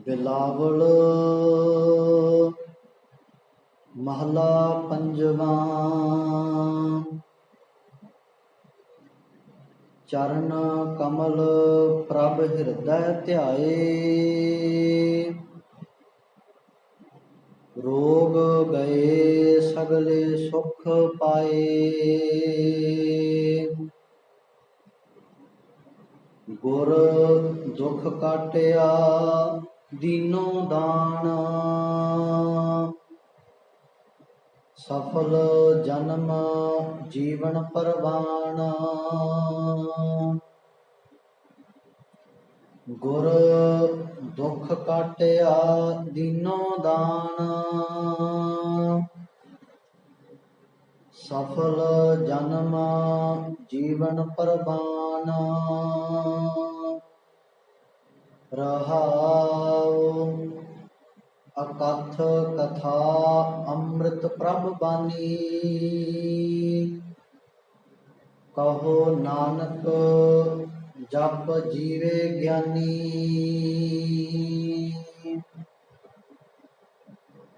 बिलावल महला पंजवा। चरण कमल प्रभ हृदय ध्याए, रोग गए सगले सुख पाए। गुर दुख काटिया दीनो दान, सफल जन्म जीवन परवान। गुर दुख काटिया दीनो दान, सफल जन्म जीवन परवान। रहाओ अकथ कथा अमृत प्रभ बानी, कहो नानक जप जीवे ज्ञानी।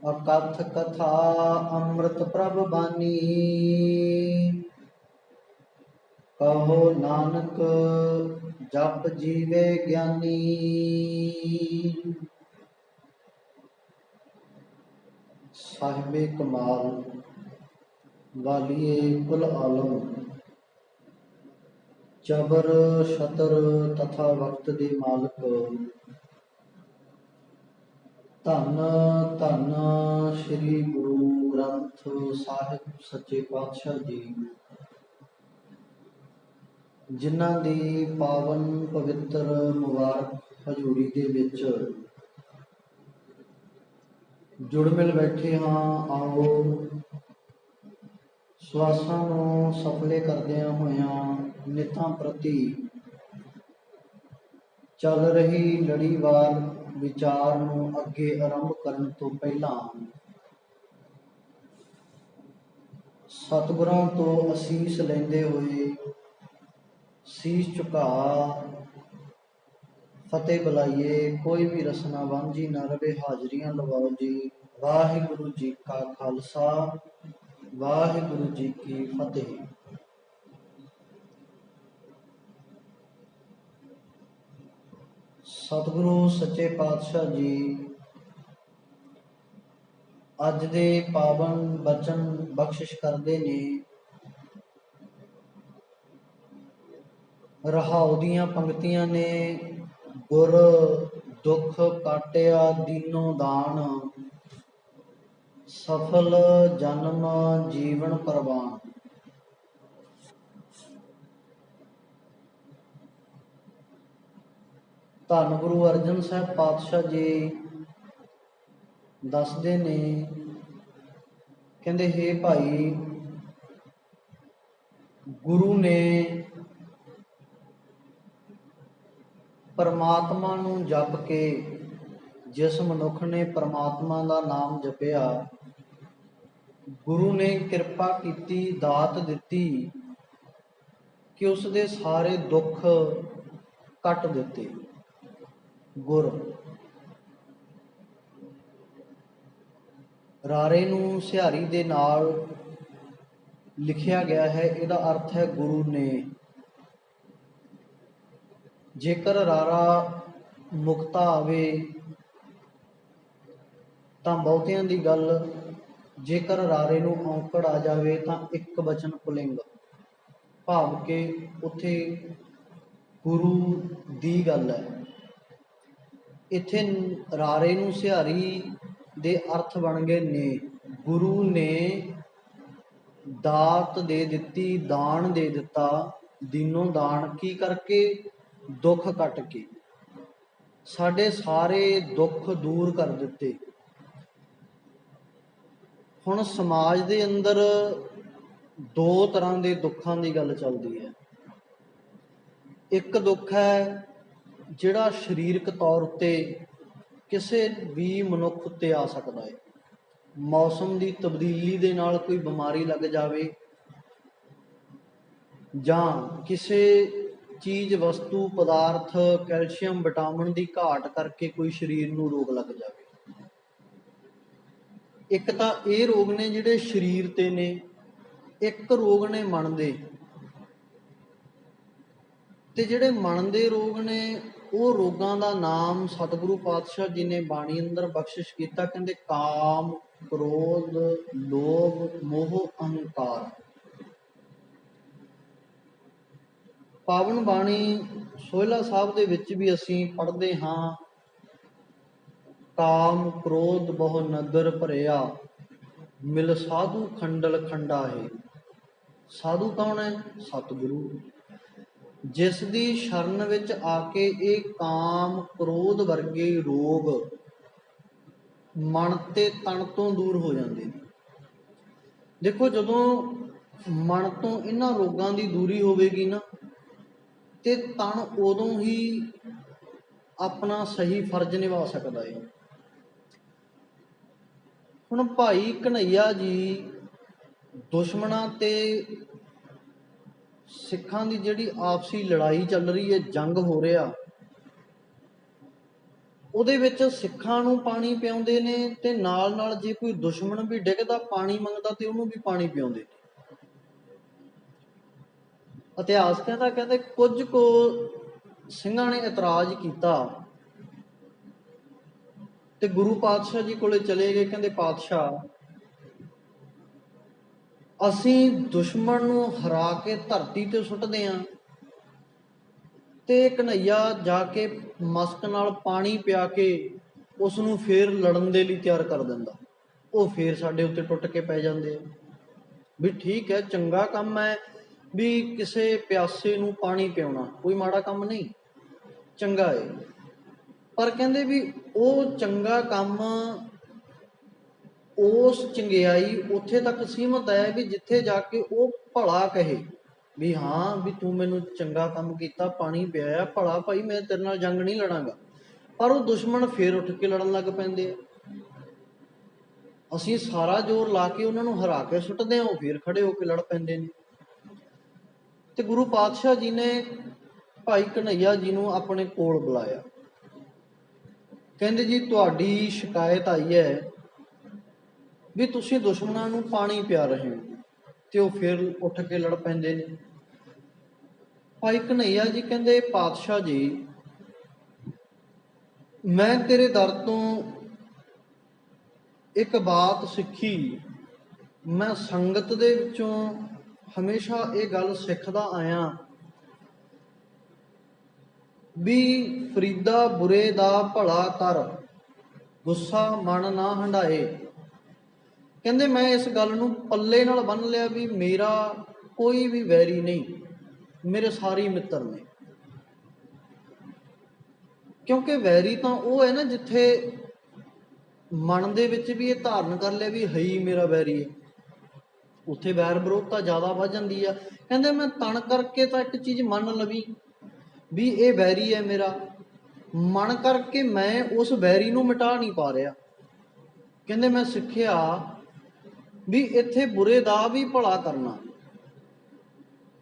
अकथ कथा अमृत प्रभ बानी, कहो नानक जप जीवे ज्ञानी। साहिबे कमाल वालिए कुल आलम, जबर शतर तथा वक्त दे मालक, धन धन श्री गुरु ग्रंथ साहिब सच्चे पातशाह जी, जिन्हां दी पावन पवित्र मुबारक हजूरी दे विच जुड़ मिल बैठे हाँ। आओ ਸਵਾਸਾਂ ਨੂੰ ਸਫਲੇ ਕਰਦਿਆਂ ਹੋਇਆਂ ਨਿਤਾਂ ਪ੍ਰਤੀ ਚੱਲ ਰਹੀ ਲੜੀਵਾਰ ਵਿਚਾਰ ਨੂੰ ਅੱਗੇ ਆਰੰਭ ਕਰਨ ਤੋਂ ਪਹਿਲਾਂ ਸਤਿਗੁਰਾਂ ਤੋਂ ਅਸੀਸ ਲੈਂਦੇ ਹੋਏ ਸੀਸ ਝੁਕਾ ਫਤਿਹ ਬੁਲਾਈਏ। ਕੋਈ ਵੀ ਰਸਨਾ ਵਾਂਝੀ ਨਾ ਰਵੇ, ਹਾਜ਼ਰੀਆਂ ਲਵਾਓ ਜੀ। ਵਾਹਿਗੁਰੂ ਜੀ ਕਾ ਖਾਲਸਾ, ਵਾਹਿਗੁਰੂ ਜੀ ਕੀ ਫਤਿਹ। ਸਤਿਗੁਰੂ ਸੱਚੇ ਪਾਤਸ਼ਾਹ ਜੀ ਅੱਜ ਦੇ ਪਾਵਨ ਬਚਨ ਬਖਸ਼ਿਸ਼ ਕਰਦੇ ਨੇ। ਰਹਾਉ ਦੀਆਂ ਪੰਕਤੀਆਂ ਨੇ, ਗੁਰ ਦੁੱਖ ਕਾਟਿਆ ਦੀਨੋ ਦਾਨ, ਸਫਲ ਜਨਮ ਜੀਵਨ ਪ੍ਰਵਾਨ। ਧੰਨ ਗੁਰੂ ਅਰਜਨ ਸਾਹਿਬ ਪਾਤਸ਼ਾਹ ਜੀ ਦੱਸਦੇ ਨੇ, ਕਹਿੰਦੇ ਹੇ ਭਾਈ, ਗੁਰੂ ਨੇ ਪਰਮਾਤਮਾ ਨੂੰ ਜਪ ਕੇ, ਜਿਸ ਮਨੁੱਖ ਨੇ ਪਰਮਾਤਮਾ ਦਾ ਨਾਮ ਜਪਿਆ, ਗੁਰੂ ਨੇ ਕਿਰਪਾ ਕੀਤੀ, ਦਾਤ ਦਿੱਤੀ ਕਿ ਉਸ ਦੇ ਸਾਰੇ ਦੁੱਖ ਕੱਟ ਦਿੱਤੇ। ਗੁਰ ਰਾਰੇ ਨੂੰ ਸਿਹਾਰੀ ਦੇ ਨਾਲ ਲਿਖਿਆ ਗਿਆ ਹੈ। ਇਹਦਾ ਅਰਥ ਹੈ ਗੁਰੂ ਨੇ। ਜੇਕਰ ਰਾਰਾ ਮੁਕਤਾ ਆਵੇ ਤਾਂ ਬਹੁਤਿਆਂ ਦੀ ਗੱਲ, ਜੇਕਰ ਰਾਰੇ ਨੂੰ ਔਂਕੜ ਆ ਜਾਵੇ ਤਾਂ ਇੱਕ ਬਚਨ ਪੁਲਿੰਗ, ਭਾਵ ਕਿ ਉੱਥੇ ਗੁਰੂ ਦੀ ਗੱਲ ਹੈ। ਇੱਥੇ ਰਾਰੇ ਨੂੰ ਸਿਹਾਰੀ ਦੇ ਅਰਥ ਬਣ ਗਏ ਨੇ। ਗੁਰੂ ਨੇ ਦਾਤ ਦੇ ਦਿੱਤੀ, ਦਾਨ ਦੇ ਦਿੱਤਾ, ਦੀਨੋਂ ਦਾਨ ਕੀ ਕਰਕੇ? ਦੁੱਖ ਕੱਟ ਕੇ, ਸਾਡੇ ਸਾਰੇ ਦੁੱਖ ਦੂਰ ਕਰ ਦਿੱਤੇ। ਹੁਣ ਸਮਾਜ ਦੇ ਅੰਦਰ ਦੋ ਤਰ੍ਹਾਂ ਦੇ ਦੁੱਖਾਂ ਦੀ ਗੱਲ ਚੱਲਦੀ ਹੈ। ਇੱਕ ਦੁੱਖ ਹੈ ਜਿਹੜਾ ਸਰੀਰਕ ਤੌਰ ਉੱਤੇ ਕਿਸੇ ਵੀ ਮਨੁੱਖ ਉੱਤੇ ਆ ਸਕਦਾ ਹੈ। ਮੌਸਮ ਦੀ ਤਬਦੀਲੀ ਦੇ ਨਾਲ ਕੋਈ ਬਿਮਾਰੀ ਲੱਗ ਜਾਵੇ, ਜਾਂ ਕਿਸੇ ਚੀਜ਼ ਵਸਤੂ ਪਦਾਰਥ ਕੈਲਸ਼ੀਅਮ ਵਿਟਾਮਿਨ ਦੀ ਘਾਟ ਕਰਕੇ ਕੋਈ ਸਰੀਰ ਨੂੰ ਰੋਗ ਲੱਗ ਜਾਵੇ। ਇੱਕ ਤਾਂ ਇਹ ਰੋਗ ਨੇ ਜਿਹੜੇ ਸਰੀਰ ਤੇ ਨੇ, ਇੱਕ ਰੋਗ ਨੇ ਮਨ ਦੇ। ਤੇ ਜਿਹੜੇ ਮਨ ਦੇ ਰੋਗ ਨੇ ਉਹ ਰੋਗਾਂ ਦਾ ਨਾਮ ਸਤਿਗੁਰੂ ਪਾਤਸ਼ਾਹ ਜੀ ਨੇ ਬਾਣੀ ਅੰਦਰ ਬਖਸ਼ਿਸ਼ ਕੀਤਾ, ਕਹਿੰਦੇ ਕਾਮ, ਕ੍ਰੋਧ, ਲੋਭ, ਮੋਹ, ਅਹੰਕਾਰ। ਪਾਵਨ ਬਾਣੀ ਸੋਹਿਲਾ ਸਾਹਿਬ ਦੇ ਵਿੱਚ ਵੀ ਅਸੀਂ ਪੜ੍ਹਦੇ ਹਾਂ, ਕਾਮ ਕ੍ਰੋਧ ਬਹੁ ਨਦਰ ਭਰਿਆ, ਮਿਲ ਸਾਧੂ ਖੰਡਲ ਖੰਡਾਹੇ। ਸਾਧੂ ਕੌਣ ਹੈ? ਸਤਿਗੁਰੂ। ਜਿਸ ਦੀ ਸ਼ਰਨ ਵਿੱਚ ਆ ਕੇ ਇਹ ਕਾਮ ਕ੍ਰੋਧ ਵਰਗੇ ਰੋਗ ਮਨ ਤੇ ਤਨ ਤੋਂ ਦੂਰ ਹੋ ਜਾਂਦੇ ਨੇ। ਦੇਖੋ, ਜਦੋਂ ਮਨ ਤੋਂ ਇਹਨਾਂ ਰੋਗਾਂ ਦੀ ਦੂਰੀ ਹੋਵੇਗੀ ਨਾ, ਤੇ ਤਨ ਉਦੋਂ ਹੀ ਆਪਣਾ ਸਹੀ ਫਰਜ਼ ਨਿਭਾ ਸਕਦਾ ਹੈ। ਹੁਣ ਭਾਈ ਕਨ੍ਹਈਆ ਜੀ ਦੁਸ਼ਮਣਾਂ ਤੇ ਸਿੱਖਾਂ ਦੀ ਜਿਹੜੀ ਆਪਸੀ ਲੜਾਈ ਚੱਲ ਰਹੀ ਹੈ, ਜੰਗ ਹੋ ਰਿਹਾ, ਉਹਦੇ ਵਿੱਚ ਸਿੱਖਾਂ ਨੂੰ ਪਾਣੀ ਪਿਆਉਂਦੇ ਨੇ ਤੇ ਨਾਲ ਨਾਲ ਜੇ ਕੋਈ ਦੁਸ਼ਮਣ ਵੀ ਡਿੱਗਦਾ ਪਾਣੀ ਮੰਗਦਾ ਤੇ ਉਹਨੂੰ ਵੀ ਪਾਣੀ ਪਿਆਉਂਦੇ ਨੇ। ਇਤਿਹਾਸ ਕਹਿੰਦੇ ਕੁਝ ਕੁ ਸਿੰਘਾਂ ਨੇ ਇਤਰਾਜ਼ ਕੀਤਾ ਤੇ ਗੁਰੂ ਪਾਤਸ਼ਾਹ ਜੀ ਕੋਲੇ ਚਲੇ ਗਏ। ਕਹਿੰਦੇ ਪਾਤਸ਼ਾਹ, ਅਸੀਂ ਦੁਸ਼ਮਣ ਨੂੰ ਹਰਾ ਕੇ ਧਰਤੀ ਤੇ ਸੁੱਟਦੇ ਹਾਂ ਤੇ ਕਨ੍ਹਈਆ ਜਾ ਕੇ ਮਸਕ ਨਾਲ ਪਾਣੀ ਪਿਆ ਕੇ ਉਸ ਨੂੰ ਫੇਰ ਲੜਨ ਦੇ ਲਈ ਤਿਆਰ ਕਰ ਦਿੰਦਾ। ਉਹ ਫੇਰ ਸਾਡੇ ਉੱਤੇ ਟੁੱਟ ਕੇ ਪੈ ਜਾਂਦੇ ਆ। ਵੀ ਠੀਕ ਹੈ, ਚੰਗਾ ਕੰਮ ਹੈ ਵੀ ਕਿਸੇ ਪਿਆਸੇ ਨੂੰ ਪਾਣੀ ਪਿਆਉਣਾ, ਕੋਈ ਮਾੜਾ ਕੰਮ ਨਹੀਂ, ਚੰਗਾ ਹੈ। ਪਰ ਕਹਿੰਦੇ ਵੀ ਉਹ ਚੰਗਾ ਕੰਮ, ਉਸ ਚੰਗਿਆਈ ਉੱਥੇ ਤੱਕ ਸੀਮਤ ਹੈ ਵੀ ਜਿੱਥੇ ਜਾ ਕੇ ਉਹ ਭਲਾ ਕਹੇ ਵੀ ਹਾਂ ਵੀ ਤੂੰ ਮੈਨੂੰ ਚੰਗਾ ਕੰਮ ਕੀਤਾ, ਪਾਣੀ ਪਿਆਇਆ, ਭਲਾ ਭਾਈ, ਮੈਂ ਤੇਰੇ ਨਾਲ ਜੰਗ ਨਹੀਂ ਲੜਾਂਗਾ। ਪਰ ਉਹ ਦੁਸ਼ਮਣ ਫੇਰ ਉੱਠ ਕੇ ਲੜਨ ਲੱਗ ਪੈਂਦੇ ਆ। ਅਸੀਂ ਸਾਰਾ ਜ਼ੋਰ ਲਾ ਕੇ ਉਹਨਾਂ ਨੂੰ ਹਰਾ ਕੇ ਸੁੱਟਦੇ ਹਾਂ, ਉਹ ਫੇਰ ਖੜੇ ਹੋ ਕੇ ਲੜ ਪੈਂਦੇ ਨੇ। ਤੇ ਗੁਰੂ ਪਾਤਸ਼ਾਹ ਜੀ ਨੇ ਭਾਈ ਕਨ੍ਹਈਆ ਜੀ ਨੂੰ ਆਪਣੇ ਕੋਲ ਬੁਲਾਇਆ। ਕਹਿੰਦੇ ਜੀ, ਤੁਹਾਡੀ ਸ਼ਿਕਾਇਤ ਆਈ ਹੈ ਵੀ ਤੁਸੀਂ ਦੁਸ਼ਮਣਾਂ ਨੂੰ ਪਾਣੀ ਪਿਆ ਰਹੇ ਹੋ, ਤੇ ਉਹ ਫਿਰ ਉੱਠ ਕੇ ਲੜ ਪੈਂਦੇ ਨੇ। ਭਾਈ ਕਨ੍ਹਈਆ ਜੀ ਕਹਿੰਦੇ, ਪਾਤਸ਼ਾਹ ਜੀ, ਮੈਂ ਤੇਰੇ ਦਰ ਤੋਂ ਇੱਕ ਬਾਤ ਸਿੱਖੀ। ਮੈਂ ਸੰਗਤ ਦੇ ਵਿੱਚੋਂ ਹਮੇਸ਼ਾ ਇਹ ਗੱਲ ਸਿੱਖਦਾ ਆਇਆ ਵੀ ਫਰੀਦਾ ਬੁਰੇ ਦਾ ਭਲਾ ਕਰ, ਗੁੱਸਾ ਮਨ ਨਾ ਹੰਢਾਏ। ਕਹਿੰਦੇ ਮੈਂ ਇਸ ਗੱਲ ਨੂੰ ਪੱਲੇ ਨਾਲ ਬੰਨ੍ਹ ਲਿਆ ਵੀ ਮੇਰਾ ਕੋਈ ਵੀ ਵੈਰੀ ਨਹੀਂ, ਮੇਰੇ ਸਾਰੇ ਮਿੱਤਰ ਨੇ। ਕਿਉਂਕਿ ਵੈਰੀ ਤਾਂ ਉਹ ਹੈ ਨਾ ਜਿੱਥੇ ਮਨ ਦੇ ਵਿੱਚ ਵੀ ਇਹ ਧਾਰਨ ਕਰ ਲਿਆ ਵੀ ਹੈ ਹੀ ਮੇਰਾ ਵੈਰੀ ਹੈ, ਉੱਥੇ ਵੈਰ ਵਿਰੋਧਤਾ ਜ਼ਿਆਦਾ ਵੱਧ ਜਾਂਦੀ ਆ। ਕਹਿੰਦੇ ਮੈਂ ਤਣ ਕਰਕੇ ਤਾਂ ਇੱਕ ਚੀਜ਼ ਮੰਨ ਲਵੀ ਵੀ ਇਹ ਵੈਰੀ ਹੈ ਮੇਰਾ, ਮਨ ਕਰਕੇ ਮੈਂ ਉਸ ਵੈਰੀ ਨੂੰ ਮਿਟਾ ਨਹੀਂ ਪਾ ਰਿਹਾ। ਕਹਿੰਦੇ ਮੈਂ ਸਿੱਖਿਆ ਵੀ ਇੱਥੇ ਬੁਰੇ ਦਾ ਵੀ ਭਲਾ ਕਰਨਾ।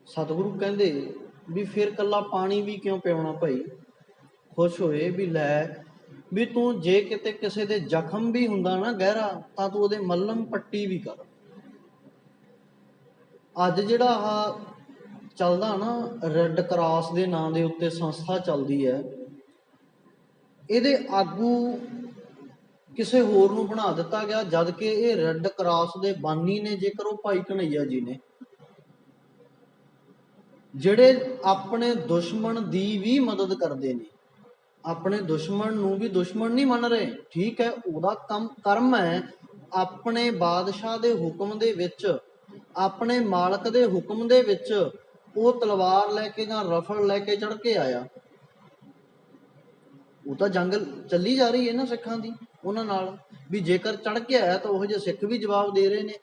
ਸਤਿਗੁਰੂ ਕਹਿੰਦੇ ਵੀ ਫਿਰ ਕੱਲਾ ਪਾਣੀ ਵੀ ਕਿਉਂ ਪਿਆਉਣਾ ਭਾਈ? ਖੁਸ਼ ਹੋਏ ਵੀ ਲੈ ਵੀ ਤੂੰ ਜੇ ਕਿਤੇ ਕਿਸੇ ਦੇ ਜ਼ਖਮ ਵੀ ਹੁੰਦਾ ਨਾ ਗਹਿਰਾ, ਤਾਂ ਤੂੰ ਉਹਦੇ ਮੱਲਮ ਪੱਟੀ ਵੀ ਕਰ। ਅੱਜ ਜਿਹੜਾ ਆਹ ਚੱਲਦਾ ਨਾ ਰੈੱਡ ਕਰਾਸ ਦੇ ਨਾਂ ਦੇ ਉੱਤੇ ਸੰਸਥਾ ਚੱਲਦੀ ਹੈ, ਇਹਦੇ ਆਗੂ ਕਿਸੇ ਹੋਰ ਨੂੰ ਬਣਾ ਦਿੱਤਾ ਗਿਆ, ਜਦ ਕਿ ਇਹ ਰੈੱਡ ਕਰਾਸ ਦੇ ਬਾਨੀ ਨੇ ਜੇਕਰ ਉਹ ਭਾਈ ਕਨ੍ਹਈਆ ਜੀ ਨੇ, ਜਿਹੜੇ ਆਪਣੇ ਦੁਸ਼ਮਣ ਦੀ ਵੀ ਮਦਦ ਕਰਦੇ ਨੇ। ਆਪਣੇ ਦੁਸ਼ਮਣ ਨੂੰ ਵੀ ਦੁਸ਼ਮਣ ਨਹੀਂ ਮੰਨ ਰਹੇ, ਠੀਕ ਹੈ, ਉਹਦਾ ਕਰਮ ਹੈ। ਆਪਣੇ ਬਾਦਸ਼ਾਹ ਦੇ ਹੁਕਮ ਦੇ ਵਿੱਚ, ਆਪਣੇ ਮਾਲਕ ਦੇ ਹੁਕਮ ਦੇ ਵਿੱਚ ਉਹ ਤਲਵਾਰ ਲੈ ਕੇ ਜਾਂ ਰਫਲ ਲੈ ਕੇ ਚੜ੍ਹ ਕੇ ਆਇਆ। ਉਹ ਤਾਂ ਜੰਗ ਚੱਲੀ ਜਾ ਰਹੀ ਹੈ ਨਾ ਸਿੱਖਾਂ ਦੀ ਉਹਨਾਂ ਨਾਲ, ਵੀ ਜੇਕਰ ਚੜ੍ਹ ਕੇ ਆਇਆ ਤਾਂ ਉਹੋ ਜਿਹੇ ਸਿੱਖ ਵੀ ਜਵਾਬ ਦੇ ਰਹੇ ਨੇ।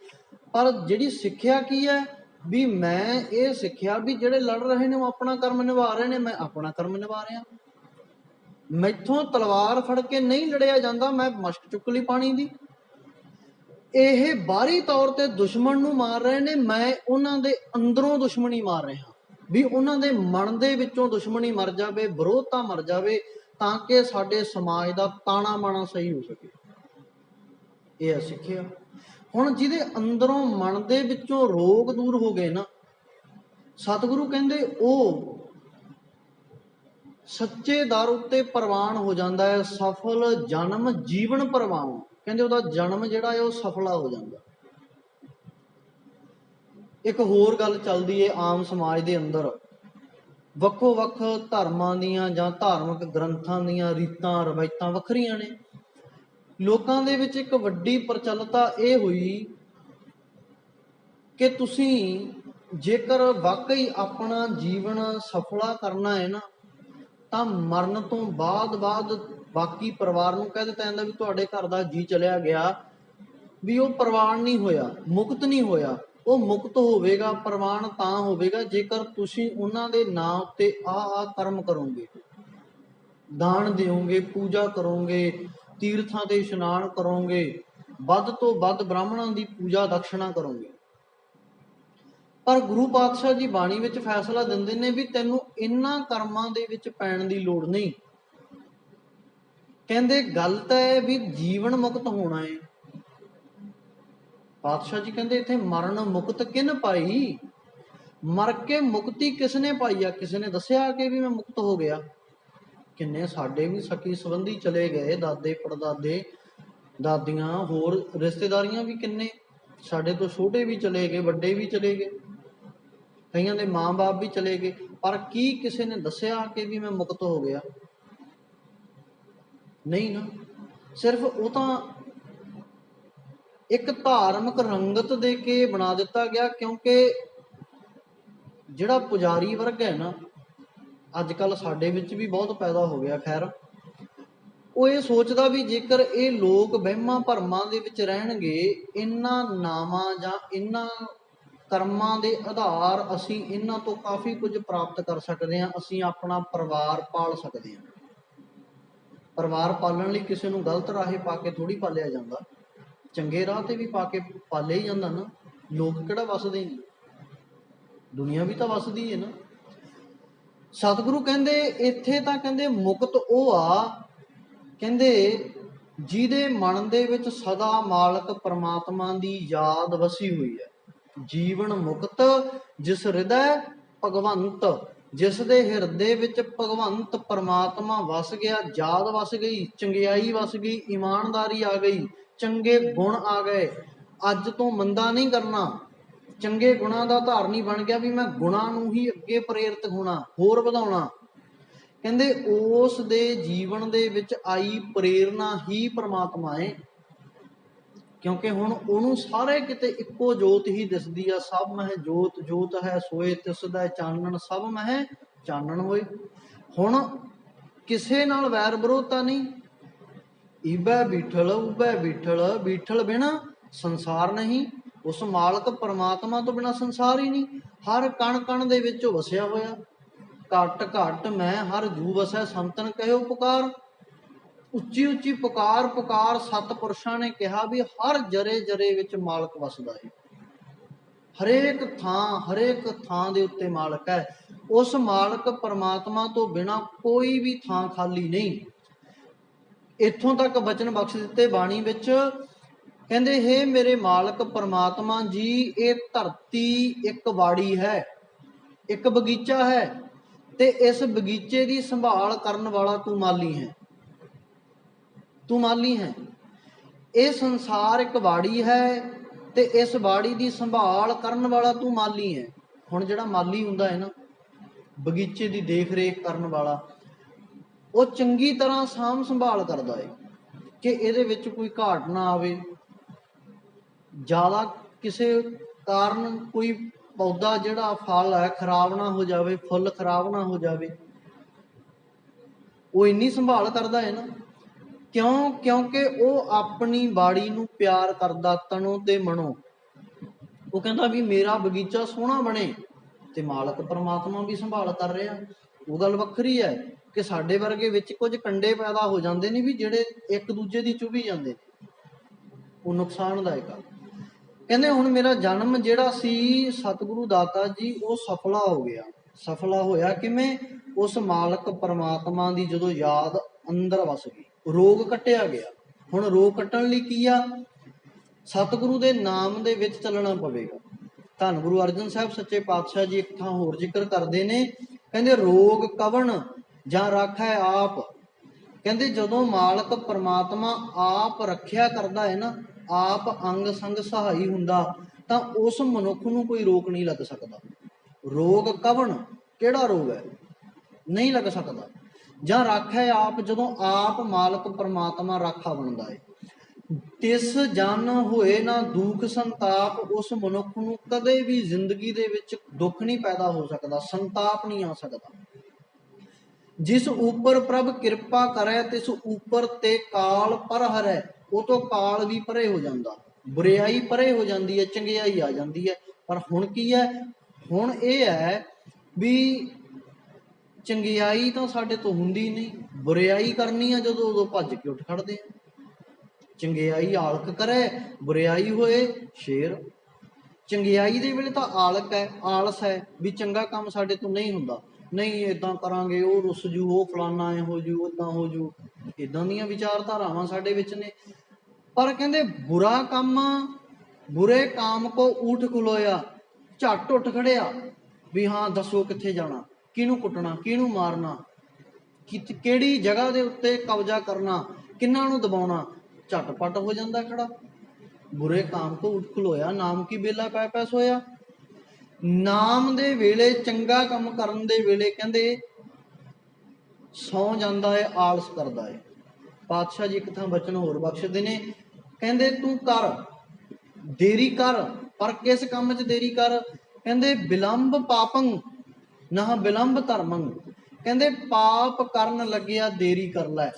ਪਰ ਜਿਹੜੀ ਸਿੱਖਿਆ ਕੀ ਹੈ ਵੀ ਮੈਂ ਇਹ ਸਿੱਖਿਆ ਵੀ ਜਿਹੜੇ ਲੜ ਰਹੇ ਨੇ ਉਹ ਆਪਣਾ ਕਰਮ ਨਿਭਾ ਰਹੇ ਨੇ, ਮੈਂ ਆਪਣਾ ਕਰਮ ਨਿਭਾ ਰਿਹਾ। ਮੈਥੋਂ ਤਲਵਾਰ ਫੜ ਕੇ ਨਹੀਂ ਲੜਿਆ ਜਾਂਦਾ, ਮੈਂ ਮਸ਼ਕ ਚੁੱਕ ਲਈ ਪਾਣੀ ਦੀ। ਇਹ ਬਾਹਰੀ ਤੌਰ ਤੇ ਦੁਸ਼ਮਣ ਨੂੰ ਮਾਰ ਰਹੇ ਨੇ, ਮੈਂ ਉਹਨਾਂ ਦੇ ਅੰਦਰੋਂ ਦੁਸ਼ਮਣੀ ਮਾਰ ਰਿਹਾ। ਵੀ ਉਹਨਾਂ ਦੇ ਮਨ ਦੇ ਵਿੱਚੋਂ ਦੁਸ਼ਮਣੀ ਮਰ ਜਾਵੇ, ਵਿਰੋਧਤਾ ਮਰ ਜਾਵੇ, ਤਾਂ ਕਿ ਸਾਡੇ ਸਮਾਜ ਦਾ ਤਾਣਾ ਬਾਣਾ ਸਹੀ ਹੋ ਸਕੇ। ਇਹ ਹੈ ਸਿੱਖਿਆ। ਹੁਣ ਜਿਹਦੇ ਅੰਦਰੋਂ ਮਨ ਦੇ ਵਿੱਚੋਂ ਰੋਗ ਦੂਰ ਹੋ ਗਏ ਨਾ, ਸਤਿਗੁਰੂ ਕਹਿੰਦੇ ਉਹ ਸੱਚੇ ਦਰ ਉੱਤੇ ਪ੍ਰਵਾਨ ਹੋ ਜਾਂਦਾ ਹੈ। ਸਫਲ ਜਨਮ ਜੀਵਨ ਪ੍ਰਵਾਨ, ਕਹਿੰਦੇ ਉਹਦਾ ਜਨਮ ਜਿਹੜਾ ਹੈ ਉਹ ਸਫਲਾ ਹੋ ਜਾਂਦਾ। ਇੱਕ ਹੋਰ ਗੱਲ ਚੱਲਦੀ ਹੈ ਆਮ ਸਮਾਜ ਦੇ ਅੰਦਰ, ਵੱਖੋ ਵੱਖ ਧਰਮਾਂ ਦੀਆਂ ਜਾਂ ਧਾਰਮਿਕ ਗ੍ਰੰਥਾਂ ਦੀਆਂ ਰੀਤਾਂ ਰਵਾਇਤਾਂ ਵੱਖਰੀਆਂ ਨੇ। ਲੋਕਾਂ ਦੇ ਵਿੱਚ ਇੱਕ ਵੱਡੀ ਪ੍ਰਚਲਿਤਾ ਇਹ ਹੋਈ ਕਿ ਤੁਸੀਂ ਜੇਕਰ ਵਾਕਈ ਆਪਣਾ ਜੀਵਨ ਸਫਲਾ ਕਰਨਾ ਹੈ ਨਾ, ਤਾਂ ਮਰਨ ਤੋਂ ਬਾਅਦ ਬਾਕੀ ਪਰਿਵਾਰ ਨੂੰ ਕਹਿ ਦਿੱਤਾ ਜਾਂਦਾ ਵੀ ਤੁਹਾਡੇ ਘਰ ਦਾ ਜੀ ਚਲਿਆ ਗਿਆ, ਵੀ ਉਹ ਪ੍ਰਵਾਨ ਨਹੀਂ ਹੋਇਆ, ਮੁਕਤ ਨਹੀਂ ਹੋਇਆ। ਉਹ ਮੁਕਤ ਹੋਵੇਗਾ, ਪ੍ਰਵਾਨ ਤਾਂ ਹੋਵੇਗਾ ਜੇਕਰ ਤੁਸੀਂ ਉਹਨਾਂ ਦੇ ਨਾਂ ਉੱਤੇ ਆਹ ਕਰਮ ਕਰੋਗੇ, ਦਾਨ ਦਿਓਗੇ, ਪੂਜਾ ਕਰੋਗੇ, ਤੀਰਥਾਂ ਤੇ ਇਸ਼ਨਾਨ ਕਰੋਗੇ, ਵੱਧ ਤੋਂ ਵੱਧ ਬ੍ਰਾਹਮਣਾਂ ਦੀ ਪੂਜਾ ਦਕਸ਼ਨਾ ਕਰੋਗੇ। ਪਰ ਗੁਰੂ ਪਾਤਸ਼ਾਹ ਜੀ ਬਾਣੀ ਵਿੱਚ ਫੈਸਲਾ ਦਿੰਦੇ ਨੇ ਵੀ ਤੈਨੂੰ ਇਹਨਾਂ ਕਰਮਾਂ ਦੇ ਵਿੱਚ ਪੈਣ ਦੀ ਲੋੜ ਨਹੀਂ। ਕਹਿੰਦੇ ਗੱਲ ਤਾਂ ਹੈ ਵੀ ਜੀਵਨ ਮੁਕਤ ਹੋਣਾ ਹੈ। ਪਾਤਸ਼ਾਹ ਜੀ ਕਹਿੰਦੇ ਇੱਥੇ ਮਰਨ ਮੁਕਤ ਕਿਨ ਪਾਈ, ਮਰ ਕੇ ਮੁਕਤੀ ਕਿਸ ਨੇ ਪਾਈ ਆ? ਕਿਸੇ ਨੇ ਦੱਸਿਆ ਕਿ ਵੀ ਮੈਂ ਮੁਕਤ ਹੋ ਗਿਆ? ਕਿੰਨੇ ਸਾਡੇ ਵੀ ਸਕੀ ਸੰਬੰਧੀ ਚਲੇ ਗਏ, ਦਾਦੇ ਪੜਦਾਦੇ ਦਾਦੀਆਂ, ਹੋਰ ਰਿਸ਼ਤੇਦਾਰੀਆਂ ਵੀ ਕਿੰਨੇ ਸਾਡੇ ਤੋਂ ਛੋਟੇ ਵੀ ਚਲੇ ਗਏ, ਵੱਡੇ ਵੀ ਚਲੇ ਗਏ, ਕਈਆਂ ਦੇ ਮਾਂ-ਬਾਪ ਵੀ ਚਲੇ ਗਏ। ਪਰ ਕੀ ਕਿਸੇ ਨੇ ਦੱਸਿਆ ਕਿ ਵੀ ਮੈਂ ਮੁਕਤ ਹੋ ਗਿਆ? ਨਹੀਂ ਨਾ। ਸਿਰਫ ਉਹ ਤਾਂ ਇੱਕ ਧਾਰਮਿਕ ਰੰਗਤ ਦੇ ਕੇ ਬਣਾ ਦਿੱਤਾ ਗਿਆ, ਕਿਉਂਕਿ ਜਿਹੜਾ ਪੁਜਾਰੀ ਵਰਗ ਹੈ ਨਾ, ਅੱਜ ਕੱਲ ਸਾਡੇ ਵਿੱਚ ਵੀ ਬਹੁਤ ਪੈਦਾ ਹੋ ਗਿਆ, ਖੈਰ, ਉਹ ਇਹ ਸੋਚਦਾ ਵੀ ਜੇਕਰ ਇਹ ਲੋਕ ਵਹਿਮਾਂ ਭਰਮਾਂ ਦੇ ਵਿੱਚ ਰਹਿਣਗੇ, ਇਹਨਾਂ ਨਾਵਾਂ ਜਾਂ ਇਹਨਾਂ ਕਰਮਾਂ ਦੇ ਆਧਾਰ ਅਸੀਂ ਇਹਨਾਂ ਤੋਂ ਕਾਫੀ ਕੁਝ ਪ੍ਰਾਪਤ ਕਰ ਸਕਦੇ ਹਾਂ, ਅਸੀਂ ਆਪਣਾ ਪਰਿਵਾਰ ਪਾਲ ਸਕਦੇ ਹਾਂ। ਪਰਿਵਾਰ ਪਾਲਣ ਲਈ ਕਿਸੇ ਨੂੰ ਗਲਤ ਰਾਹੇ ਪਾ ਕੇ ਥੋੜੀ ਪਾਲਿਆ ਜਾਂਦਾ, ਚੰਗੇ ਰਾਹ ਤੇ ਵੀ ਪਾ ਕੇ ਪਾਲਿਆ ਹੀ ਜਾਂਦਾ ਨਾ। ਲੋਕ ਕਿਹੜਾ ਵਸਦੇ ਨਹੀਂ, ਦੁਨੀਆ ਵੀ ਤਾਂ ਵਸਦੀ ਹੈ ਨਾ। ਸਤਿਗੁਰੂ ਕਹਿੰਦੇ ਇੱਥੇ ਤਾਂ ਕਹਿੰਦੇ ਮੁਕਤ ਉਹ ਆ, ਕਹਿੰਦੇ ਜਿਹਦੇ ਮਨ ਦੇ ਵਿੱਚ ਸਦਾ ਮਾਲਕ ਪਰਮਾਤਮਾ ਦੀ ਯਾਦ ਵਸੀ ਹੋਈ ਹੈ। ਜੀਵਨ ਮੁਕਤ ਜਿਸ ਹਿਰਦੈ ਭਗਵੰਤ, ਜਿਸ ਦੇ ਹਿਰਦੇ ਵਿੱਚ ਭਗਵੰਤ ਪਰਮਾਤਮਾ ਵਸ ਗਿਆ, ਯਾਦ ਵਸ ਗਈ, ਚੰਗਿਆਈ ਵਸ ਗਈ, ਇਮਾਨਦਾਰੀ ਆ ਗਈ, ਚੰਗੇ ਗੁਣ ਆ ਗਏ। ਅੱਜ ਤੋਂ ਮੰਦਾ ਨਹੀਂ ਕਰਨਾ, ਚੰਗੇ ਗੁਣਾਂ ਦਾ ਧਾਰਨੀ ਬਣ ਗਿਆ ਵੀ ਮੈਂ ਗੁਣਾਂ ਨੂੰ ਹੀ ਅੱਗੇ ਪ੍ਰੇਰਿਤ ਹੋਣਾ, ਹੋਰ ਵਧਾਉਣਾ। ਕਹਿੰਦੇ ਉਸ ਦੇ ਜੀਵਨ ਦੇ ਵਿੱਚ ਆਈ ਪ੍ਰੇਰਨਾ ਹੀ ਪਰਮਾਤਮਾ ਹੈ, ਕਿਉਂਕਿ ਹੁਣ ਉਹਨੂੰ ਸਾਰੇ ਕਿਤੇ ਇੱਕੋ ਜੋਤ ਹੀ ਦਿਸਦੀ ਆ। ਸਭ ਮਹਿ ਜੋਤ ਜੋਤ ਹੈ ਸੋਏ, ਤਿਸ ਦਾ ਚਾਨਣ ਸਭ ਮਹਿ ਚਾਨਣ ਹੋਏ। ਹੁਣ ਕਿਸੇ ਨਾਲ ਵੈਰ ਵਿਰੋਧਤਾ ਨਹੀਂ, ਈਬੈ ਬੀਠਲ ਉਬੈ ਬੀਠਲ, ਬੀਠਲ ਬਿਨਾ ਸੰਸਾਰ ਨਹੀਂ। ਉਸ ਮਾਲਕ ਪਰਮਾਤਮਾ ਤੋਂ ਬਿਨਾ ਸੰਸਾਰ ਹੀ ਨਹੀਂ। ਹਰ ਕਣ ਕਣ ਦੇ ਵਿੱਚ ਉਹ ਵਸਿਆ ਹੋਇਆ। ਘਟ ਘਟ ਮੈਂ ਹਰ ਜੂ ਵਸੈ, ਸੰਤਨ ਕਹਿਓ ਪੁਕਾਰ। ਉੱਚੀ ਉੱਚੀ ਪੁਕਾਰ ਪੁਕਾਰ ਸਤਿਪੁਰਸ਼ਾਂ ਨੇ ਕਿਹਾ ਵੀ ਹਰ ਜਰੇ ਜਰੇ ਵਿੱਚ ਮਾਲਕ ਵਸਦਾ ਹੈ, ਹਰੇਕ ਥਾਂ ਦੇ ਉੱਤੇ ਮਾਲਕ ਹੈ। ਉਸ ਮਾਲਕ ਪਰਮਾਤਮਾ ਤੋਂ ਬਿਨਾ ਕੋਈ ਵੀ ਥਾਂ ਖਾਲੀ ਨਹੀਂ। ਇੱਥੋਂ ਤੱਕ ਬਚਨ ਬਖਸ਼ ਦਿੱਤੇ ਬਾਣੀ ਵਿੱਚ, ਕਹਿੰਦੇ ਹੇ ਮੇਰੇ ਮਾਲਕ ਪਰਮਾਤਮਾ ਜੀ, ਇਹ ਧਰਤੀ ਇੱਕ ਬਾੜੀ ਹੈ, ਇੱਕ ਬਗੀਚਾ ਹੈ, ਤੇ ਇਸ ਬਗੀਚੇ ਦੀ ਸੰਭਾਲ ਕਰਨ ਵਾਲਾ ਤੂੰ ਮਾਲੀ ਹੈ, ਤੂੰ ਮਾਲੀ ਹੈ। ਇਹ ਸੰਸਾਰ ਇੱਕ ਬਾੜੀ ਹੈ ਤੇ ਇਸ ਬਾੜੀ ਦੀ ਸੰਭਾਲ ਕਰਨ ਵਾਲਾ ਤੂੰ ਮਾਲੀ ਹੈ। ਹੁਣ ਜਿਹੜਾ ਮਾਲੀ ਹੁੰਦਾ ਹੈ ਨਾ, ਬਗੀਚੇ ਦੀ ਦੇਖ ਰੇਖ ਕਰਨ ਵਾਲਾ, ਉਹ ਚੰਗੀ ਤਰ੍ਹਾਂ ਸਾਂਭ ਸੰਭਾਲ ਕਰਦਾ ਹੈ ਕਿ ਇਹਦੇ ਵਿੱਚ ਕੋਈ ਘਾਟ ਨਾ ਆਵੇ, ਜ਼ਿਆਦਾ ਕਿਸੇ ਕਾਰਨ ਕੋਈ ਪੌਦਾ ਜਿਹੜਾ ਫਲ ਹੈ ਖਰਾਬ ਨਾ ਹੋ ਜਾਵੇ, ਫੁੱਲ ਖਰਾਬ ਨਾ ਹੋ ਜਾਵੇ। ਉਹ ਇੰਨੀ ਸੰਭਾਲ ਕਰਦਾ ਹੈ ਨਾ, ਕਿਉਂ? ਕਿਉਂਕਿ ਉਹ ਆਪਣੀ ਬਾੜੀ ਨੂੰ ਪਿਆਰ ਕਰਦਾ ਤਨੋਂ ਤੇ ਮਨੋਂ। ਉਹ ਕਹਿੰਦਾ ਵੀ ਮੇਰਾ ਬਗੀਚਾ ਸੋਹਣਾ ਬਣੇ, ਤੇ ਮਾਲਕ ਪਰਮਾਤਮਾ ਵੀ ਸੰਭਾਲ ਕਰ ਰਿਹਾ। ਉਹ ਗੱਲ ਵੱਖਰੀ ਹੈ ਕਿ ਸਾਡੇ ਵਰਗੇ ਵਿੱਚ ਕੁਝ ਕੰਡੇ ਪੈਦਾ ਹੋ ਜਾਂਦੇ ਨੇ ਵੀ ਜਿਹੜੇ ਇੱਕ ਦੂਜੇ ਦੀ ਚੁਭੀ ਜਾਂਦੇ ਨੇ, ਉਹ ਨੁਕਸਾਨਦਾਇਕ ਆ। ਕਹਿੰਦੇ ਹੁਣ ਮੇਰਾ ਜਨਮ ਜਿਹੜਾ ਸੀ ਸਤਿਗੁਰੂ ਦਾਤਾ ਜੀ ਉਹ ਸਫਲਾ ਹੋ ਗਿਆ, ਸਫਲਾ ਹੋਇਆ ਕਿਵੇਂ? ਉਸ ਮਾਲਕ ਪਰਮਾਤਮਾ ਦੀ ਜਦੋਂ ਯਾਦ ਅੰਦਰ ਵਸ ਗਈ, ਰੋਗ ਕੱਟਿਆ ਗਿਆ। ਹੁਣ ਰੋਗ ਕੱਟਣ ਲਈ ਕੀ ਆ? ਸਤਿਗੁਰੂ ਦੇ ਨਾਮ ਦੇ ਵਿੱਚ ਚੱਲਣਾ ਪਵੇਗਾ। ਧੰਨ ਗੁਰੂ ਅਰਜਨ ਸਾਹਿਬ ਸੱਚੇ ਪਾਤਸ਼ਾਹ ਜੀ ਇੱਕ ਥਾਂ ਹੋਰ ਜ਼ਿਕਰ ਕਰਦੇ ਨੇ, ਕਹਿੰਦੇ ਰੋਗ ਕਵਣ ਜਾਂ ਰਾਖੈ ਆਪ। ਕਹਿੰਦੇ ਜਦੋਂ ਮਾਲਕ ਪਰਮਾਤਮਾ ਆਪ ਰੱਖਿਆ ਕਰਦਾ ਹੈ ਨਾ, ਆਪ ਅੰਗ ਸੰਗ ਸਹਾਈ ਹੁੰਦਾ, ਤਾਂ ਉਸ ਮਨੁੱਖ ਨੂੰ ਕੋਈ ਰੋਗ ਨਹੀਂ ਲੱਗ ਸਕਦਾ। ਰੋਗ ਕਵਣ, ਕਿਹੜਾ ਰੋਗ ਹੈ? ਨਹੀਂ ਲੱਗ ਸਕਦਾ। ਜਾਂ ਰਾਖੈ ਆਪ, ਜਦੋਂ ਆਪ ਮਾਲਕ ਪਰਮਾਤਮਾ ਰਾਖਾ ਬਣਦਾ ਹੈ। ਤਿਸ ਜਨ ਹੋਏ ਨਾ ਦੁੱਖ ਸੰਤਾਪ, ਉਸ ਮਨੁੱਖ ਨੂੰ ਕਦੇ ਵੀ ਜ਼ਿੰਦਗੀ ਦੇ ਵਿੱਚ ਦੁੱਖ ਨਹੀਂ ਪੈਦਾ ਹੋ ਸਕਦਾ, ਸੰਤਾਪ ਨਹੀਂ ਆ ਸਕਦਾ। ਜਿਸ ਉੱਪਰ ਪ੍ਰਭ ਕਿਰਪਾ ਕਰੇ, ਤਿਸ ਉੱਪਰ ਤੇ ਕਾਲ ਪਰ ਹਰੈ। ਉਹ ਤੋਂ ਕਾਲ ਵੀ ਪਰੇ ਹੋ ਜਾਂਦਾ, ਬੁਰਿਆਈ ਪਰੇ ਹੋ ਜਾਂਦੀ ਹੈ, ਚੰਗਿਆਈ ਆ ਜਾਂਦੀ ਹੈ। ਪਰ ਹੁਣ ਕੀ ਹੈ? ਹੁਣ ਇਹ ਹੈ ਵੀ ਚੰਗਿਆਈ ਤਾਂ ਸਾਡੇ ਤੋਂ ਹੁੰਦੀ ਨਹੀਂ, ਬੁਰਿਆਈ ਕਰਨੀ ਆ ਜਦੋਂ ਉਦੋਂ ਭੱਜ ਕੇ ਉੱਠ ਖੜਦੇ ਆ। ਚੰਗਿਆਈ ਆਲਕ ਕਰੇ, ਬੁਰਿਆਈ ਹੋਏ ਸ਼ੇਰ। ਚੰਗਿਆਈ ਦੇ ਵੇਲੇ ਤਾਂ ਆਲਕ ਹੈ, ਆਲਸ ਹੈ ਵੀ ਚੰਗਾ ਕੰਮ ਸਾਡੇ ਤੋਂ ਨਹੀਂ ਹੁੰਦਾ, ਨਹੀਂ ਏਦਾਂ ਕਰਾਂਗੇ ਉਹ ਰੁੱਸ ਜੂ, ਉਹ ਫਲਾਨਾ ਐ ਹੋ ਜੂ, ਏਦਾਂ ਹੋ ਜੂ, ਏਦਾਂ ਦੀਆਂ ਵਿਚਾਰਧਾਰਾਵਾਂ ਸਾਡੇ ਵਿੱਚ ਨੇ। ਪਰ ਕਹਿੰਦੇ ਬੁਰਾ ਕੰਮ, ਬੁਰੇ ਕਾਮ ਕੋ ਊਠ ਖਲੋਇਆ, ਝੱਟ ਉੱਠ ਖੜਿਆ ਵੀ ਹਾਂ ਦੱਸੋ ਕਿੱਥੇ ਜਾਣਾ, ਕਿਹਨੂੰ ਕੁੱਟਣਾ, ਕਿਹਨੂੰ ਮਾਰਨਾ, ਕਿਹੜੀ ਜਗ੍ਹਾ ਦੇ ਉੱਤੇ ਕਬਜ਼ਾ ਕਰਨਾ, ਕਿਹਨਾਂ ਨੂੰ ਦਬਾਉਣਾ, ਝਟਪਟ ਹੋ ਜਾਂਦਾ ਖੜਾ। ਬੁਰੇ ਕਾਮ ਕੋ ਉੱਠ ਖਲੋਇਆ, ਨਾਮ ਕੀ ਬੇਲਾ ਪੈ ਪੈ ਸੋਇਆ। ਨਾਮ ਦੇ ਵੇਲੇ, ਚੰਗਾ ਕੰਮ ਕਰਨ ਦੇ ਵੇਲੇ ਕਹਿੰਦੇ ਸੌ ਜਾਂਦਾ ਹੈ, ਆਲਸ ਕਰਦਾ ਹੈ। ਪਾਤਸ਼ਾਹ ਜੀ ਇੱਕ ਥਾਂ ਬਚਨ ਹੋਰ ਬਖਸ਼ਦੇ ਨੇ, ਕਹਿੰਦੇ ਤੂੰ ਕਰ, ਦੇਰੀ ਕਰ, ਪਰ ਕਿਸ ਕੰਮ 'ਚ ਦੇਰੀ ਕਰ? ਕਹਿੰਦੇ ਬਿਲੰਬ ਪਾਪੰ ਨਾ ਬਿਲੰਬ ਧਰਮੰ। ਕਹਿੰਦੇ ਪਾਪ ਕਰਨ ਲੱਗਿਆ ਦੇਰੀ ਕਰ ਲੈ,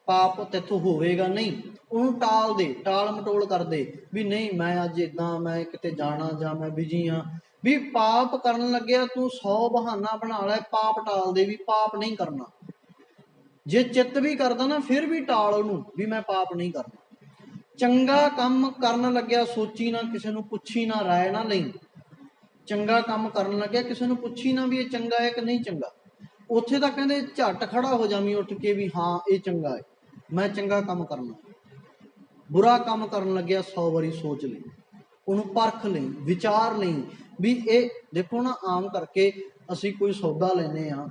ਪਾਪ ਤੇਥੋਂ ਹੋਵੇਗਾ ਨਹੀਂ, ਉਹਨੂੰ ਟਾਲ ਦੇ, ਟਾਲ ਮਟੋਲ ਕਰ ਦੇ ਵੀ ਨਹੀਂ ਮੈਂ ਅੱਜ ਏਦਾਂ, ਮੈਂ ਕਿਤੇ ਜਾਣਾ ਜਾਂ ਮੈਂ ਬਿਜੀ ਹਾਂ। ਵੀ ਪਾਪ ਕਰਨ ਲੱਗਿਆ ਤੂੰ 100 ਬਹਾਨਾ ਬਣਾ ਲੈ, ਪਾਪ ਟਾਲ ਦੇ ਵੀ ਪਾਪ ਨਹੀਂ ਕਰਨਾ। ਜੇ ਚਿੱਤ ਵੀ ਕਰਦਾ ਨਾ ਫਿਰ ਵੀ ਟਾਲ ਉਹਨੂੰ ਵੀ ਮੈਂ ਪਾਪ ਨਹੀਂ ਕਰਨਾ। ਚੰਗਾ ਕੰਮ ਕਰਨ ਲੱਗਿਆ ਸੋਚੀ ਨਾ, ਕਿਸੇ ਨੂੰ ਪੁੱਛੀ ਨਾ, ਰਾਏ ਨਾ ਲਈ। ਚੰਗਾ ਕੰਮ ਕਰਨ ਲੱਗਿਆ ਕਿਸੇ ਨੂੰ ਪੁੱਛੀ ਨਾ ਵੀ ਇਹ ਚੰਗਾ ਹੈ ਕਿ ਨਹੀਂ ਚੰਗਾ। ਉੱਥੇ ਤਾਂ ਕਹਿੰਦੇ ਝੱਟ ਖੜਾ ਹੋ ਜਾਵੀਂ ਉੱਠ ਕੇ ਵੀ ਹਾਂ ਇਹ ਚੰਗਾ ਹੈ, ਮੈਂ ਚੰਗਾ ਕੰਮ ਕਰਨਾ। ਬੁਰਾ ਕੰਮ ਕਰਨ ਲੱਗਿਆ 100 ਵਾਰੀ ਸੋਚ ਲਈ, ਉਹਨੂੰ ਪਰਖ ਲਈ, ਵਿਚਾਰ ਲਈ ਵੀ ਇਹ ਦੇਖੋ ਨਾ, ਆਮ ਕਰਕੇ ਅਸੀਂ ਕੋਈ ਸੌਦਾ ਲੈਂਦੇ ਹਾਂ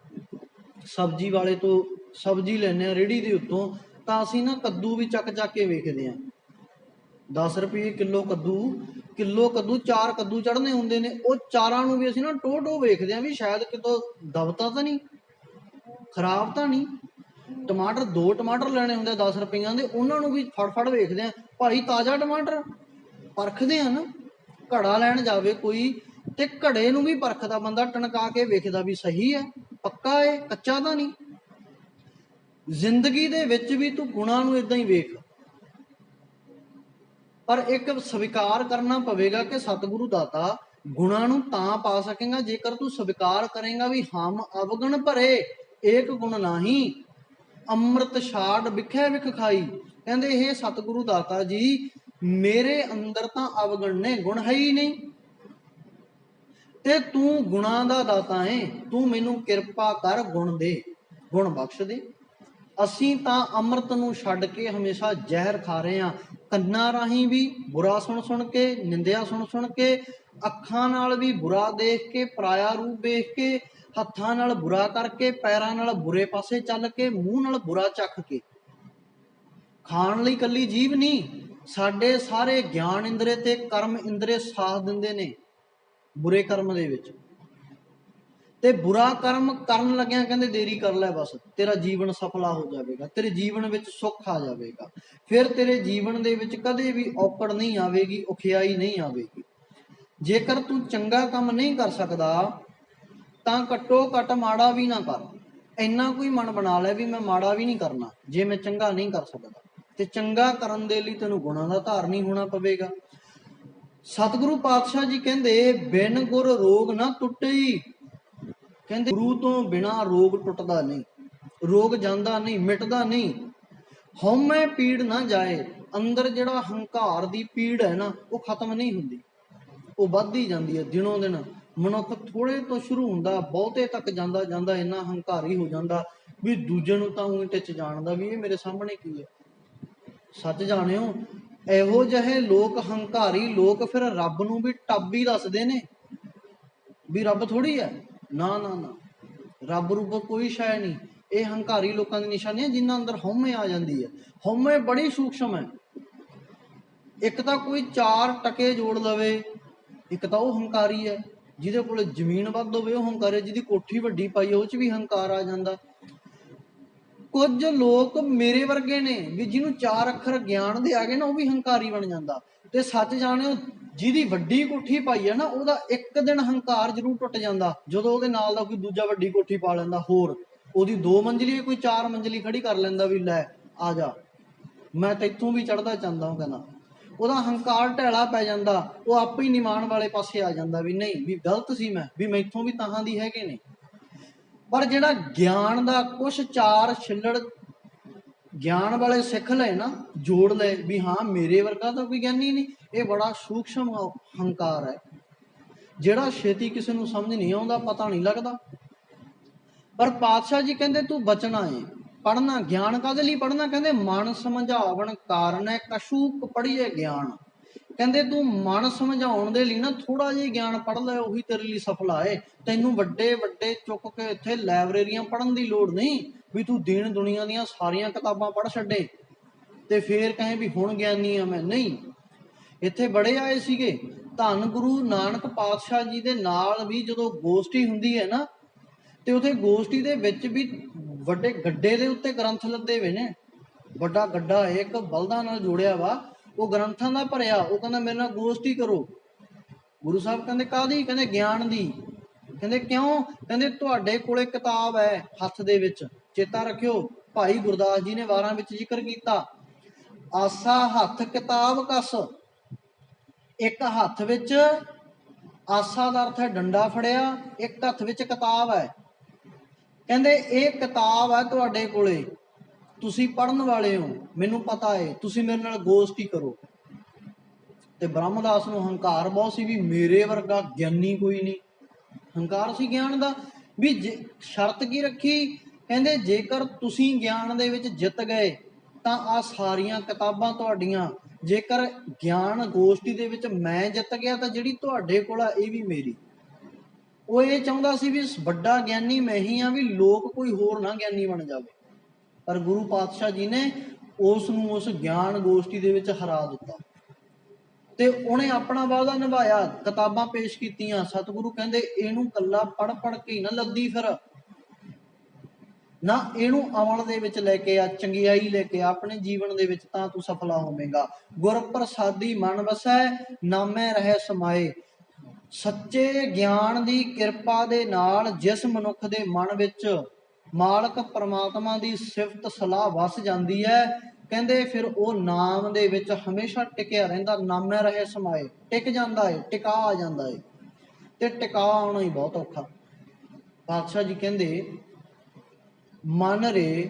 ਸਬਜ਼ੀ ਵਾਲੇ ਤੋਂ, ਸਬਜ਼ੀ ਲੈਂਦੇ ਹਾਂ ਰੇਹੜੀ ਦੇ ਉੱਤੋਂ, ਤਾਂ ਅਸੀਂ ਨਾ ਕੱਦੂ ਵੀ ਚੱਕ ਚੱਕ ਕੇ ਵੇਖਦੇ ਹਾਂ। 10 ਰੁਪਏ ਕਿਲੋ ਕੱਦੂ, ਕਿਲੋ ਕੱਦੂ, 4 ਕੱਦੂ ਚੜ੍ਹਨੇ ਹੁੰਦੇ ਨੇ, ਉਹ ਚਾਰਾਂ ਨੂੰ ਵੀ ਅਸੀਂ ਨਾ ਟੋ ਟੋ ਵੇਖਦੇ ਹਾਂ ਵੀ ਸ਼ਾਇਦ ਕਿਤੋਂ ਦਬਤਾ ਤਾਂ ਨਹੀਂ, ਖਰਾਬ ਤਾਂ ਨਹੀਂ। ਟਮਾਟਰ 2 ਟਮਾਟਰ ਲੈਣੇ ਹੁੰਦੇ 10 ਰੁਪਈਆਂ ਦੇ, ਉਹਨਾਂ ਨੂੰ ਵੀ ਫੜ ਫੜ ਵੇਖਦੇ ਆ, ਭਾਈ ਤਾਜ਼ਾ ਟਮਾਟਰ ਪਰਖਦੇ ਆ ਨਾ। ਘੜਾ ਲੈਣ ਜਾਵੇ ਕੋਈ ਤੇ ਘੜੇ ਨੂੰ ਵੀ ਪਰਖਦਾ ਬੰਦਾ, ਟਣਕਾ ਕੇ ਵੇਖਦਾ ਵੀ ਸਹੀ ਹੈ, ਪੱਕਾ ਹੈ, ਕੱਚਾ ਤਾਂ ਨਹੀਂ। ਜ਼ਿੰਦਗੀ ਦੇ ਵਿੱਚ ਵੀ ਤੂੰ ਗੁਣਾਂ ਨੂੰ ਇਦਾਂ ਹੀ ਵੇਖ। ਪਰ ਇੱਕ ਸਵੀਕਾਰ ਕਰਨਾ ਪਵੇਗਾ ਕਿ ਸਤਿਗੁਰੂ ਦਾਤਾ ਗੁਣਾਂ ਨੂੰ ਤਾਂ ਪਾ ਸਕੇਗਾ ਜੇਕਰ ਤੂੰ ਸਵੀਕਾਰ ਕਰੇਗਾ ਵੀ ਹਮ ਅਵਗੁਣ ਭਰੇ ਏਕ ਗੁਣ ਨਾਹੀ, ਅੰਮ੍ਰਿਤ ਛਾੜ ਵਿਖੇ ਵਿਖ ਖਾਈ। ਕਹਿੰਦੇ ਇਹ ਸਤਿਗੁਰੂ ਦਾਤਾ ਜੀ ਮੇਰੇ ਅੰਦਰ ਤਾਂ ਅਵਗੁਣ ਨੇ, ਗੁਣ ਹੈ ਹੀ ਨਹੀਂ, ਤੇ ਤੂੰ ਗੁਣਾਂ ਦਾ ਦਾਤਾ ਹੈ, ਤੂੰ ਮੈਨੂੰ ਕਿਰਪਾ ਕਰ, ਗੁਣ ਦੇ, ਗੁਣ ਬਖਸ਼ ਦੇ। ਅਸੀਂ ਤਾਂ ਅੰਮ੍ਰਿਤ ਨੂੰ ਛੱਡ ਕੇ ਹਮੇਸ਼ਾ ਜ਼ਹਿਰ ਖਾ ਰਹੇ ਹਾਂ, ਕੰਨਾਂ ਰਾਹੀਂ ਵੀ ਬੁਰਾ ਸੁਣ ਸੁਣ ਕੇ, ਨਿੰਦਿਆ ਸੁਣ ਸੁਣ ਕੇ, ਅੱਖਾਂ ਨਾਲ ਵੀ ਬੁਰਾ ਦੇਖ ਕੇ, ਪਰਾਇਆ ਰੂਪ ਵੇਖ ਕੇ, ਹੱਥਾਂ ਨਾਲ ਬੁਰਾ ਕਰਕੇ, ਪੈਰਾਂ ਨਾਲ ਬੁਰੇ ਪਾਸੇ ਚੱਲ ਕੇ, ਮੂੰਹ ਨਾਲ ਬੁਰਾ ਚੱਖ ਕੇ। ਖਾਣ ਲਈ ਕੱਲੀ ਜੀਭ ਨਹੀਂ, ਸਾਡੇ ਸਾਰੇ ਗਿਆਨ ਇੰਦਰੇ ਤੇ ਕਰਮ ਇੰਦਰੇ ਸਾਥ ਦਿੰਦੇ ਨੇ ਬੁਰੇ ਕਰਮ ਦੇ ਵਿੱਚ। ਤੇ ਬੁਰਾ ਕਰਮ ਕਰਨ ਲੱਗਿਆ ਕਹਿੰਦੇ ਦੇਰੀ ਕਰ ਲੈ, ਬਸ ਤੇਰਾ ਜੀਵਨ ਸਫਲਾ ਹੋ ਜਾਵੇਗਾ, ਤੇਰੇ ਜੀਵਨ ਵਿੱਚ ਸੁੱਖ ਆ ਜਾਵੇਗਾ, ਫਿਰ ਤੇਰੇ ਜੀਵਨ ਦੇ ਵਿੱਚ ਕਦੇ ਵੀ ਔਕੜ ਨਹੀਂ ਆਵੇਗੀ, ਔਖਿਆਈ ਨਹੀਂ ਆਵੇਗੀ। ਜੇਕਰ ਤੂੰ ਚੰਗਾ ਕੰਮ ਨਹੀਂ ਕਰ ਸਕਦਾ ਤਾਂ ਘੱਟੋ ਘੱਟ ਮਾੜਾ ਵੀ ਨਾ ਕਰ। ਇੰਨਾ ਕੋਈ ਮਨ ਬਣਾ ਲੈ ਵੀ ਮੈਂ ਮਾੜਾ ਵੀ ਨਹੀਂ ਕਰਨਾ ਜੇ ਮੈਂ ਚੰਗਾ ਨਹੀਂ ਕਰ ਸਕਦਾ। ਤੇ ਚੰਗਾ ਕਰਨ ਦੇ ਲਈ ਤੈਨੂੰ ਗੁਣਾਂ ਦਾ ਧਾਰਨੀ ਹੋਣਾ ਪਵੇਗਾ। ਸਤਿਗੁਰੂ ਪਾਤਸ਼ਾਹ ਜੀ ਕਹਿੰਦੇ ਬਿਨ ਗੁਰ ਰੋਗ ਨਾ ਟੁੱਟਈ। ਕਹਿੰਦੇ ਗੁਰੂ ਤੋਂ ਬਿਨਾ ਰੋਗ ਟੁੱਟਦਾ ਨਹੀਂ, ਰੋਗ ਜਾਂਦਾ ਨਹੀਂ, ਮਿਟਦਾ ਨਹੀਂ। ਹਉਮੈ ਪੀੜ ਨਾ ਜਾਏ, ਅੰਦਰ ਜਿਹੜਾ ਹੰਕਾਰ ਦੀ ਪੀੜ ਹੈ ਨਾ ਉਹ ਖਤਮ ਨਹੀਂ ਹੁੰਦੀ, ਉਹ ਵੱਧਦੀ ਜਾਂਦੀ ਹੈ ਦਿਨੋਂ ਦਿਨ। ਮਨੁੱਖ ਥੋੜੇ ਤੋਂ ਸ਼ੁਰੂ ਹੁੰਦਾ, ਬਹੁਤੇ ਤੱਕ ਜਾਂਦਾ ਜਾਂਦਾ ਇੰਨਾ ਹੰਕਾਰੀ ਹੋ ਜਾਂਦਾ ਵੀ ਦੂਜੇ ਨੂੰ ਤਾਂ ਊਂ ਟਿੱਚ ਜਾਣਦਾ ਵੀ ਇਹ ਮੇਰੇ ਸਾਹਮਣੇ ਕੀ ਹੈ। ਸੱਚ ਜਾਣਿਓ, ਇਹੋ ਜਿਹੇ ਲੋਕ, ਹੰਕਾਰੀ ਲੋਕ, ਫਿਰ ਰੱਬ ਨੂੰ ਵੀ ਟੱਬ ਹੀ ਦੱਸਦੇ ਨੇ ਵੀ ਰੱਬ ਥੋੜੀ ਹੈ। ਨਾ ਨਾ ਨਾ, ਰੱਬ ਰੂਪ ਕੋਈ ਸ਼ੈ ਨਹੀਂ। ਇਹ ਹੰਕਾਰੀ ਲੋਕਾਂ ਦੀ ਨਿਸ਼ਾਨੀ ਹੈ ਜਿਨ੍ਹਾਂ ਅੰਦਰ ਹਉਮੈ ਆ ਜਾਂਦੀ ਹੈ। ਹਉਮੈ ਬੜੀ ਸੂਖਸ਼ਮ ਹੈ। ਇੱਕ ਤਾਂ ਕੋਈ 4 ਟਕੇ ਜੋੜ ਲਵੇ, ਇੱਕ ਤਾਂ ਉਹ ਹੰਕਾਰੀ ਹੈ। ਜਿਹਦੇ ਕੋਲ ਜ਼ਮੀਨ ਵੱਧ ਹੋਵੇ ਉਹ ਹੰਕਾਰੀ, ਜਿਹਦੀ ਕੋਠੀ ਵੱਡੀ ਪਾਈ ਉਹ 'ਚ ਵੀ ਹੰਕਾਰ ਆ ਜਾਂਦਾ। ਕੁਝ ਲੋਕ ਮੇਰੇ ਵਰਗੇ ਨੇ ਵੀ ਜਿਹਨੂੰ 4 ਅੱਖਰ ਗਿਆਨ ਦੇ ਆ ਗਏ ਨਾ ਉਹ ਵੀ ਹੰਕਾਰੀ ਬਣ ਜਾਂਦਾ। ਤੇ ਸੱਚ ਜਾਣਿਓ, ਜਿਹਦੀ ਵੱਡੀ ਕੋਠੀ ਪਾਈ ਹੈ ਨਾ ਉਹਦਾ ਇੱਕ ਦਿਨ ਹੰਕਾਰ ਜ਼ਰੂਰ ਟੁੱਟ ਜਾਂਦਾ ਜਦੋਂ ਉਹਦੇ ਨਾਲ ਦਾ ਕੋਈ ਦੂਜਾ ਵੱਡੀ ਕੋਠੀ ਪਾ ਲੈਂਦਾ। ਹੋਰ ਉਹਦੀ 2 ਮੰਜ਼ਲੀ ਕੋਈ 4 ਮੰਜ਼ਲੀ ਖੜੀ ਕਰ ਲੈਂਦਾ ਵੀ ਲੈ ਆ ਜਾ, ਮੈਂ ਤੈਥੋਂ ਵੀ ਚੜ੍ਹਦਾ ਚਾਹੁੰਦਾ। ਉਹ ਕਹਿੰਦਾ ਉਹਦਾ ਹੰਕਾਰ ਢੈਲਾ ਪੈ ਜਾਂਦਾ, ਉਹ ਆਪੇ ਹੀ ਨਿਮਾਣ ਵਾਲੇ ਪਾਸੇ ਆ ਜਾਂਦਾ ਵੀ ਨਹੀਂ, ਵੀ ਗਲਤ ਸੀ ਮੈਂ, ਵੀ ਮੈਥੋਂ ਵੀ ਤਾਹਾਂ ਦੀ ਹੈਗੇ ਨੇ। ਪਰ ਜਿਹੜਾ ਗਿਆਨ ਦਾ ਕੁਛ 4 ਛਿੱਲੜ ਗਿਆਨ ਵਾਲੇ ਸਿੱਖ ਲਏ ਨਾ, ਜੋੜ ਲਏ ਵੀ ਹਾਂ ਮੇਰੇ ਵਰਗਾ ਤਾਂ ਕੋਈ ਗਿਆਨੀ ਨਹੀਂ, ਇਹ ਬੜਾ ਸੂਖਸ਼ਮ ਹੰਕਾਰ ਹੈ ਜਿਹੜਾ ਛੇਤੀ ਕਿਸੇ ਨੂੰ ਸਮਝ ਨਹੀਂ ਆਉਂਦਾ, ਪਤਾ ਨਹੀਂ ਲੱਗਦਾ। ਪਰ ਪਾਤਸ਼ਾਹ ਜੀ ਕਹਿੰਦੇ ਤੂੰ ਬਚਣਾ ਏ, ਪੜ੍ਹਨਾ। ਗਿਆਨ ਕਾਹਦੇ ਲਈ ਪੜ੍ਹਨਾ? ਕਹਿੰਦੇ ਮਨ ਸਮਝਾਵਣ ਕਾਰਨ ਹੈ ਕਛੂਕ ਪੜ੍ਹੀਏ ਗਿਆਨ। ਕਹਿੰਦੇ ਤੂੰ ਮਨ ਸਮਝਾਉਣ ਦੇ ਲਈ ਨਾ ਥੋੜਾ ਜਿਹਾ ਗਿਆਨ ਪੜ੍ਹ ਲੈ, ਉਹੀ ਤੇਰੇ ਲਈ ਸਫਲਾ ਏ। ਤੈਨੂੰ ਵੱਡੇ ਵੱਡੇ ਚੁੱਕ ਕੇ ਇੱਥੇ ਲਾਇਬ੍ਰੇਰੀਆਂ ਪੜ੍ਹਨ ਦੀ ਲੋੜ ਨਹੀਂ ਵੀ ਤੂੰ ਦੀਨ ਦੁਨੀਆ ਦੀਆਂ ਸਾਰੀਆਂ ਕਿਤਾਬਾਂ ਪੜ੍ਹ ਛੱਡੇ ਤੇ ਫੇਰ ਕਹੇ ਵੀ ਹੁਣ ਗਿਆਨੀ ਆ ਮੈਂ। ਨਹੀਂ, ਇੱਥੇ ਬੜੇ ਆਏ ਸੀਗੇ। ਧੰਨ ਗੁਰੂ ਨਾਨਕ ਪਾਤਸ਼ਾਹ ਜੀ ਦੇ ਨਾਲ ਵੀ ਜਦੋਂ ਗੋਸ਼ਟੀ ਹੁੰਦੀ ਹੈ ਨਾ, ਤੇ ਉਥੇ ਗੋਸ਼ਟੀ ਦੇ ਵਿੱਚ ਵੀ ਵੱਡੇ ਗੱਡੇ ਦੇ ਉੱਤੇ ਗ੍ਰੰਥ ਲੱਦੇ ਹੋਏ ਨੇ। ਵੱਡਾ ਗੱਡਾ ਇੱਕ ਬਲਦਾਂ ਨਾਲ ਜੋੜਿਆ ਵਾ, ਉਹ ਗ੍ਰੰਥਾਂ ਦਾ ਭਰਿਆ। ਉਹ ਕਹਿੰਦਾ ਮੇਰੇ ਨਾਲ ਗੋਸ਼ਟੀ ਕਰੋ। ਗੁਰੂ ਸਾਹਿਬ ਕਹਿੰਦੇ ਕਾਹਦੀ? ਕਹਿੰਦੇ ਗਿਆਨ ਦੀ। ਕਹਿੰਦੇ ਕਿਉਂ? ਕਹਿੰਦੇ ਤੁਹਾਡੇ ਕੋਲੇ ਕਿਤਾਬ ਹੈ ਹੱਥ ਦੇ ਵਿੱਚ। ਚੇਤਾ ਰੱਖਿਓ, ਭਾਈ ਗੁਰਦਾਸ ਜੀ ਨੇ ਵਾਰਾਂ ਵਿੱਚ ਜ਼ਿਕਰ ਕੀਤਾ, ਆਸਾ ਹੱਥ ਕਿਤਾਬ ਕਸ। ਇੱਕ ਹੱਥ ਵਿੱਚ ਆਸਾ ਦਾ ਅਰਥ ਹੈ ਡੰਡਾ ਫੜਿਆ, ਇੱਕ ਹੱਥ ਵਿੱਚ ਕਿਤਾਬ ਹੈ। ਕਹਿੰਦੇ ਇਹ ਕਿਤਾਬ ਹੈ ਤੁਹਾਡੇ ਕੋਲੇ, ਤੁਸੀਂ ਪੜ੍ਹਨ ਵਾਲੇ ਹੋ, ਮੈਨੂੰ ਪਤਾ ਹੈ, ਤੁਸੀਂ ਮੇਰੇ ਨਾਲ ਗੋਸ਼ਟੀ ਕਰੋ। ਤੇ ਬ੍ਰਹਮਦਾਸ ਨੂੰ ਹੰਕਾਰ ਬਹੁਤ ਸੀ ਵੀ ਮੇਰੇ ਵਰਗਾ ਗਿਆਨੀ ਕੋਈ ਨਹੀਂ। ਹੰਕਾਰ ਸੀ ਗਿਆਨ ਦਾ। ਵੀ ਸ਼ਰਤ ਕੀ ਰੱਖੀ? ਕਹਿੰਦੇ ਜੇਕਰ ਤੁਸੀਂ ਗਿਆਨ ਦੇ ਵਿੱਚ ਜਿੱਤ ਗਏ ਤਾਂ ਆਹ ਸਾਰੀਆਂ ਕਿਤਾਬਾਂ ਤੁਹਾਡੀਆਂ। ਜੇਕਰ ਗਿਆਨ ਗੋਸ਼ਟੀ ਦੇ ਵਿੱਚ ਮੈਂ ਜਿੱਤ ਗਿਆ ਤਾਂ ਜਿਹੜੀ ਤੁਹਾਡੇ ਕੋਲ ਆ ਇਹ ਵੀ ਮੇਰੀ। ਉਹ ਇਹ ਚਾਹੁੰਦਾ ਸੀ ਵੀ ਵੱਡਾ ਗਿਆਨੀ ਮੈਂ ਹੀ ਆ, ਵੀ ਲੋਕ ਕੋਈ ਹੋਰ ਨਾ ਗਿਆਨੀ ਬਣ ਜਾਵੇ। ਪਰ ਗੁਰੂ ਪਾਤਸ਼ਾਹ ਜੀ ਨੇ ਉਸ ਨੂੰ ਉਸ ਗਿਆਨ ਗੋਸ਼ਟੀ ਦੇ ਵਿੱਚ ਹਰਾ ਦਿੱਤਾ ਤੇ ਉਹਨੇ ਆਪਣਾ ਵਾਅਦਾ ਨਿਭਾਇਆ, ਕਿਤਾਬਾਂ ਪੇਸ਼ ਕੀਤੀਆਂ। ਸਤਿਗੁਰੂ ਕਹਿੰਦੇ ਇਹਨੂੰ ਕੱਲਾ ਪੜ੍ਹ ਪੜ੍ਹ ਕੇ ਨਾ ਲੱਦੀ ਫਿਰ, ਨਾ ਇਹਨੂੰ ਅਮਲ ਦੇ ਵਿੱਚ ਲੈ ਕੇ ਆ, ਚੰਗਿਆਈ ਲੈ ਕੇ ਆ ਆਪਣੇ ਜੀਵਨ ਦੇ ਵਿੱਚ, ਤਾਂ ਤੂੰ ਸਫਲਾ ਹੋਵੇਂਗਾ। ਗੁਰ ਪ੍ਰਸਾਦੀ ਮਨ ਵਸੈ, ਨਾਮੈ ਰਹਿ ਸਮਾਏ। ਸੱਚੇ ਗਿਆਨ ਦੀ ਕਿਰਪਾ ਦੇ ਨਾਲ ਜਿਸ ਮਨੁੱਖ ਦੇ ਮਨ ਵਿੱਚ ਮਾਲਕ ਪਰਮਾਤਮਾ ਦੀ ਸਿਫਤ ਸਲਾਹ ਵਸ ਜਾਂਦੀ ਹੈ, ਕਹਿੰਦੇ ਫਿਰ ਉਹ ਨਾਮ ਦੇ ਵਿੱਚ ਹਮੇਸ਼ਾ ਟਿਕਿਆ ਰਹਿੰਦਾ। ਨਾਮੈ ਰਹੇ ਸਮਾਏ, ਟਿਕ ਜਾਂਦਾ ਹੈ, ਟਿਕਾ ਆ ਜਾਂਦਾ ਹੈ। ਤੇ ਟਿਕਾ ਆਉਣਾ ਹੀ ਬਹੁਤ ਔਖਾ। ਪਾਤਸ਼ਾਹ ਜੀ ਕਹਿੰਦੇ ਮਨ ਰੇ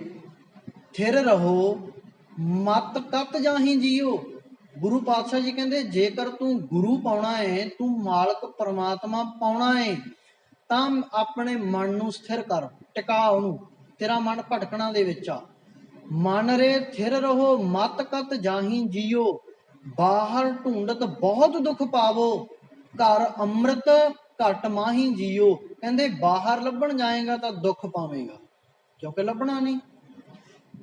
ਥਿਰ ਰਹੋ, ਮਤ ਕਤ ਜਾਹੀ ਜੀਓ। ਗੁਰੂ ਪਾਤਸ਼ਾਹ ਜੀ ਕਹਿੰਦੇ ਜੇਕਰ ਤੂੰ ਗੁਰੂ ਪਾਉਣਾ ਹੈ, ਤੂੰ ਮਾਲਕ ਪਰਮਾਤਮਾ ਪਾਉਣਾ ਹੈ, ਤਾਂ ਆਪਣੇ ਮਨ ਨੂੰ ਸਥਿਰ ਕਰ, ਟਿਕਾ ਉਹਨੂੰ। ਤੇਰਾ ਮਨ ਭਟਕਣਾ ਦੇ ਵਿੱਚ ਆ। ਮਨ ਰੇ ਥਿਰ ਰਹੋ, ਮਤ ਕਤ ਜਾਹੀ ਜੀਓ। ਬਾਹਰ ਢੂੰਡਤ ਬਹੁਤ ਦੁੱਖ ਪਾਵੋ, ਘਰ ਅੰਮ੍ਰਿਤ ਘਟ ਮਾਹੀ ਜੀਓ। ਕਹਿੰਦੇ ਬਾਹਰ ਲੱਭਣ ਜਾਏਗਾ ਤਾਂ ਦੁੱਖ ਪਾਵੇਂਗਾ, ਕਿਉਂਕਿ ਲੱਭਣਾ ਨਹੀਂ।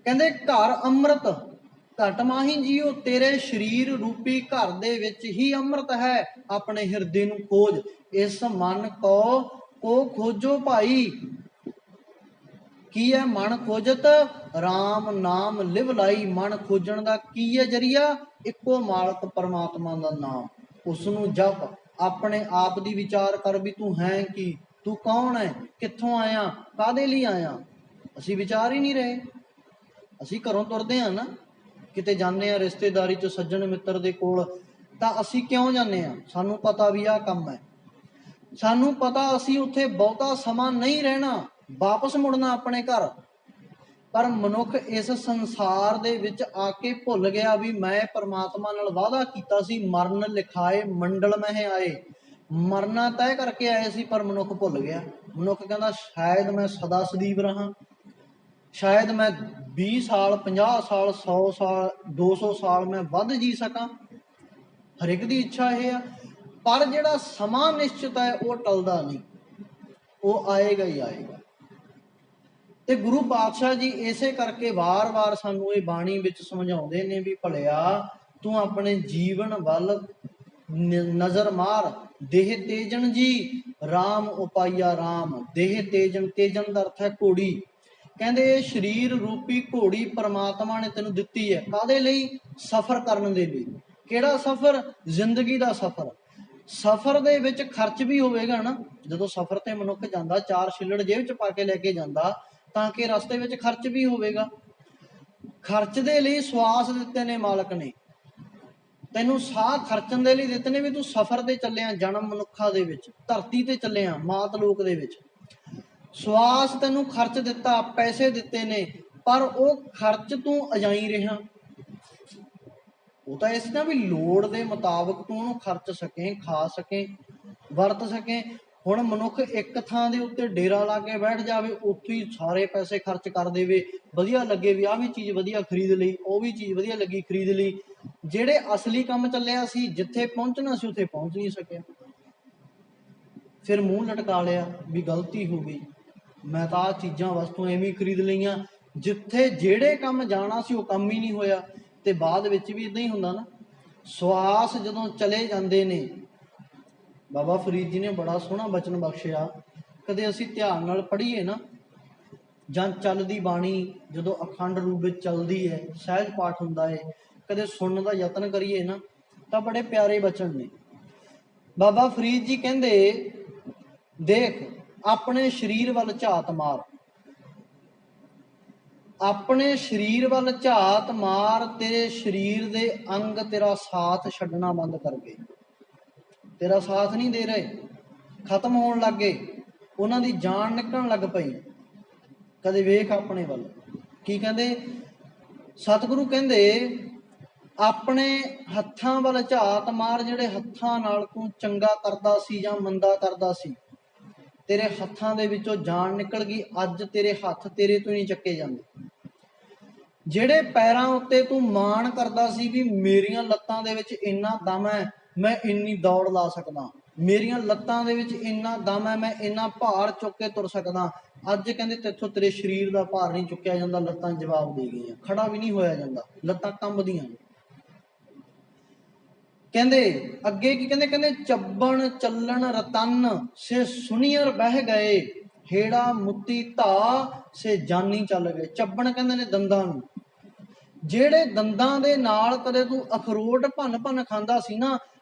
ਕਹਿੰਦੇ ਘਰ ਅੰਮ੍ਰਿਤ ਘਟ ਮਾਹੀ ਜੀਓ, ਤੇਰੇ ਸਰੀਰ ਰੂਪੀ ਘਰ ਦੇ ਵਿੱਚ ਹੀ ਅੰਮ੍ਰਿਤ ਹੈ। ਆਪਣੇ ਹਿਰਦੇ ਨੂੰ ਖੋਜ, ਇਸ ਮਨ ਕੋ ਖੋਜੋ ਭਾਈ। ਕੀ ਹੈ ਮਨ ਖੋਜਤ? ਰਾਮ ਨਾਮ ਲਿਵ ਲਾਈ। ਮਨ ਖੋਜਣ ਦਾ ਕੀ ਹੈ ਜਰੀਆ? ਇੱਕੋ ਮਾਲਕ ਪਰਮਾਤਮਾ ਦਾ ਨਾਮ। ਉਸ ਨੂੰ ਜਪ, ਆਪਣੇ ਆਪ ਦੀ ਵਿਚਾਰ ਕਰ ਵੀ ਤੂੰ ਹੈ ਕੀ, ਤੂੰ ਕੌਣ ਹੈ, ਕਿੱਥੋਂ ਆਇਆ, ਕਾਹਦੇ ਲਈ ਆਇਆ। ਅਸੀਂ ਵਿਚਾਰ ਹੀ ਨਹੀਂ ਰਹੇ। ਅਸੀਂ ਘਰੋਂ ਤੁਰਦੇ ਹਾਂ ਨਾ, ਕਿਤੇ ਜਾਂਦੇ ਹਾਂ ਰਿਸ਼ਤੇਦਾਰੀ 'ਚ, ਸੱਜਣ ਮਿੱਤਰ ਦੇ ਕੋਲ, ਤਾਂ ਅਸੀਂ ਕਿਉਂ ਜਾਂਦੇ ਹਾਂ? ਸਾਨੂੰ ਪਤਾ ਵੀ ਆਹ ਕੰਮ ਹੈ, ਸਾਨੂੰ ਪਤਾ ਅਸੀਂ ਉੱਥੇ ਬਹੁਤਾ ਸਮਾਂ ਨਹੀਂ ਰਹਿਣਾ, ਵਾਪਸ ਮੁੜਨਾ ਆਪਣੇ ਘਰ। ਪਰ ਮਨੁੱਖ ਇਸ ਸੰਸਾਰ ਦੇ ਵਿੱਚ ਆ ਕੇ ਭੁੱਲ ਗਿਆ ਵੀ ਮੈਂ ਪਰਮਾਤਮਾ ਨਾਲ ਵਾਅਦਾ ਕੀਤਾ ਸੀ, ਮਰਨ ਲਿਖਾਏ ਮੰਡਲ ਮਹਿ ਆਏ। ਮਰਨਾ ਤੈਅ ਕਰਕੇ ਆਏ ਸੀ ਪਰ ਮਨੁੱਖ ਭੁੱਲ ਗਿਆ। ਮਨੁੱਖ ਕਹਿੰਦਾ ਸ਼ਾਇਦ ਮੈਂ ਸਦਾ ਸਦੀਵ ਰਹਾ, ਸ਼ਾਇਦ ਮੈਂ 20 ਸਾਲ 50 ਸਾਲ 100 ਸਾਲ 200 ਸਾਲ ਮੈਂ ਵੱਧ ਜੀ ਸਕਾਂ। ਹਰ ਇੱਕ ਦੀ ਇੱਛਾ ਇਹ ਆ, ਪਰ ਜਿਹੜਾ ਸਮਾਂ ਨਿਸ਼ਚਿਤ ਹੈ ਉਹ ਟਲਦਾ ਨਹੀਂ, ਉਹ ਆਏਗਾ ਹੀ ਆਏਗਾ। ਤੇ ਗੁਰੂ ਪਾਤਸ਼ਾਹ ਜੀ ਇਸੇ ਕਰਕੇ ਵਾਰ-ਵਾਰ ਸਾਨੂੰ ਇਹ ਬਾਣੀ ਵਿੱਚ ਸਮਝਾਉਂਦੇ ਨੇ ਵੀ ਭਲਿਆ ਤੂੰ ਆਪਣੇ ਜੀਵਨ ਵੱਲ ਨਜ਼ਰ ਮਾਰ। ਦੇਹ ਤੇਜਨ ਜੀ ਰਾਮ ਉਪਾਇਆ ਰਾਮ, ਦੇਹ ਤੇਜਨ, ਤੇਜਨ ਦਾ ਅਰਥ ਹੈ ਘੋੜੀ। ਕਹਿੰਦੇ ਇਹ ਸਰੀਰ ਰੂਪੀ ਘੋੜੀ ਪਰਮਾਤਮਾ ਨੇ ਤੈਨੂੰ ਦਿੱਤੀ ਹੈ, ਕਾਹਦੇ ਲਈ? ਸਫ਼ਰ ਕਰਨ ਦੇ ਲਈ। ਕਿਹੜਾ ਸਫ਼ਰ? ਜ਼ਿੰਦਗੀ ਦਾ ਸਫ਼ਰ। ਸਫ਼ਰ ਦੇ ਵਿੱਚ ਖਰਚ ਵੀ ਹੋਵੇਗਾ ਨਾ, ਜਦੋਂ ਸਫ਼ਰ ਤੇ ਮਨੁੱਖ ਜਾਂਦਾ 4 ਛਿੱਲੜ ਜੇਬ 'ਚ ਪਾ ਕੇ ਲੈ ਕੇ ਜਾਂਦਾ ਤਾਂ ਕਿ ਰਸਤੇ ਵਿੱਚ ਖਰਚ ਵੀ ਹੋਵੇਗਾ। ਖਰਚ ਦੇ ਲਈ ਸਵਾਸ ਦਿੱਤੇ ਨੇ ਮਾਲਕ ਨੇ, ਤੈਨੂੰ ਸਾਹ ਖਰਚਣ ਦੇ ਲਈ ਦਿੱਤੇ ਨੇ ਵੀ ਤੂੰ ਸਫ਼ਰ ਤੇ ਚੱਲਿਆ, ਜਨਮ ਮਨੁੱਖਾ ਦੇ ਵਿੱਚ, ਧਰਤੀ ਤੇ ਚੱਲਿਆ, ਮਾਤ ਲੋਕ ਦੇ ਵਿੱਚ। ਸਵਾਸ ਤੈਨੂੰ ਖਰਚ ਦਿੱਤਾ, ਪੈਸੇ ਦਿੱਤੇ ਨੇ, ਪਰ ਉਹ ਖਰਚ ਤੂੰ ਅਜਾਈ ਰਿਹਾ। ਉਹ ਤਾਂ ਇਸ ਤਰ੍ਹਾਂ ਵੀ ਲੋੜ ਦੇ ਮੁਤਾਬਕ ਤੂੰ ਉਹਨੂੰ ਖਰਚ ਸਕੇ, ਖਾ ਸਕੇ, ਵਰਤ ਸਕੇ। ਹੁਣ ਮਨੁੱਖ ਇੱਕ ਥਾਂ ਦੇ ਉੱਤੇ ਡੇਰਾ ਲਾ ਕੇ ਬੈਠ ਜਾਵੇ, ਉੱਥੇ ਹੀ ਸਾਰੇ ਪੈਸੇ ਖਰਚ ਕਰ ਦੇਵੇ, ਵਧੀਆ ਲੱਗੇ ਵੀ ਆਹ ਵੀ ਚੀਜ਼ ਵਧੀਆ ਖਰੀਦ ਲਈ, ਉਹ ਵੀ ਚੀਜ਼ ਵਧੀਆ ਲੱਗੀ ਖਰੀਦ ਲਈ। ਜਿਹੜੇ ਅਸਲੀ ਕੰਮ ਚੱਲਿਆ ਸੀ, ਜਿੱਥੇ ਪਹੁੰਚਣਾ ਸੀ ਉੱਥੇ ਪਹੁੰਚ ਨਹੀਂ ਸਕਿਆ, ਫਿਰ ਮੂੰਹ ਲਟਕਾ ਲਿਆ ਵੀ ਗਲਤੀ ਹੋ ਗਈ, ਮੈਂ ਤਾਂ ਆਹ ਚੀਜ਼ਾਂ ਵਸਤੂਆਂ ਐਵੇਂ ਖਰੀਦ ਲਈਆਂ, ਜਿੱਥੇ ਜਿਹੜੇ ਕੰਮ ਜਾਣਾ ਸੀ ਉਹ ਕੰਮ ਹੀ ਨਹੀਂ ਹੋਇਆ। ਤੇ ਬਾਅਦ ਵਿੱਚ ਵੀ ਇਦਾਂ ਹੀ ਹੁੰਦਾ ਨਾ, ਸਵਾਸ ਜਦੋਂ ਚਲੇ ਜਾਂਦੇ ਨੇ। ਬਾਬਾ ਫਰੀਦ ਜੀ ਨੇ ਬੜਾ ਸੋਹਣਾ ਬਚਨ ਬਖਸ਼ਿਆ, ਕਦੇ ਅਸੀਂ ਧਿਆਨ ਨਾਲ ਪੜ੍ਹੀਏ ਨਾ, ਜਾਂ ਚੱਲਦੀ ਬਾਣੀ ਜਦੋਂ ਅਖੰਡ ਰੂਪ ਵਿੱਚ ਚੱਲਦੀ ਹੈ, ਸਹਿਜ ਪਾਠ ਹੁੰਦਾ ਹੈ, ਕਦੇ ਸੁਣਨ ਦਾ ਯਤਨ ਕਰੀਏ ਨਾ, ਤਾਂ ਬੜੇ ਪਿਆਰੇ ਬਚਨ ਨੇ। ਬਾਬਾ ਫਰੀਦ ਜੀ ਕਹਿੰਦੇ, ਦੇਖ ਆਪਣੇ ਸਰੀਰ ਵੱਲ ਝਾਤ ਮਾਰ, ਆਪਣੇ ਸਰੀਰ ਵੱਲ ਝਾਤ ਮਾਰ, ਤੇਰੇ ਸਰੀਰ ਦੇ ਅੰਗ ਤੇਰਾ ਸਾਥ ਛੱਡਣਾ ਬੰਦ ਕਰ ਗਏ, ਤੇਰਾ ਸਾਥ ਨਹੀਂ ਦੇ ਰਹੇ, ਖਤਮ ਹੋਣ ਲੱਗ ਗਏ, ਉਹਨਾਂ ਦੀ ਜਾਨ ਨਿਕਲਣ ਲੱਗ ਪਈ। ਕਦੇ ਵੇਖ ਆਪਣੇ ਵੱਲ। ਕੀ ਕਹਿੰਦੇ ਸਤਿਗੁਰੂ? ਕਹਿੰਦੇ ਆਪਣੇ ਹੱਥਾਂ ਵੱਲ ਝਾਤ ਮਾਰ, ਜਿਹੜੇ ਹੱਥਾਂ ਨਾਲ ਤੂੰ ਚੰਗਾ ਕਰਦਾ ਸੀ ਜਾਂ ਮੰਦਾ ਕਰਦਾ ਸੀ, ਤੇਰੇ ਹੱਥਾਂ ਦੇ ਵਿੱਚੋਂ ਜਾਨ ਨਿਕਲ ਗਈ, ਅੱਜ ਤੇਰੇ ਹੱਥ ਤੇਰੇ ਤੋਂ ਨਹੀਂ ਚੱਕੇ ਜਾਂਦੇ। ਜਿਹੜੇ ਪੈਰਾਂ ਉੱਤੇ ਤੂੰ ਮਾਣ ਕਰਦਾ ਸੀ ਵੀ ਮੇਰੀਆਂ ਲੱਤਾਂ ਦੇ ਵਿੱਚ ਇੰਨਾ ਦਮ ਹੈ, ਮੈਂ ਇੰਨੀ ਦੌੜ ਲਾ ਸਕਦਾ, ਮੇਰੀਆਂ ਲੱਤਾਂ ਦੇ ਵਿੱਚ ਇੰਨਾ ਦਮ ਹੈ, ਮੈਂ ਇੰਨਾ ਭਾਰ ਚੁੱਕ ਕੇ ਤੁਰ ਸਕਦਾ, ਅੱਜ ਕਹਿੰਦੇ ਤੇਥੋਂ ਤੇਰੇ ਸਰੀਰ ਦਾ ਭਾਰ ਨਹੀਂ ਚੁੱਕਿਆ ਜਾਂਦਾ, ਲੱਤਾਂ ਜਵਾਬ ਦੇ ਗਈਆਂ, ਖੜਾ ਵੀ ਨਹੀਂ ਹੋਇਆ ਜਾਂਦਾ, ਲੱਤਾਂ ਕੰਬਦੀਆਂ ਨੇ। ਕਹਿੰਦੇ ਅੱਗੇ ਕੀ ਕਹਿੰਦੇ? ਕਹਿੰਦੇ ਚੱਬਣ ਚੱਲਣ ਰਤਨ ਸੇ ਸੁਨੀਅਰ ਬਹਿ ਗਏ, ਹੇੜਾ ਮੁੱਤੀ ਧਾ ਸੇ ਜਾਨੀ ਚੱਲ ਗਏ। ਚੱਬਣ ਕਹਿੰਦੇ ਨੇ ਦੰਦਾਂ ਨੂੰ, ਜਿਹੜੇ ਦੰਦਾਂ ਦੇ ਨਾਲ ਕਦੇ ਤੂੰ ਅਖਰੋਟ ਭੰਨ ਭੰਨ ਖਾਂਦਾ ਸੀ ਨਾ,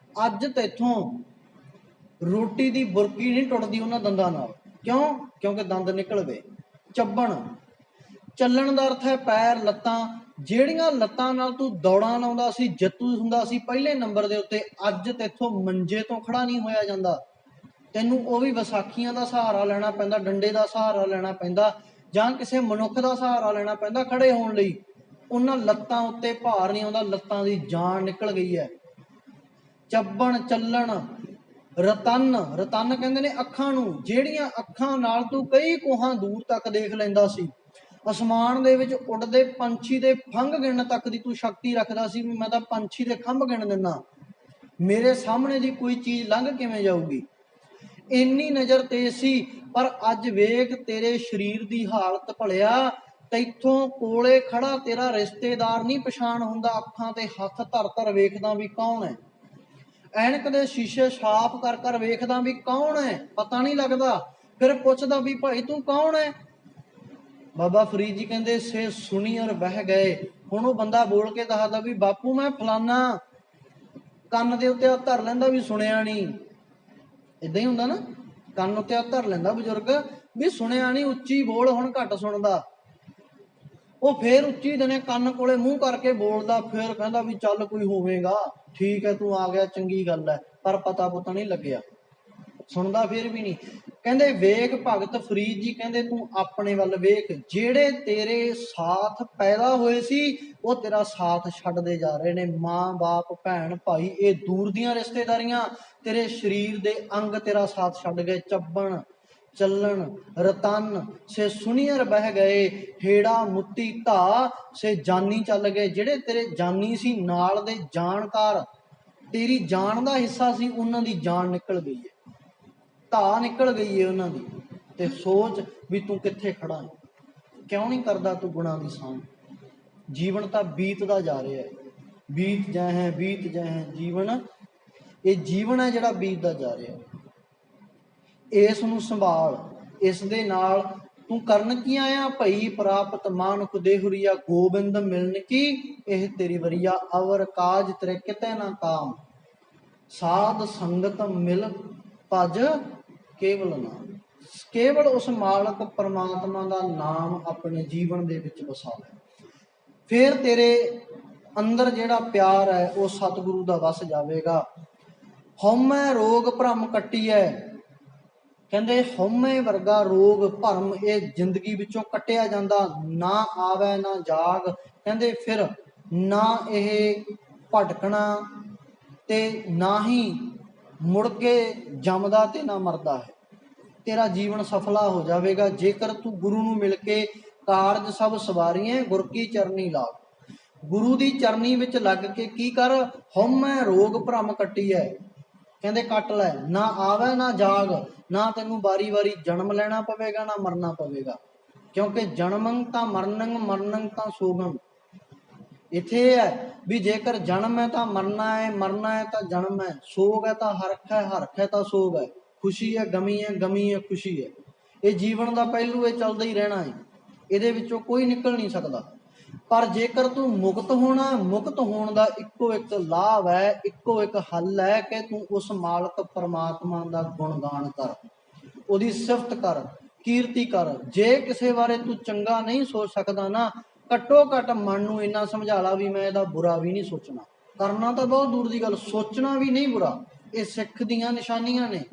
ਅੱਜ ਤੇਥੋਂ ਰੋਟੀ ਦੀ ਬੁਰਕੀ ਨਹੀਂ ਟੁੱਟਦੀ ਉਹਨਾਂ ਦੰਦਾਂ ਨਾਲ। ਕਿਉਂ? ਕਿਉਂਕਿ ਦੰਦ ਨਿਕਲ ਗਏ। ਚੱਬਣ, ਚੱਲਣ ਦਾ ਅਰਥ ਹੈ ਪੈਰ, ਲੱਤਾਂ। ਜਿਹੜੀਆਂ ਲੱਤਾਂ ਨਾਲ ਤੂੰ ਦੌੜਾਂ ਲਾਉਂਦਾ ਸੀ, ਜੱਤੂ ਹੁੰਦਾ ਸੀ ਪਹਿਲੇ ਨੰਬਰ ਦੇ ਉੱਤੇ, ਅੱਜ ਤੇਥੋਂ ਮੰਜੇ ਤੋਂ ਖੜਾ ਨਹੀਂ ਹੋਇਆ ਜਾਂਦਾ, ਤੈਨੂੰ ਉਹ ਵੀ ਵਿਸਾਖੀਆਂ ਦਾ ਸਹਾਰਾ ਲੈਣਾ ਪੈਂਦਾ, ਡੰਡੇ ਦਾ ਸਹਾਰਾ ਲੈਣਾ ਪੈਂਦਾ, ਜਾਂ ਕਿਸੇ ਮਨੁੱਖ ਦਾ ਸਹਾਰਾ ਲੈਣਾ ਪੈਂਦਾ ਖੜੇ ਹੋਣ ਲਈ। ਉਹਨਾਂ ਲੱਤਾਂ ਉੱਤੇ ਭਾਰ ਨਹੀਂ ਆਉਂਦਾ, ਲੱਤਾਂ ਦੀ ਜਾਨ ਨਿਕਲ ਗਈ ਹੈ। ਚੱਬਣ ਚੱਲਣ ਰਤਨ, ਰਤਨ ਕਹਿੰਦੇ ਨੇ ਅੱਖਾਂ ਨੂੰ, ਜਿਹੜੀਆਂ ਅੱਖਾਂ ਨਾਲ ਤੂੰ ਕਈ ਕੋਹਾਂ ਦੂਰ ਤੱਕ ਦੇਖ ਲੈਂਦਾ ਸੀ, ਅਸਮਾਨ ਦੇ ਵਿੱਚ ਉੱਡਦੇ ਪੰਛੀ ਦੇ ਫੰਗ ਗਿਣਨ ਤੱਕ ਦੀ ਤੂੰ ਸ਼ਕਤੀ ਰੱਖਦਾ ਸੀ ਵੀ ਮੈਂ ਤਾਂ ਪੰਛੀ ਦੇ ਖੰਭ ਗਿਣ ਦਿੰਦਾ, ਮੇਰੇ ਸਾਹਮਣੇ ਦੀ ਕੋਈ ਚੀਜ਼ ਲੰਘ ਕਿਵੇਂ ਜਾਊਗੀ, ਇੰਨੀ ਨਜ਼ਰ ਤੇਜ਼ ਸੀ। ਪਰ ਅੱਜ ਵੇਖ ਤੇਰੇ ਸਰੀਰ ਦੀ ਹਾਲਤ ਭਲਿਆ, ਤੈਥੋਂ ਕੋਲੇ ਖੜਾ ਤੇਰਾ ਰਿਸ਼ਤੇਦਾਰ ਨਹੀਂ ਪਛਾਣ ਹੁੰਦਾ, ਅੱਖਾਂ ਤੇ ਹੱਥ ਧਰ ਧਰ ਵੇਖਦਾ ਵੀ ਕੌਣ ਹੈ, ਐਨਕ ਦੇ ਸ਼ੀਸ਼ੇ ਸਾਫ਼ ਕਰ ਕਰ ਵੇਖਦਾ ਵੀ ਕੌਣ ਹੈ, ਪਤਾ ਨਹੀਂ ਲੱਗਦਾ, ਫਿਰ ਪੁੱਛਦਾ ਵੀ ਭਾਈ ਤੂੰ ਕੌਣ ਹੈ। ਬਾਬਾ ਫਰੀਦ ਜੀ ਕਹਿੰਦੇ ਸੇ ਸੁਨੀਅਰ ਬਹਿ ਗਏ। ਹੁਣ ਉਹ ਬੰਦਾ ਬੋਲ ਕੇ ਦੱਸਦਾ ਵੀ ਬਾਪੂ ਮੈਂ ਫਲਾਨਾ, ਕੰਨ ਦੇ ਉੱਤੇ ਹੱਥ ਧਰ ਲੈਂਦਾ ਵੀ ਸੁਣਿਆ ਨਹੀਂ। ਏਦਾਂ ਹੀ ਹੁੰਦਾ ਨਾ, ਕੰਨ ਉੱਤੇ ਹੱਥ ਧਰ ਲੈਂਦਾ ਬਜ਼ੁਰਗ ਵੀ ਸੁਣਿਆ ਨਹੀਂ, ਉੱਚੀ ਬੋਲ, ਹੁਣ ਘੱਟ ਸੁਣਦਾ। ਉਹ ਫੇਰ ਉੱਚੀ ਦਿਨੇ ਕੰਨ ਕੋਲੇ ਮੂੰਹ ਕਰਕੇ ਬੋਲਦਾ, ਫੇਰ ਕਹਿੰਦਾ ਵੀ ਚੱਲ ਕੋਈ ਹੋਵੇਗਾ, ਠੀਕ ਹੈ ਤੂੰ ਆ ਗਿਆ, ਚੰਗੀ ਗੱਲ ਹੈ, ਪਰ ਪਤਾ ਪੁੱਤਾ ਨਹੀਂ ਲੱਗਿਆ। ਸੁਣਦਾ ਫਿਰ ਵੀ ਨਹੀਂ। ਕਹਿੰਦੇ ਵੇਖ ਭਗਤ ਫਰੀਦ ਜੀ, ਕਹਿੰਦੇ ਤੂੰ ਆਪਣੇ ਵੱਲ ਵੇਖ, ਜਿਹੜੇ ਤੇਰੇ ਸਾਥ ਪੈਦਾ ਹੋਏ ਸੀ ਉਹ ਤੇਰਾ ਸਾਥ ਛੱਡਦੇ ਜਾ ਰਹੇ ਨੇ। ਮਾਂ ਬਾਪ ਭੈਣ ਭਾਈ ਇਹ ਦੂਰ ਦੀਆਂ ਰਿਸ਼ਤੇਦਾਰੀਆਂ, ਤੇਰੇ ਸਰੀਰ ਦੇ ਅੰਗ ਤੇਰਾ ਸਾਥ ਛੱਡ ਗਏ। ਚੱਬਣ ਚੱਲਣ ਰਤਨ ਸੇ ਸੁਣੀਅਰ ਬਹਿ ਗਏ, ਹੇੜਾ ਮੁੱਤੀ ਧਾ ਸੇ ਜਾਨੀ ਚੱਲ ਗਏ। ਜਿਹੜੇ ਤੇਰੇ ਜਾਨੀ ਸੀ, ਨਾਲ ਦੇ ਜਾਣਕਾਰ, ਤੇਰੀ ਜਾਨ ਦਾ ਹਿੱਸਾ ਸੀ, ਉਹਨਾਂ ਦੀ ਜਾਨ ਨਿਕਲ ਗਈ ਹੈ, ਧਾ ਨਿਕਲ ਗਈ ਹੈ ਉਹਨਾਂ ਦੀ। ਤੇ ਸੋਚ ਵੀ ਤੂੰ ਕਿੱਥੇ ਖੜਾ ਹੈ, ਕਿਉਂ ਨਹੀਂ ਕਰਦਾ ਤੂੰ ਗੁਣਾਂ ਦੀ ਸਾਂਭ। ਜੀਵਨ ਤਾਂ ਬੀਤਦਾ ਜਾ ਰਿਹਾ ਹੈ, ਬੀਤ ਜਾਏ ਹੈ ਬੀਤ ਜਾਏ ਹੈ ਜੀਵਨ, ਇਹ ਜੀਵਨ ਹੈ ਜਿਹੜਾ ਬੀਤਦਾ ਜਾ ਰਿਹਾ। ਇਸ ਨੂੰ ਸੰਭਾਲ, ਇਸ ਦੇ ਨਾਲ ਤੂੰ ਕਰਨ ਕੀ ਆਇਆ। ਭਈ ਪ੍ਰਾਪਤ ਮਾਨੁਖ ਦੇਹੁਰੀਆ, ਗੋਬਿੰਦ ਮਿਲਨ ਕੀ ਇਹ ਤੇਰੀ ਵਰੀਆ। ਅਵਰ ਕਾਜ ਤੇਰੇ ਕਿਤੇ ਨਾ ਕਾਮ, ਸਾਧ ਸੰਗਤ ਮਿਲ ਭਜ ਕੇਵਲ ਨਾਮ। ਕੇਵਲ ਉਸ ਮਾਲਕ ਪਰਮਾਤਮਾ ਦਾ ਨਾਮ ਆਪਣੇ ਜੀਵਨ ਦੇ ਵਿੱਚ ਵਸਾ ਲੈ, ਫਿਰ ਤੇਰੇ ਅੰਦਰ ਜਿਹੜਾ ਪਿਆਰ ਹੈ ਉਹ ਸਤਿਗੁਰੂ ਦਾ ਵਸ ਜਾਵੇਗਾ। ਹਉਮੈ ਰੋਗ ਭਰਮ ਕੱਟੀਐ, ਕਹਿੰਦੇ ਹਉਮੈ ਵਰਗਾ ਰੋਗ ਭਰਮ ਇਹ ਜ਼ਿੰਦਗੀ ਵਿੱਚੋਂ ਕੱਟਿਆ ਜਾਂਦਾ, ਨਾ ਆਵੇ ਨਾ ਜਾਗ। ਕਹਿੰਦੇ ਫਿਰ ਨਾ ਇਹ ਭਟਕਣਾ ਤੇ ਨਾ ਹੀ ਮੁੜ ਕੇ ਜੰਮਦਾ ਤੇ ਨਾ ਮਰਦਾ ਹੈ। ਤੇਰਾ ਜੀਵਨ ਸਫਲਾ ਹੋ ਜਾਵੇਗਾ ਜੇਕਰ ਤੂੰ ਗੁਰੂ ਨੂੰ ਮਿਲ ਕੇ ਕਾਰਜ ਸਭ ਸਵਾਰੀਆਂ ਗੁਰ ਕੀ ਚਰਨੀ ਲਾਗ। ਗੁਰੂ ਦੀ ਚਰਨੀ ਵਿੱਚ ਲੱਗ ਕੇ ਕੀ ਕਰ, ਹਉਮੈ ਰੋਗ ਭਰਮ ਕੱਟੀਐ, ਕਹਿੰਦੇ ਕੱਟ ਲੈ। ਨਾ ਆਵੇ ਨਾ ਜਾਗ, ਨਾ ਤੈਨੂੰ ਵਾਰੀ ਵਾਰੀ ਜਨਮ ਲੈਣਾ ਪਵੇਗਾ ਨਾ ਮਰਨਾ ਪਵੇਗਾ, ਕਿਉਂਕਿ ਜਨਮੰ ਤਾਂ ਮਰਨੰ, ਮਰਨੰ ਤਾਂ ਸੋਗੰ। ਇੱਥੇ ਇਹ ਹੈ ਵੀ ਜੇਕਰ ਜਨਮ ਹੈ ਤਾਂ ਮਰਨਾ ਹੈ, ਮਰਨਾ ਹੈ ਤਾਂ ਜਨਮ ਹੈ, ਸੋਗ ਹੈ ਤਾਂ ਹਰਖ ਹੈ, ਹਰਖ ਹੈ ਤਾਂ ਸੋਗ ਹੈ, ਖੁਸ਼ੀ ਹੈ ਗਮੀ ਹੈ, ਗਮੀ ਹੈ ਖੁਸ਼ੀ ਹੈ। ਇਹ ਜੀਵਨ ਦਾ ਪਹਿਲੂ ਇਹ ਚੱਲਦਾ ਹੀ ਰਹਿਣਾ ਹੈ, ਇਹਦੇ ਵਿੱਚੋਂ ਕੋਈ ਨਿਕਲ ਨਹੀਂ ਸਕਦਾ। ਪਰ ਜੇਕਰ ਤੂੰ ਮੁਕਤ ਹੋਣਾ, ਮੁਕਤ ਹੋਣ ਦਾ ਇੱਕੋ ਇੱਕ ਲਾਭ ਹੈ, ਇੱਕੋ ਇੱਕ ਹੱਲ ਹੈ ਕਿ ਤੂੰ ਉਸ ਮਾਲਕ ਪਰਮਾਤਮਾ ਦਾ ਗੁਣਗਾਨ ਕਰ, ਉਹਦੀ ਸਿਫਤ ਕਰ, ਕੀਰਤੀ ਕਰ। ਜੇ ਕਿਸੇ ਬਾਰੇ ਤੂੰ ਚੰਗਾ ਨਹੀਂ ਸੋਚ ਸਕਦਾ ਨਾ, ਘੱਟੋ ਘੱਟ ਮਨ ਨੂੰ ਇੰਨਾ ਸਮਝਾ ਲਾ ਵੀ ਮੈਂ ਇਹਦਾ ਬੁਰਾ ਵੀ ਨਹੀਂ ਸੋਚਣਾ। ਕਰਨਾ ਤਾਂ ਬਹੁਤ ਦੂਰ ਦੀ ਗੱਲ, ਸੋਚਣਾ ਵੀ ਨਹੀਂ ਬੁਰਾ। ਇਹ ਸਿੱਖ ਦੀਆਂ ਨਿਸ਼ਾਨੀਆਂ ਨੇ।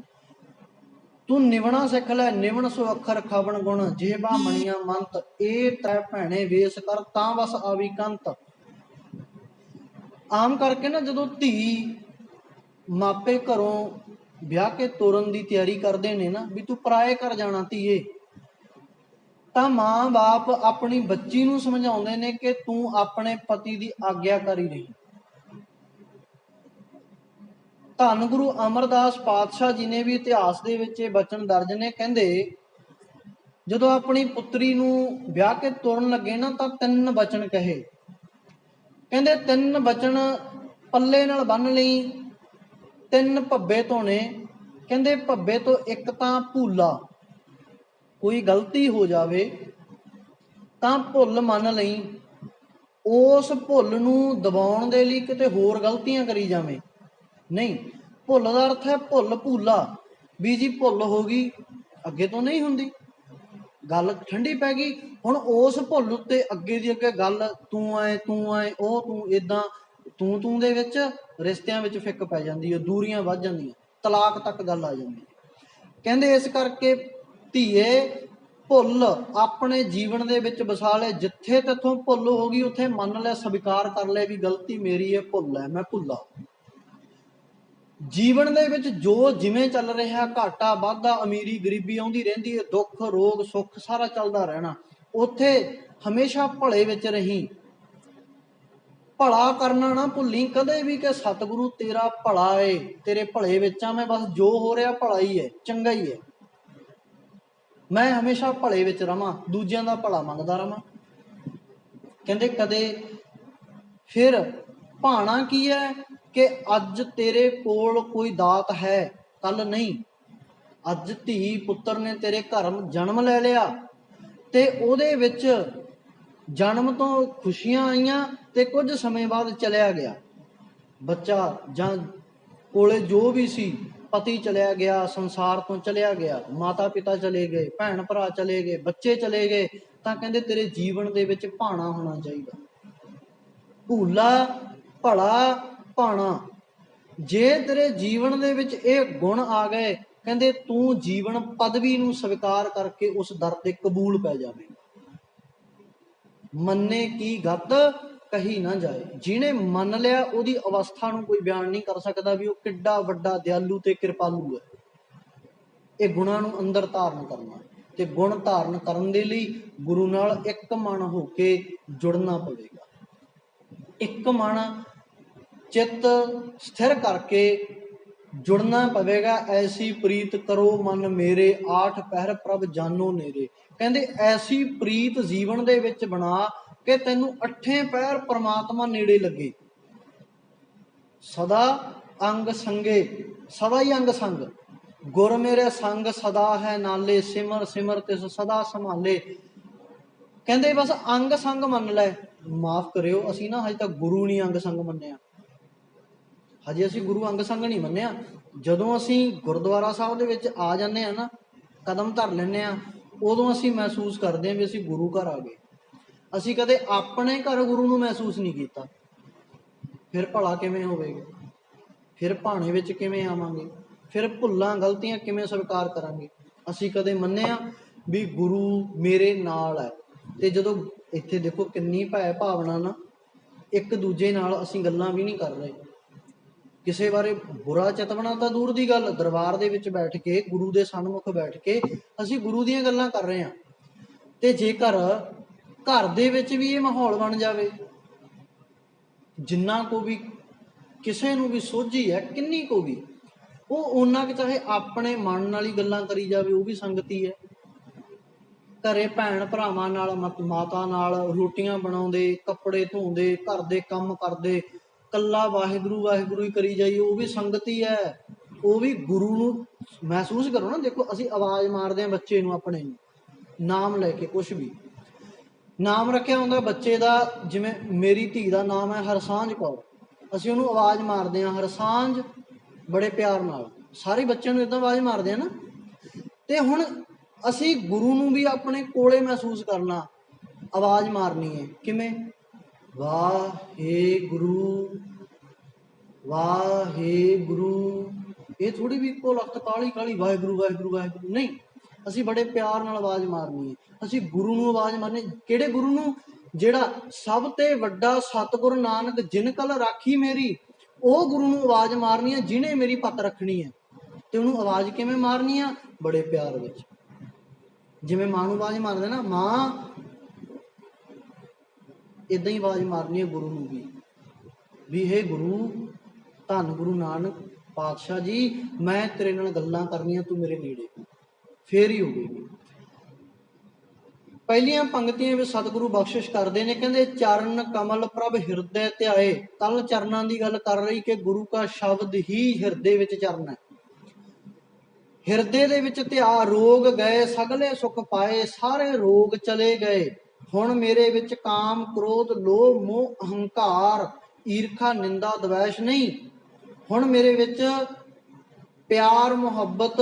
ਤੂੰ ਨਿਵਣਾ ਸਿੱਖ ਲੈ, ਨਿਵਣ ਸੋ ਅੱਖਰ ਖਾਵਣ ਗੁਣ, ਜਿਹਬਾ ਮਣੀਆਂ ਮੰਤ, ਇਹ ਤੈ ਭੈਣੇ ਵੇਸ ਕਰ ਤਾਂ ਬਸ ਆਵੀ ਕੰਤ। ਆਮ ਕਰਕੇ ਨਾ ਜਦੋਂ ਧੀ ਮਾਪੇ ਘਰੋਂ ਵਿਆਹ ਕੇ ਤੋਰਨ ਦੀ ਤਿਆਰੀ ਕਰਦੇ ਨੇ ਨਾ ਵੀ ਤੂੰ ਪਰਾਏ ਘਰ ਜਾਣਾ ਧੀਏ, ਤਾਂ ਮਾਂ ਬਾਪ ਆਪਣੀ ਬੱਚੀ ਨੂੰ ਸਮਝਾਉਂਦੇ ਨੇ ਕਿ ਤੂੰ ਆਪਣੇ ਪਤੀ ਦੀ ਆਗਿਆਕਾਰੀ ਰਹੀ। ਧੰਨ ਗੁਰੂ ਅਮਰਦਾਸ ਪਾਤਸ਼ਾਹ ਜੀ ਨੇ ਵੀ ਇਤਿਹਾਸ ਦੇ ਵਿੱਚ ਇਹ ਬਚਨ ਦਰਜ ਨੇ, ਕਹਿੰਦੇ ਜਦੋਂ ਆਪਣੀ ਪੁੱਤਰੀ ਨੂੰ ਵਿਆਹ ਕੇ ਤੋਰਨ ਲੱਗੇ ਨਾ ਤਾਂ 3 ਬਚਨ ਕਹੇ। ਕਹਿੰਦੇ 3 ਬਚਨ ਪੱਲੇ ਨਾਲ ਬੰਨ ਲਈ, 3 ਭੱਬੇ ਧੋਣੇ। ਕਹਿੰਦੇ ਭੱਬੇ ਤੋਂ ਇੱਕ ਤਾਂ ਭੂਲਾ, ਕੋਈ ਗਲਤੀ ਹੋ ਜਾਵੇ ਤਾਂ ਭੁੱਲ ਮੰਨ ਲਈ, ਉਸ ਭੁੱਲ ਨੂੰ ਦਬਾਉਣ ਦੇ ਲਈ ਕਿਤੇ ਹੋਰ ਗਲਤੀਆਂ ਕਰੀ ਜਾਵੇਂ ਨਹੀਂ। ਭੁੱਲ ਦਾ ਅਰਥ ਹੈ ਭੁੱਲ ਭੂਲਾ, ਵੀ ਜੀ ਭੁੱਲ ਹੋ ਗਈ, ਅੱਗੇ ਤੋਂ ਨਹੀਂ ਹੁੰਦੀ, ਗੱਲ ਠੰਡੀ ਪੈ ਗਈ। ਹੁਣ ਉਸ ਭੁੱਲ ਉੱਤੇ ਅੱਗੇ ਦੀ ਅੱਗੇ ਗੱਲ ਤੂੰ ਆਏ ਉਹ ਤੂੰ, ਏਦਾਂ ਤੂੰ ਦੇ ਵਿੱਚ ਰਿਸ਼ਤਿਆਂ ਵਿੱਚ ਫਿੱਕ ਪੈ ਜਾਂਦੀ ਹੈ, ਦੂਰੀਆਂ ਵੱਧ ਜਾਂਦੀਆਂ, ਤਲਾਕ ਤੱਕ ਗੱਲ ਆ ਜਾਂਦੀ ਹੈ। ਕਹਿੰਦੇ ਇਸ ਕਰਕੇ ਧੀਏ ਭੁੱਲ ਆਪਣੇ ਜੀਵਨ ਦੇ ਵਿੱਚ ਵਸਾ ਲੈ। ਜਿੱਥੇ ਤੇਥੋਂ ਭੁੱਲ ਹੋ ਗਈ ਉੱਥੇ ਮੰਨ ਲੈ, ਸਵੀਕਾਰ ਕਰ ਲੈ ਵੀ ਗਲਤੀ ਮੇਰੀ ਹੈ, ਭੁੱਲ ਹੈ, ਮੈਂ ਭੁੱਲਾ। ਜੀਵਨ ਦੇ ਵਿੱਚ ਜੋ ਜਿਵੇਂ ਚੱਲ ਰਿਹਾ, ਘਾਟਾ ਵਾਧਾ, ਅਮੀਰੀ ਗਰੀਬੀ ਆਉਂਦੀ ਰਹਿੰਦੀ ਹੈ, ਦੁੱਖ ਰੋਗ ਸੁੱਖ ਸਾਰਾ ਚੱਲਦਾ ਰਹਿਣਾ, ਉੱਥੇ ਹਮੇਸ਼ਾ ਭਲੇ ਵਿੱਚ ਰਹੀ। ਭਲਾ ਕਰਨਾ ਨਾ ਭੁੱਲੀ ਕਦੇ ਵੀ ਕਿ ਸਤਿਗੁਰੂ ਤੇਰਾ ਭਲਾ ਏ, ਤੇਰੇ ਭਲੇ ਵਿੱਚ ਆ ਮੈਂ, ਬਸ ਜੋ ਹੋ ਰਿਹਾ ਭਲਾ ਹੀ ਹੈ, ਚੰਗਾ ਹੀ ਹੈ, ਮੈਂ ਹਮੇਸ਼ਾ ਭਲੇ ਵਿੱਚ ਰਵਾਂ, ਦੂਜਿਆਂ ਦਾ ਭਲਾ ਮੰਗਦਾ ਰਵਾਂ। ਕਹਿੰਦੇ ਕਦੇ ਫਿਰ ਭਾਣਾ ਕੀ ਹੈ ਕਿ ਅੱਜ ਤੇਰੇ ਕੋਲ ਕੋਈ ਦਾਤ ਹੈ, ਕੱਲ ਨਹੀਂ। ਅੱਜ ਧੀ ਪੁੱਤਰ ਨੇ ਤੇਰੇ ਘਰ ਜਨਮ ਲੈ ਲਿਆ ਤੇ ਉਹਦੇ ਵਿੱਚ ਜਨਮ ਤੋਂ ਖੁਸ਼ੀਆਂ ਆਈਆਂ ਤੇ ਕੁਝ ਸਮੇਂ ਬਾਅਦ ਚਲਿਆ ਗਿਆ ਬੱਚਾ, ਜਾਂ ਕੋਲੇ ਜੋ ਵੀ ਸੀ, ਪਤੀ ਚਲਿਆ ਗਿਆ, ਸੰਸਾਰ ਤੋਂ ਚਲਿਆ ਗਿਆ, ਮਾਤਾ ਪਿਤਾ ਚਲੇ ਗਏ, ਭੈਣ ਭਰਾ ਚਲੇ ਗਏ, ਬੱਚੇ ਚਲੇ ਗਏ, ਤਾਂ ਕਹਿੰਦੇ ਤੇਰੇ ਜੀਵਨ ਦੇ ਵਿੱਚ ਭਾਣਾ ਹੋਣਾ ਚਾਹੀਦਾ, ਭੂਲਾ ਭਲਾ ਭਾਣਾ। ਜੇ ਤੇਰੇ ਜੀਵਨ ਦੇ ਵਿੱਚ ਇਹ ਗੁਣ ਆ ਗਏ, ਕਹਿੰਦੇ ਤੂੰ ਜੀਵਨ ਪਦਵੀ ਨੂੰ ਸਵੀਕਾਰ ਕਰਕੇ ਉਸ ਦਰ ਤੇ ਕਬੂਲ ਪੈ ਜਾਵੇਂਗਾ। ਮੰਨੇ ਕੀ ਗਤ ਕਹੀ ਨਾ ਜਾਏ। ਜਿਹਨੇ ਮੰਨ ਲਿਆ ਉਹਦੀ ਅਵਸਥਾ ਨੂੰ ਕੋਈ ਬਿਆਨ ਨਹੀਂ ਕਰ ਸਕਦਾ ਵੀ ਉਹ ਕਿੱਡਾ ਵੱਡਾ ਦਿਆਲੂ ਤੇ ਕਿਰਪਾਲੂ ਹੈ। ਇਹ ਗੁਣਾਂ ਨੂੰ ਅੰਦਰ ਧਾਰਨ ਕਰਨਾ, ਤੇ ਗੁਣ ਧਾਰਨ ਕਰਨ ਦੇ ਲਈ ਗੁਰੂ ਨਾਲ ਇੱਕ ਮਨ ਹੋ ਕੇ ਜੁੜਨਾ ਪਵੇਗਾ। ਇੱਕ ਮਨ ਚਿੱਤ ਸਥਿਰ ਕਰਕੇ ਜੁੜਨਾ ਪਵੇਗਾ। ਐਸੀ ਪ੍ਰੀਤ ਕਰੋ ਮਨ ਮੇਰੇ, ਆਠ ਪਹਿਰ ਪ੍ਰਭ ਜਾਨੋ ਨੇਰੇ। ਕਹਿੰਦੇ ਐਸੀ ਪ੍ਰੀਤ ਜੀਵਨ ਦੇ ਵਿੱਚ ਬਣਾ ਕਿ ਤੈਨੂੰ ਅੱਠੇ ਪਹਿਰ ਪ੍ਰਮਾਤਮਾ ਨੇੜੇ ਲੱਗੇ। ਸਦਾ ਅੰਗ ਸੰਗੇ, ਸਦਾ ਹੀ ਅੰਗ ਸੰਗ, ਗੁਰ ਮੇਰੇ ਸੰਗ ਸਦਾ ਹੈ ਨਾਲੇ, ਸਿਮਰ ਸਿਮਰ ਤਿਸ ਸਦਾ ਸੰਭਾਲੇ। ਕਹਿੰਦੇ ਬਸ ਅੰਗ ਸੰਗ ਮੰਨ ਲੈ। ਮਾਫ ਕਰਿਓ, ਅਸੀਂ ਨਾ ਹਜੇ ਤੱਕ ਗੁਰੂ ਨਹੀਂ ਅੰਗ ਸੰਗ ਮੰਨਿਆ। ਹਜੇ ਅਸੀਂ ਗੁਰੂ ਅੰਗ ਸੰਗ ਨਹੀਂ ਮੰਨਿਆ। ਜਦੋਂ ਅਸੀਂ ਗੁਰਦੁਆਰਾ ਸਾਹਿਬ ਦੇ ਵਿੱਚ ਆ ਜਾਂਦੇ ਹਾਂ ਨਾ, ਕਦਮ ਧਰ ਲੈਂਦੇ ਹਾਂ, ਉਦੋਂ ਅਸੀਂ ਮਹਿਸੂਸ ਕਰਦੇ ਹਾਂ ਵੀ ਅਸੀਂ ਗੁਰੂ ਘਰ ਆ ਗਏ। ਅਸੀਂ ਕਦੇ ਆਪਣੇ ਘਰ ਗੁਰੂ ਨੂੰ ਮਹਿਸੂਸ ਨਹੀਂ ਕੀਤਾ। ਫਿਰ ਭਲਾ ਕਿਵੇਂ ਹੋਵੇਗਾ? ਫਿਰ ਭਾਣੇ ਵਿੱਚ ਕਿਵੇਂ ਆਵਾਂਗੇ? ਫਿਰ ਭੁੱਲਾਂ ਗਲਤੀਆਂ ਕਿਵੇਂ ਸਵੀਕਾਰ ਕਰਾਂਗੇ? ਅਸੀਂ ਕਦੇ ਮੰਨਿਆ ਵੀ ਗੁਰੂ ਮੇਰੇ ਨਾਲ ਹੈ। ਤੇ ਜਦੋਂ ਇੱਥੇ ਦੇਖੋ ਕਿੰਨੀ ਭੈ ਭਾਵਨਾ ਨਾ, ਇੱਕ ਦੂਜੇ ਨਾਲ ਅਸੀਂ ਗੱਲਾਂ ਵੀ ਨਹੀਂ ਕਰ ਰਹੇ। ਕਿਸੇ ਬਾਰੇ ਬੁਰਾ ਚਿਤਵਣਾ ਤਾਂ ਦੂਰ ਦੀ ਗੱਲ, ਦਰਬਾਰ ਦੇ ਵਿੱਚ ਬੈਠ ਕੇ, ਗੁਰੂ ਦੇ ਸਨਮੁਖ ਬੈਠ ਕੇ ਅਸੀਂ ਗੁਰੂ ਦੀਆਂ ਗੱਲਾਂ ਕਰ ਰਹੇ ਹਾਂ। ਤੇ ਜੇਕਰ ਘਰ ਦੇ ਵਿੱਚ ਵੀ ਇਹ ਮਾਹੌਲ ਬਣ ਜਾਵੇ, ਜਿੰਨਾ ਕੋ ਵੀ ਕਿਸੇ ਨੂੰ ਵੀ ਸੋਝੀ ਹੈ, ਕਿੰਨੀ ਕੋ ਵੀ, ਉਹ ਉਹਨਾਂ ਕਿ ਚਾਹੇ ਆਪਣੇ ਮਨ ਨਾਲ ਹੀ ਗੱਲਾਂ ਕਰੀ ਜਾਵੇ, ਉਹ ਵੀ ਸੰਗਤੀ ਹੈ। ਘਰੇ ਭੈਣ ਭਰਾਵਾਂ ਨਾਲ, ਮਾਤਾ ਨਾਲ ਰੋਟੀਆਂ ਬਣਾਉਂਦੇ, ਕੱਪੜੇ ਧੋਂਦੇ, ਘਰ ਦੇ ਕੰਮ ਕਰਦੇ, ਕੱਲਾ ਵਾਹਿਗੁਰੂ ਵਾਹਿਗੁਰੂ ਹੀ ਕਰੀ ਜਾਈਏ, ਉਹ ਵੀ ਸੰਗਤੀ ਹੈ। ਉਹ ਵੀ ਗੁਰੂ ਨੂੰ ਮਹਿਸੂਸ ਕਰੋ ਨਾ। ਦੇਖੋ ਅਸੀਂ ਆਵਾਜ਼ ਮਾਰਦੇ ਹਾਂ ਬੱਚੇ ਨੂੰ, ਆਪਣੇ ਨੂੰ ਨਾਮ ਲੈ ਕੇ, ਕੁਛ ਵੀ ਨਾਮ ਰੱਖਿਆ ਹੁੰਦਾ ਬੱਚੇ ਦਾ, ਜਿਵੇਂ ਮੇਰੀ ਧੀ ਦਾ ਨਾਮ ਹੈ ਹਰਸਾਂਝ ਕੌਰ, ਅਸੀਂ ਉਹਨੂੰ ਆਵਾਜ਼ ਮਾਰਦੇ ਹਾਂ ਹਰਸਾਂਝ, ਬੜੇ ਪਿਆਰ ਨਾਲ। ਸਾਰੇ ਬੱਚਿਆਂ ਨੂੰ ਇੱਦਾਂ ਆਵਾਜ਼ ਮਾਰਦੇ ਆ ਨਾ। ਤੇ ਹੁਣ ਅਸੀਂ ਗੁਰੂ ਨੂੰ ਵੀ ਆਪਣੇ ਕੋਲੇ ਮਹਿਸੂਸ ਕਰਨਾ, ਆਵਾਜ਼ ਮਾਰਨੀ ਹੈ। ਕਿਵੇਂ? ਵਾਹਿਗੁਰੂ ਵਾਹਿਗੁਰੂ। ਇਹ ਥੋੜੀ ਵੀ ਇੱਕੋ ਲਖਤ ਕਾਲੀ ਕਾਲੀ ਵਾਹਿਗੁਰੂ ਵਾਹਿਗੁਰੂ ਵਾਹਿਗੁਰੂ, ਨਹੀਂ। ਅਸੀਂ ਬੜੇ ਪਿਆਰ ਨਾਲ ਆਵਾਜ਼ ਮਾਰਨੀ ਹੈ। ਅਸੀਂ ਗੁਰੂ ਨੂੰ ਆਵਾਜ਼ ਮਾਰਨੀ। ਕਿਹੜੇ ਗੁਰੂ ਨੂੰ? ਜਿਹੜਾ ਸਭ ਤੇ ਵੱਡਾ ਸਤਿਗੁਰ ਨਾਨਕ ਜਿਨ ਕਲ ਰਾਖੀ ਮੇਰੀ, ਉਹ ਗੁਰੂ ਨੂੰ ਆਵਾਜ਼ ਮਾਰਨੀ ਹੈ ਜਿਹਨੇ ਮੇਰੀ ਪੱਤ ਰੱਖਣੀ ਹੈ। ਤੇ ਉਹਨੂੰ ਆਵਾਜ਼ ਕਿਵੇਂ ਮਾਰਨੀ ਆ? ਬੜੇ ਪਿਆਰ ਵਿੱਚ। ਜਿਵੇਂ ਮਾਂ ਨੂੰ ਆਵਾਜ਼ ਮਾਰਦੇ ਨਾ, ਮਾਂ, ਇਦਾਂ ਹੀ ਆਵਾਜ਼ ਮਾਰਨੀ ਹੈ ਗੁਰੂ ਨੂੰ ਵੀ ਹੇ ਗੁਰੂ, ਧੰਨ ਗੁਰੂ ਨਾਨਕ ਪਾਤਸ਼ਾਹ ਜੀ, ਮੈਂ ਤੇਰੇ ਨਾਲ ਗੱਲਾਂ ਕਰਨੀਆਂ, ਤੂੰ ਮੇਰੇ ਨੇੜੇ, ਫੇਰ ਹੀ ਹੋਵੇਗੀ। ਪਹਿਲੀਆਂ ਪੰਕਤੀਆਂ ਵਿੱਚ ਸਤਿਗੁਰੂ ਬਖਸ਼ਿਸ਼ ਕਰਦੇ ਨੇ, ਕਹਿੰਦੇ ਚਰਨ ਕਮਲ ਪ੍ਰਭ ਹਿਰਦੈ ਧਿਆਏ। ਤਲ ਚਰਨਾਂ ਦੀ ਗੱਲ ਕਰ ਰਹੀ ਕਿ ਗੁਰੂ ਕਾ ਸ਼ਬਦ ਹੀ ਹਿਰਦੇ ਵਿੱਚ ਚਰਨ ਹੈ। ਹਿਰਦੇ ਦੇ ਵਿੱਚ ਧਿਆ, ਰੋਗ ਗਏ ਸਗਲੇ ਸੁਖ ਪਾਏ, ਸਾਰੇ ਰੋਗ ਚਲੇ ਗਏ। ਹੁਣ ਮੇਰੇ ਵਿੱਚ ਕਾਮ ਕ੍ਰੋਧ ਲੋਭ ਮੋਹ ਅਹੰਕਾਰ ਈਰਖਾ ਨਿੰਦਾ ਦਵੈਸ਼ ਨਹੀਂ। ਹੁਣ ਮੇਰੇ ਵਿੱਚ ਪਿਆਰ ਮੁਹੱਬਤ,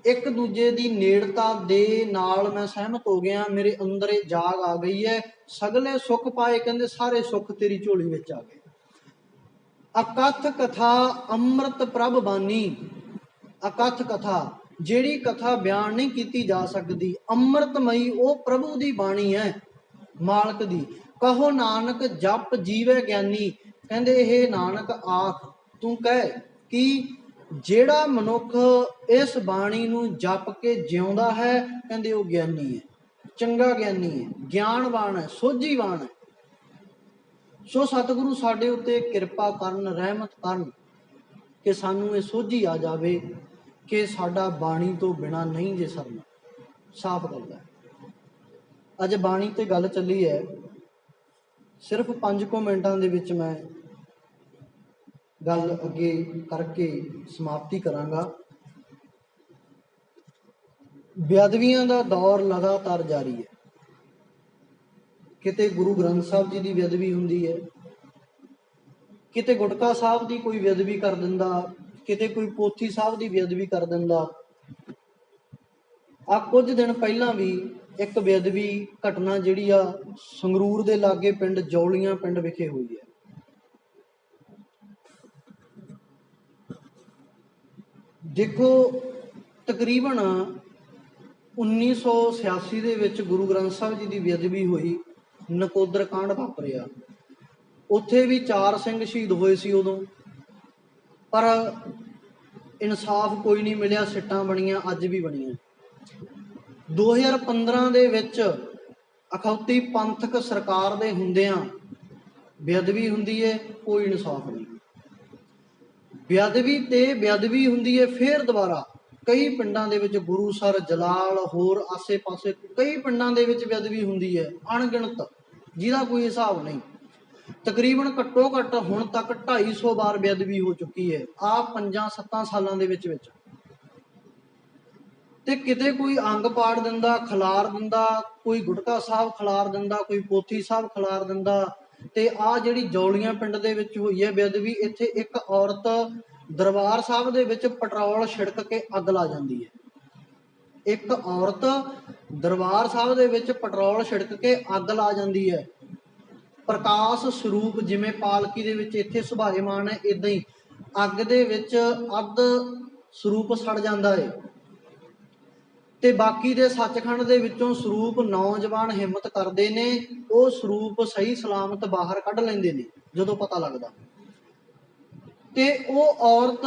ਇੱਕ ਦੂਜੇ ਦੀ ਨੇੜਤਾ ਦੇ ਨਾਲ ਮੈਂ ਸਹਿਮਤ ਹੋ ਗਿਆ। ਮੇਰੇ ਅੰਦਰ ਇਹ ਜਾਗ ਆ ਗਈ ਹੈ। ਸਗਲੇ ਸੁਖ ਪਾਏ, ਕਹਿੰਦੇ ਸਾਰੇ ਸੁੱਖ ਤੇਰੀ ਝੋਲੀ ਵਿੱਚ ਆ ਗਏ। ਅਕਥ ਕਥਾ ਅੰਮ੍ਰਿਤ ਪ੍ਰਭ ਬਾਣੀ। ਅਕਥ ਕਥਾ, ਜਿਹੜੀ ਕਥਾ ਬਿਆਨ ਨਹੀਂ ਕੀਤੀ ਜਾ ਸਕਦੀ, ਅੰਮ੍ਰਿਤਮਈ ਉਹ ਪ੍ਰਭੂ ਦੀ ਬਾਣੀ ਹੈ, ਮਾਲਕ ਦੀ। ਕਹੋ ਨਾਨਕ ਜਪ ਜੀਵੇ ਗਿਆਨੀ। ਕਹਿੰਦੇ ਇਹ ਨਾਨਕ ਆਖ, ਤੂੰ ਕਹਿ ਕਿ ਜਿਹੜਾ ਮਨੁੱਖ ਇਸ ਬਾਣੀ ਨੂੰ ਜਪ ਕੇ ਜਿਉਂਦਾ ਹੈ, ਕਹਿੰਦੇ ਉਹ ਗਿਆਨੀ ਹੈ, ਚੰਗਾ ਗਿਆਨੀ ਹੈ, ਗਿਆਨਵਾਨ ਹੈ, ਸੋਝੀਵਾਨ ਹੈ। ਸੋ ਸਤਿਗੁਰੂ ਸਾਡੇ ਉੱਤੇ ਕਿਰਪਾ ਕਰਨ, ਰਹਿਮਤ ਕਰਨ ਕਿ ਸਾਨੂੰ ਇਹ ਸੋਝੀ ਆ ਜਾਵੇ ਕਿ ਸਾਡਾ ਬਾਣੀ ਤੋਂ ਬਿਨਾ ਨਹੀਂ ਜੇ ਸਰਨਾ। ਸਾਫ਼ ਗੱਲ ਹੈ। ਅੱਜ ਬਾਣੀ ਤੇ ਗੱਲ ਚੱਲੀ ਹੈ, ਸਿਰਫ 5 ਮਿੰਟਾਂ ਦੇ ਵਿੱਚ ਮੈਂ ਗੱਲ ਅੱਗੇ ਕਰਕੇ ਸਮਾਪਤੀ ਕਰਾਂਗਾ। ਬੇਅਦਬੀਆਂ ਦਾ ਦੌਰ ਲਗਾਤਾਰ ਜਾਰੀ ਹੈ। ਕਿਤੇ ਗੁਰੂ ਗ੍ਰੰਥ ਸਾਹਿਬ ਜੀ ਦੀ ਬੇਅਦਬੀ ਹੁੰਦੀ ਹੈ, ਕਿਤੇ ਗੁਟਕਾ ਸਾਹਿਬ ਦੀ ਕੋਈ ਬੇਅਦਬੀ ਕਰ ਦਿੰਦਾ, ਕਿਤੇ ਕੋਈ ਪੋਥੀ ਸਾਹਿਬ ਦੀ ਬੇਅਦਬੀ ਕਰ ਦਿੰਦਾ। ਆ ਕੁਝ ਦਿਨ ਪਹਿਲਾਂ ਵੀ ਇੱਕ ਬੇਅਦਬੀ ਘਟਨਾ ਜਿਹੜੀ ਆ ਸੰਗਰੂਰ ਦੇ ਲਾਗੇ ਪਿੰਡ ਜੌਲੀਆਂ ਪਿੰਡ ਵਿਖੇ ਹੋਈ ਹੈ। ਦੇਖੋ ਤਕਰੀਬਨ 1986 ਦੇ ਵਿੱਚ ਗੁਰੂ ਗ੍ਰੰਥ ਸਾਹਿਬ ਜੀ ਦੀ ਬੇਅਦਬੀ ਹੋਈ, ਨਕੋਦਰ ਕਾਂਡ ਵਾਪਰਿਆ। ਉੱਥੇ ਵੀ 4 ਸਿੰਘ ਸ਼ਹੀਦ ਹੋਏ ਸੀ ਉਦੋਂ, ਪਰ ਇਨਸਾਫ ਕੋਈ ਨਹੀਂ ਮਿਲਿਆ। ਸਿੱਟਾਂ ਬਣੀਆਂ, ਅੱਜ ਵੀ ਬਣੀਆਂ। 2015 ਦੇ ਵਿੱਚ ਅਖੌਤੀ ਪੰਥਕ ਸਰਕਾਰ ਦੇ ਹੁੰਦਿਆਂ ਬੇਅਦਬੀ ਹੁੰਦੀ ਹੈ, ਕੋਈ ਇਨਸਾਫ ਨਹੀਂ। ਬੇਅਦਬੀ ਤੇ ਬੇਅਦਬੀ ਹੁੰਦੀ ਹੈ ਫਿਰ ਦੁਬਾਰਾ। ਕਈ ਪਿੰਡਾਂ ਦੇ ਵਿੱਚ ਗੁਰੂਸਰ, ਜਲਾਲ, ਹੋਰ ਆਸੇ-ਪਾਸੇ ਕਈ ਪਿੰਡਾਂ ਦੇ ਵਿੱਚ ਬੇਅਦਬੀ ਹੁੰਦੀ ਹੈ, ਅਣਗਿਣਤ, ਜਿਹਦਾ ਕੋਈ ਹਿਸਾਬ ਨਹੀਂ। ਤਕਰੀਬਨ ਘੱਟੋ ਘੱਟ ਹੁਣ ਤੱਕ 250 ਵਾਰ ਬੇਅਦਬੀ ਹੋ ਚੁੱਕੀ ਹੈ ਆਹ 5-7 ਸਾਲਾਂ ਦੇ ਵਿੱਚ। ਤੇ ਕਿਤੇ ਕੋਈ ਅੰਗ ਪਾੜ ਦਿੰਦਾ, ਖਿਲਾਰ ਦਿੰਦਾ, ਕੋਈ ਗੁਟਕਾ ਸਾਹਿਬ ਖਿਲਾਰ ਦਿੰਦਾ, ਕੋਈ ਪੋਥੀ ਸਾਹਿਬ ਖਿਲਾਰ ਦਿੰਦਾ। ਤੇ ਆਹ ਜਿਹੜੀ ਜੌਲੀਆਂ ਪਿੰਡ ਦੇ ਵਿੱਚ ਹੋਈ ਹੈ ਬੇਅਦਬੀ, ਇੱਥੇ ਇੱਕ ਔਰਤ ਦਰਬਾਰ ਸਾਹਿਬ ਦੇ ਵਿੱਚ ਪੈਟਰੋਲ ਛਿੜਕ ਕੇ ਅੱਗ ਲਾ ਜਾਂਦੀ ਹੈ। ਇੱਕ ਔਰਤ ਦਰਬਾਰ ਸਾਹਿਬ ਦੇ ਵਿੱਚ ਪੈਟਰੋਲ ਛਿੜਕ ਕੇ ਅੱਗ ਲਾ ਜਾਂਦੀ ਹੈ। ਪ੍ਰਕਾਸ਼ ਸਰੂਪ ਜਿਵੇਂ ਪਾਲਕੀ ਦੇ ਵਿੱਚ ਇੱਥੇ ਸੁਭਾਜਮਾਨ ਹੈ, ਇਦਾਂ ਹੀ ਅੱਗ ਦੇ ਵਿੱਚ ਅੱਧ ਸਰੂਪ ਸੜ ਜਾਂਦਾ ਹੈ। ਤੇ ਬਾਕੀ ਦੇ ਸੱਚਖੰਡ ਦੇ ਵਿੱਚੋਂ ਸਰੂਪ ਨੌਜਵਾਨ ਹਿੰਮਤ ਕਰਦੇ ਨੇ, ਉਹ ਸਰੂਪ ਸਹੀ ਸਲਾਮਤ ਬਾਹਰ ਕੱਢ ਲੈਂਦੇ ਨੇ ਜਦੋਂ ਪਤਾ ਲੱਗਦਾ। ਤੇ ਉਹ ਔਰਤ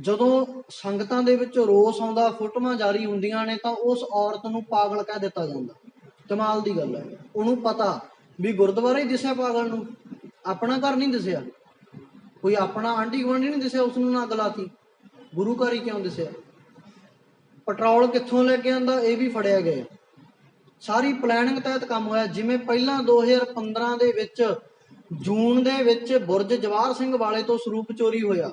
ਜਦੋਂ ਸੰਗਤਾਂ ਦੇ ਵਿੱਚ ਰੋਸ ਆਉਂਦਾ, ਫੋਟੋਆਂ ਜਾਰੀ ਹੁੰਦੀਆਂ ਨੇ, ਤਾਂ ਉਸ ਔਰਤ ਨੂੰ ਪਾਗਲ ਕਹਿ ਦਿੱਤਾ ਜਾਂਦਾ। ਕਮਾਲ ਦੀ ਗੱਲ ਹੈ। ਉਹਨੂੰ ਪਤਾ ਵੀ ਗੁਰਦੁਆਰਾ ਹੀ ਦਿਸਿਆ ਪਾਗਲ ਨੂੰ, ਆਪਣਾ ਘਰ ਨਹੀਂ ਦਿਸਿਆ, ਕੋਈ ਆਪਣਾ ਆਂਢੀ ਗੁਆਂਢੀ ਨਹੀਂ ਦਿਸਿਆ, ਉਸ ਨੂੰ ਨਾ ਅੱਗ ਲਾਤੀ। ਗੁਰੂ ਘਰ ਹੀ ਕਿਉਂ ਦਿਸਿਆ? ਪੈਟਰੋਲ ਕਿੱਥੋਂ ਲੈ ਕੇ ਆਂਦਾ ਇਹ ਵੀ ਫੜਿਆ ਗਿਆ। ਸਾਰੀ ਪਲੈਨਿੰਗ ਤਹਿਤ ਕੰਮ ਹੋਇਆ। ਜਿਵੇਂ ਪਹਿਲਾਂ 2015 ਦੇ ਵਿੱਚ ਜੂਨ ਦੇ ਵਿੱਚ ਬੁਰਜ ਜਵਾਹਰ ਸਿੰਘ ਵਾਲੇ ਤੋਂ ਸਰੂਪ ਚੋਰੀ ਹੋਇਆ।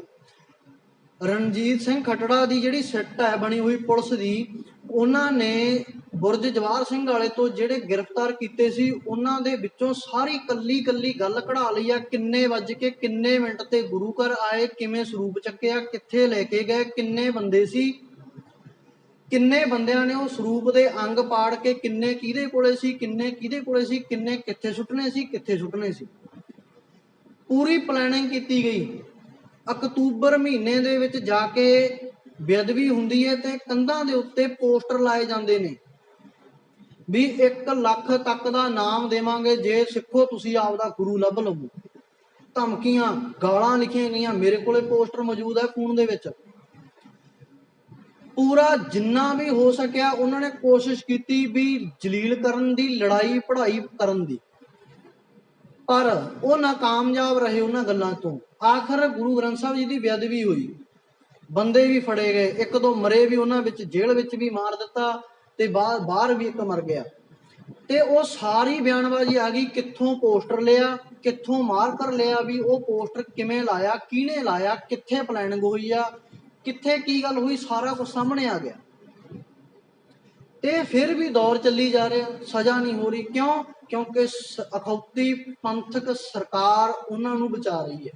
ਰਣਜੀਤ ਸਿੰਘ ਖੱਟੜਾ ਦੀ ਜਿਹੜੀ ਸਿੱਟ ਹੈ ਬਣੀ ਹੋਈ ਪੁਲਿਸ ਦੀ, ਉਹਨਾਂ ਨੇ ਬੁਰਜ ਜਵਾਹਰ ਸਿੰਘ ਵਾਲੇ ਤੋਂ ਜਿਹੜੇ ਗ੍ਰਿਫਤਾਰ ਕੀਤੇ ਸੀ, ਉਹਨਾਂ ਦੇ ਵਿੱਚੋਂ ਸਾਰੀ ਕੱਲੀ ਗੱਲ ਕਢਾ ਲਈ ਆ। ਕਿੰਨੇ ਵੱਜ ਕੇ ਕਿੰਨੇ ਮਿੰਟ ਤੇ ਗੁਰੂ ਘਰ ਆਏ, ਕਿਵੇਂ ਸਰੂਪ ਚੱਕਿਆ, ਕਿੱਥੇ ਲੈ ਕੇ ਗਏ, ਕਿੰਨੇ ਬੰਦੇ ਸੀ, ਕਿੰਨੇ ਬੰਦਿਆਂ ਨੇ ਉਹ ਸਰੂਪ ਦੇ ਅੰਗ ਪਾੜ ਕੇ, ਕਿੰਨੇ ਕਿਹਦੇ ਕੋਲੇ ਸੀ, ਕਿੰਨੇ ਕਿਹਦੇ ਕੋਲੇ ਸੀ, ਕਿੰਨੇ ਕਿੱਥੇ ਸੁੱਟਣੇ ਸੀ, ਕਿੱਥੇ ਸੁੱਟਣੇ ਸੀ। ਪੂਰੀ ਪਲੈਨਿੰਗ ਕੀਤੀ ਗਈ। ਅਕਤੂਬਰ ਮਹੀਨੇ ਦੇ ਵਿੱਚ ਜਾ ਕੇ ਬੇਅਦਬੀ ਹੁੰਦੀ ਹੈ ਤੇ ਕੰਧਾਂ ਦੇ ਉੱਤੇ ਪੋਸਟਰ ਲਾਏ ਜਾਂਦੇ ਨੇ ਵੀ 1 ਲੱਖ ਤੱਕ ਦਾ ਇਨਾਮ ਦੇਵਾਂਗੇ ਜੇ ਸਿੱਖੋ ਤੁਸੀਂ ਆਪਦਾ ਗੁਰੂ ਲੱਭ ਲਵੋ। ਧਮਕੀਆਂ, ਗਾਲਾਂ ਲਿਖੀਆਂ ਗਈਆਂ। ਮੇਰੇ ਕੋਲੇ ਪੋਸਟਰ ਮੌਜੂਦ ਹੈ ਫੋਨ ਦੇ ਵਿੱਚ। ਪੂਰਾ ਜਿੰਨਾ ਵੀ ਹੋ ਸਕਿਆ ਉਹਨਾਂ ਨੇ ਕੋਸ਼ਿਸ਼ ਕੀਤੀ ਵੀ ਜਲੀਲ ਕਰਨ ਦੀ, ਲੜਾਈ ਪੜ੍ਹਾਈ ਕਰਨ ਦੀ, ਪਰ ਉਹ ਨਾਕਾਮਯਾਬ ਰਹੇ ਉਹਨਾਂ ਗੱਲਾਂ ਤੋਂ। ਆਖਰ ਗੁਰੂ ਗ੍ਰੰਥ ਸਾਹਿਬ ਜੀ ਦੀ ਬੇਅਦਬੀ ਹੋਈ, ਬੰਦੇ ਵੀ ਫੜੇ ਗਏ, 1-2 ਮਰੇ ਵੀ, ਉਹਨਾਂ ਵਿੱਚ ਜੇਲ੍ਹ ਵਿੱਚ ਵੀ ਮਾਰ ਦਿੱਤਾ ਤੇ ਬਾਹਰ ਵੀ ਇੱਕ ਮਰ ਗਿਆ। ਤੇ ਉਹ ਸਾਰੀ ਬਿਆਨਬਾਜ਼ੀ ਆ ਗਈ, ਕਿੱਥੋਂ ਪੋਸਟਰ ਲਿਆ, ਕਿੱਥੋਂ ਮਾਰਕਰ ਲਿਆ, ਵੀ ਉਹ ਪੋਸਟਰ ਕਿਵੇਂ ਲਾਇਆ, ਕਿਹਨੇ ਲਾਇਆ, ਕਿੱਥੇ ਪਲੈਨਿੰਗ ਹੋਈ ਆ, ਕਿੱਥੇ ਕੀ ਗੱਲ ਹੋਈ, ਸਾਰਾ ਕੁਝ ਸਾਹਮਣੇ ਆ ਗਿਆ। ਤੇ ਫਿਰ ਵੀ ਦੌਰ ਚੱਲੀ ਜਾ ਰਿਹਾ, ਸਜ਼ਾ ਨਹੀਂ ਹੋ ਰਹੀ। ਕਿਉਂ? ਕਿਉਂਕਿ ਅਖੌਤੀ ਪੰਥਕ ਸਰਕਾਰ ਉਹਨਾਂ ਨੂੰ ਬਚਾ ਰਹੀ ਹੈ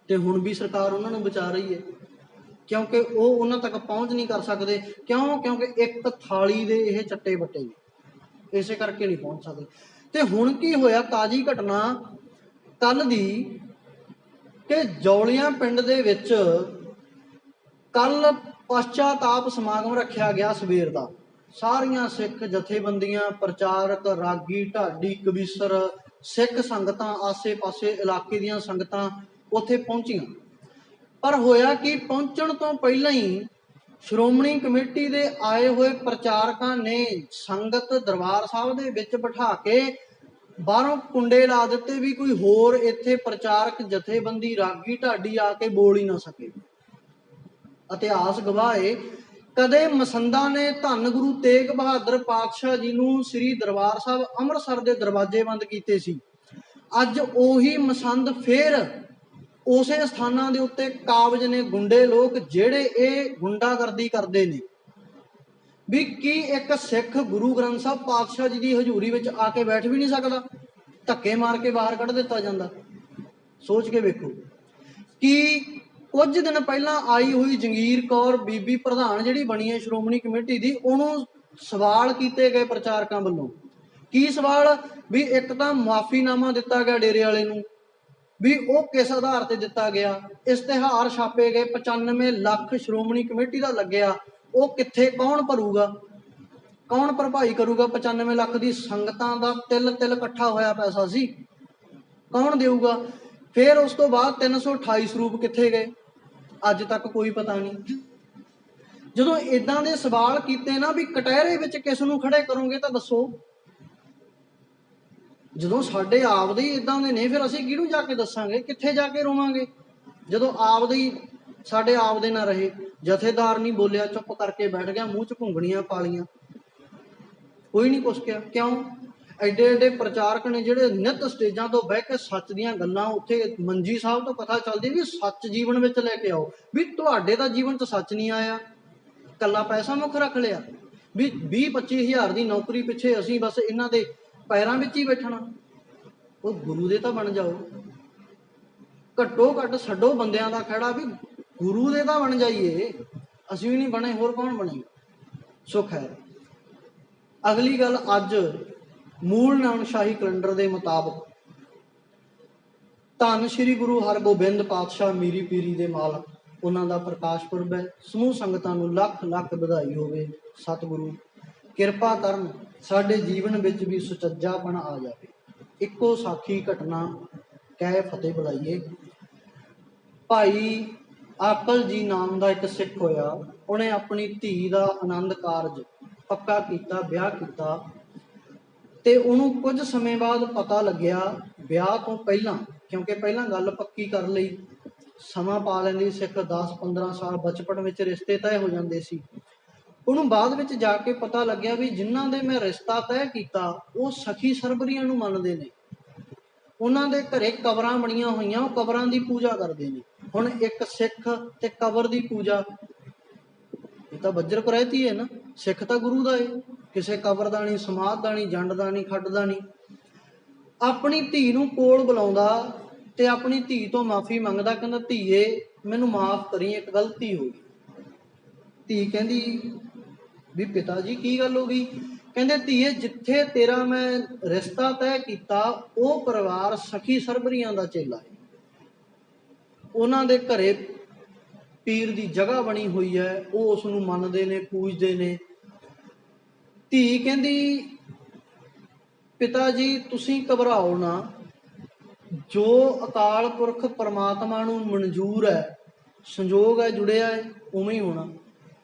ਤੇ ਹੁਣ ਵੀ ਸਰਕਾਰ ਉਹਨਾਂ ਨੂੰ ਬਚਾ ਰਹੀ ਹੈ, ਕਿਉਂਕਿ ਉਹ ਉਹਨਾਂ ਤੱਕ ਪਹੁੰਚ ਨਹੀਂ ਕਰ ਸਕਦੇ। ਕਿਉਂ? ਕਿਉਂਕਿ ਇੱਕ ਥਾਲੀ ਦੇ ਇਹ ਚੱਟੇ ਵੱਟੇ ਨੇ, ਇਸੇ ਕਰਕੇ ਨਹੀਂ ਪਹੁੰਚ ਸਕਦੇ। ਤੇ ਹੁਣ ਕੀ ਹੋਇਆ, ਤਾਜ਼ੀ ਘਟਨਾ ਕੱਲ ਦੀ, ਕਿ ਜੌਲੀਆਂ ਪਿੰਡ ਦੇ ਵਿੱਚ ਕੱਲ ਪਛਤਾਪ ਸਮਾਗਮ ਰੱਖਿਆ ਗਿਆ ਸਵੇਰ ਦਾ। ਸਾਰੀਆਂ ਸਿੱਖ ਜਥੇਬੰਦੀਆਂ, ਪ੍ਰਚਾਰਕ, ਰਾਗੀ, ਢਾਡੀ, ਕਵੀਸ਼ਰ, ਸਿੱਖ ਸੰਗਤਾਂ, ਆਸੇ-ਪਾਸੇ ਇਲਾਕੇ ਦੀਆਂ ਸੰਗਤਾਂ ਉੱਥੇ ਪਹੁੰਚੀਆਂ। ਪਰ ਹੋਇਆ ਕਿ ਪਹੁੰਚਣ ਤੋਂ ਪਹਿਲਾਂ ਹੀ ਸ਼੍ਰੋਮਣੀ ਕਮੇਟੀ ਦੇ ਆਏ ਹੋਏ ਪ੍ਰਚਾਰਕਾਂ ਨੇ ਸੰਗਤ ਦਰਬਾਰ ਸਾਹਿਬ ਦੇ ਵਿੱਚ ਬਿਠਾ ਕੇ ਬਾਹਰੋਂ ਕੁੰਡੇ ਲਾ ਦਿੱਤੇ ਵੀ ਕੋਈ ਹੋਰ ਇੱਥੇ ਪ੍ਰਚਾਰਕ, ਜਥੇਬੰਦੀ, ਰਾਗੀ, ਢਾਡੀ ਆ ਕੇ ਬੋਲ ਹੀ ਨਾ ਸਕੇ। ਇਤਿਹਾਸ ਗਵਾਹ ਹੈ, ਕਦੇ ਮਸੰਦਾਂ ਨੇ ਧੰਨ ਗੁਰੂ ਤੇਗ ਬਹਾਦਰ ਪਾਤਸ਼ਾਹ ਜੀ ਨੂੰ ਸ੍ਰੀ ਦਰਬਾਰ ਸਾਹਿਬ ਅੰਮ੍ਰਿਤਸਰ ਦੇ ਦਰਵਾਜ਼ੇ ਬੰਦ ਕੀਤੇ ਸੀ। ਅੱਜ ਉਹੀ ਮਸੰਦ ਫੇਰ ਉਸੇ ਸਥਾਨਾਂ ਦੇ ਉੱਤੇ ਕਾਬਜ ਨੇ ਗੁੰਡੇ ਲੋਕ, ਜਿਹੜੇ ਇਹ ਗੁੰਡਾਗਰਦੀ ਕਰਦੇ ਨੇ। ਵੀ ਕੀ ਇੱਕ ਸਿੱਖ ਗੁਰੂ ਗ੍ਰੰਥ ਸਾਹਿਬ ਪਾਤਸ਼ਾਹ ਜੀ ਦੀ ਹਜ਼ੂਰੀ ਵਿੱਚ ਆ ਕੇ ਬੈਠ ਵੀ ਨਹੀਂ ਸਕਦਾ? ਧੱਕੇ ਮਾਰ ਕੇ ਬਾਹਰ ਕੱਢ ਦਿੱਤਾ ਜਾਂਦਾ। ਸੋਚ ਕੇ ਵੇਖੋ। ਕਿ ਕੁਝ ਦਿਨ ਪਹਿਲਾਂ ਆਈ ਹੋਈ ਜੰਗੀਰ ਕੌਰ ਬੀਬੀ ਪ੍ਰਧਾਨ ਜਿਹੜੀ ਬਣੀ ਹੈ ਸ਼੍ਰੋਮਣੀ ਕਮੇਟੀ ਦੀ, ਉਹਨੂੰ ਸਵਾਲ ਕੀਤੇ ਗਏ ਪ੍ਰਚਾਰਕਾਂ ਵੱਲੋਂ। ਕੀ ਸਵਾਲ? ਵੀ ਇੱਕ ਤਾਂ ਮੁਆਫੀਨਾਮਾ ਦਿੱਤਾ ਗਿਆ ਡੇਰੇ ਵਾਲੇ ਨੂੰ, ਵੀ ਉਹ ਕਿਸ ਆਧਾਰ ਤੇ ਦਿੱਤਾ ਗਿਆ। ਇਸ਼ਤਿਹਾਰ ਛਾਪੇ ਗਏ, 95 ਲੱਖ ਸ਼੍ਰੋਮਣੀ ਕਮੇਟੀ ਦਾ ਲੱਗਿਆ, ਉਹ ਕਿੱਥੇ ਕੌਣ ਭਰੂਗਾ, ਕੌਣ ਭਰਪਾਈ ਕਰੂਗਾ? 95 ਲੱਖ ਦੀ ਸੰਗਤਾਂ ਦਾ ਤਿਲ ਤਿਲ ਇਕੱਠਾ ਹੋਇਆ ਪੈਸਾ ਸੀ, ਕੌਣ ਦੇਊਗਾ? ਫਿਰ ਉਸ ਤੋਂ ਬਾਅਦ 328 ਸਰੂਪ ਕਿੱਥੇ ਗਏ, ਅੱਜ ਤੱਕ ਕੋਈ ਪਤਾ ਨਹੀਂ। ਜਦੋਂ ਇਦਾਂ ਦੇ ਸਵਾਲ ਕੀਤੇ ਨਾ ਵੀ ਕਟਹਿਰੇ ਵਿੱਚ ਕਿਸ ਨੂੰ ਖੜੇ ਕਰੋਗੇ ਤਾਂ ਦੱਸੋ। ਜਦੋਂ ਸਾਡੇ ਆਪਦੇ ਹੀ ਇਦਾਂ ਦੇ ਨੇ, ਫਿਰ ਅਸੀਂ ਕਿਹਨੂੰ ਜਾ ਕੇ ਦੱਸਾਂਗੇ, ਕਿੱਥੇ ਜਾ ਕੇ ਰੋਵਾਂਗੇ? ਜਦੋਂ ਆਪਦੇ ਹੀ ਸਾਡੇ ਆਪਦੇ ਨਾ ਰਹੇ। ਜਥੇਦਾਰ ਨਹੀਂ ਬੋਲਿਆ, ਚੁੱਪ ਕਰਕੇ ਬੈਠ ਗਿਆ, ਮੂੰਹ 'ਚ ਘੁੰਗਣੀਆਂ ਪਾ ਲਈਆਂ, ਕੋਈ ਨਹੀਂ ਕੁਛ ਕਿਹਾ। ਕਿਉਂ? ਐਡੇ ਐਡੇ ਪ੍ਰਚਾਰਕ ਨੇ ਜਿਹੜੇ ਨਿੱਤ ਸਟੇਜਾਂ ਤੋਂ ਬਹਿ ਕੇ ਸੱਚ ਦੀਆਂ ਗੱਲਾਂ, ਉੱਥੇ ਮੰਜੀ ਸਾਹਿਬ ਤੋਂ ਪਤਾ ਚੱਲਦੀ ਵੀ ਸੱਚ ਜੀਵਨ ਵਿੱਚ ਲੈ ਕੇ ਆਓ। ਵੀ ਤੁਹਾਡੇ ਤਾਂ ਜੀਵਨ 'ਚ ਸੱਚ ਨਹੀਂ ਆਇਆ, ਕੱਲਾ ਪੈਸਾ ਮੁੱਖ ਰੱਖ ਲਿਆ ਵੀ 20-25 ਹਜ਼ਾਰ ਦੀ ਨੌਕਰੀ ਪਿੱਛੇ ਅਸੀਂ ਬਸ ਇਹਨਾਂ ਦੇ ਪੈਰਾਂ ਵਿੱਚ ਹੀ ਬੈਠਣਾ। ਉਹ ਗੁਰੂ ਦੇ ਤਾਂ ਬਣ ਜਾਓ, ਘੱਟੋ ਘੱਟ ਛੱਡੋ ਬੰਦਿਆਂ ਦਾ ਖਹਿੜਾ, ਵੀ ਗੁਰੂ ਦੇ ਤਾਂ ਬਣ ਜਾਈਏ। ਅਸੀਂ ਵੀ ਨਹੀਂ ਬਣੇ, ਹੋਰ ਕੌਣ ਬਣੇਗਾ? ਸੋ ਖੈਰ, ਅਗਲੀ ਗੱਲ, ਅੱਜ ਮੂਲ ਨਾਨਕਸ਼ਾਹੀ ਕੈਲੰਡਰ ਦੇ ਮੁਤਾਬਕ ਧੰਨ ਸ਼੍ਰੀ ਗੁਰੂ ਹਰਗੋਬਿੰਦ ਪਾਤਸ਼ਾਹ ਮੀਰੀ ਪੀਰੀ ਦੇ ਮਾਲਕ, ਉਹਨਾਂ ਦਾ ਪ੍ਰਕਾਸ਼ ਪੁਰਬ ਹੈ। ਸਮੂਹ ਸੰਗਤਾਂ ਨੂੰ ਲੱਖ ਲੱਖ ਵਧਾਈ ਹੋਵੇ। ਸਤਿਗੁਰੂ ਕਿਰਪਾ ਕਰਨ ਸਾਡੇ ਜੀਵਨ ਵਿੱਚ ਵੀ ਸੁਚੱਜਾਪਣ ਆ ਜਾਵੇ। ਇੱਕੋ ਸਾਖੀ ਘਟਨਾ ਕਹਿ ਫਤਿਹ ਬੁਲਾਈਏ। ਭਾਈ ਆਕਲ ਜੀ ਨਾਮ ਦਾ ਇੱਕ ਸਿੱਖ ਹੋਇਆ, ਉਹਨੇ ਆਪਣੀ ਧੀ ਦਾ ਆਨੰਦ ਕਾਰਜ ਪੱਕਾ ਕੀਤਾ, ਵਿਆਹ ਕੀਤਾ, ਤੇ ਉਹਨੂੰ ਕੁਝ ਸਮੇਂ ਬਾਅਦ ਪਤਾ ਲੱਗਿਆ, ਵਿਆਹ ਤੋਂ ਪਹਿਲਾਂ, ਕਿਉਂਕਿ ਪਹਿਲਾਂ ਗੱਲ ਪੱਕੀ ਕਰ ਲਈ, ਸਮਾਂ ਪਾ ਲੈਂਦੀ ਸਿੱਖ, 10-15 ਸਾਲ ਬਚਪਨ ਵਿੱਚ ਰਿਸ਼ਤੇ ਤੈਅ ਹੋ ਜਾਂਦੇ ਸੀ। ਉਹਨੂੰ ਬਾਅਦ ਵਿੱਚ ਜਾ ਕੇ ਪਤਾ ਲੱਗਿਆ ਵੀ ਜਿਨ੍ਹਾਂ ਦੇ ਮੈਂ ਰਿਸ਼ਤਾ ਤੈਅ ਕੀਤਾ ਉਹ ਸਖੀ ਸਰਬਰੀਆਂ ਨੂੰ ਮੰਨਦੇ ਨੇ, ਉਹਨਾਂ ਦੇ ਘਰੇ ਕਬਰਾਂ ਬਣੀਆਂ ਹੋਈਆਂ, ਉਹ ਕਬਰਾਂ ਦੀ ਪੂਜਾ ਕਰਦੇ ਨੇ। ਹੁਣ ਇੱਕ ਸਿੱਖ ਤੇ ਕਬਰ ਦੀ ਪੂਜਾ, ਇਹ ਤਾਂ ਵੱਜਰ ਕੁਰੈਤੀ ਹੈ ਨਾ। ਸਿੱਖ ਤਾਂ ਗੁਰੂ ਦਾ ਏ, ਕਿਸੇ ਕਬਰ ਦਾ ਨਹੀਂ, ਸਮਾਧ ਦਾ ਨਹੀਂ, ਜੰਡ ਦਾ ਨਹੀਂ, ਖੱਡ ਦਾ ਨਹੀਂ। ਆਪਣੀ ਧੀ ਨੂੰ ਕੋਲ ਬੁਲਾਉਂਦਾ ਤੇ ਆਪਣੀ ਧੀ ਤੋਂ ਮਾਫੀ ਮੰਗਦਾ, ਕਹਿੰਦਾ ਧੀਏ ਮੈਨੂੰ ਮਾਫ ਕਰੀ, ਇੱਕ ਗਲਤੀ ਹੋ ਗਈ। ਧੀ ਕਹਿੰਦੀ ਵੀ ਪਿਤਾ ਜੀ ਕੀ ਗੱਲ ਹੋ ਗਈ? ਕਹਿੰਦੇ ਧੀਏ ਜਿੱਥੇ ਤੇਰਾ ਮੈਂ ਰਿਸ਼ਤਾ ਤੈਅ ਕੀਤਾ ਉਹ ਪਰਿਵਾਰ ਸਖੀ ਸਰਬਰੀਆਂ ਦਾ ਚੇਲਾ ਹੈ, ਉਹਨਾਂ ਦੇ ਘਰੇ ਪੀਰ ਦੀ ਜਗ੍ਹਾ ਬਣੀ ਹੋਈ ਹੈ, ਉਹ ਉਸ ਨੂੰ ਮੰਨਦੇ ਨੇ, ਪੂਜਦੇ ਨੇ। ਧੀ ਕਹਿੰਦੀ ਪਿਤਾ ਜੀ ਤੁਸੀਂ ਘਬਰਾਓ ਨਾ, ਜੋ ਅਕਾਲ ਪੁਰਖ ਪਰਮਾਤਮਾ ਨੂੰ ਮਨਜ਼ੂਰ ਹੈ, ਸੰਜੋਗ ਹੈ, ਜੁੜਿਆ ਹੈ, ਉਵੇਂ ਹੀ ਹੋਣਾ।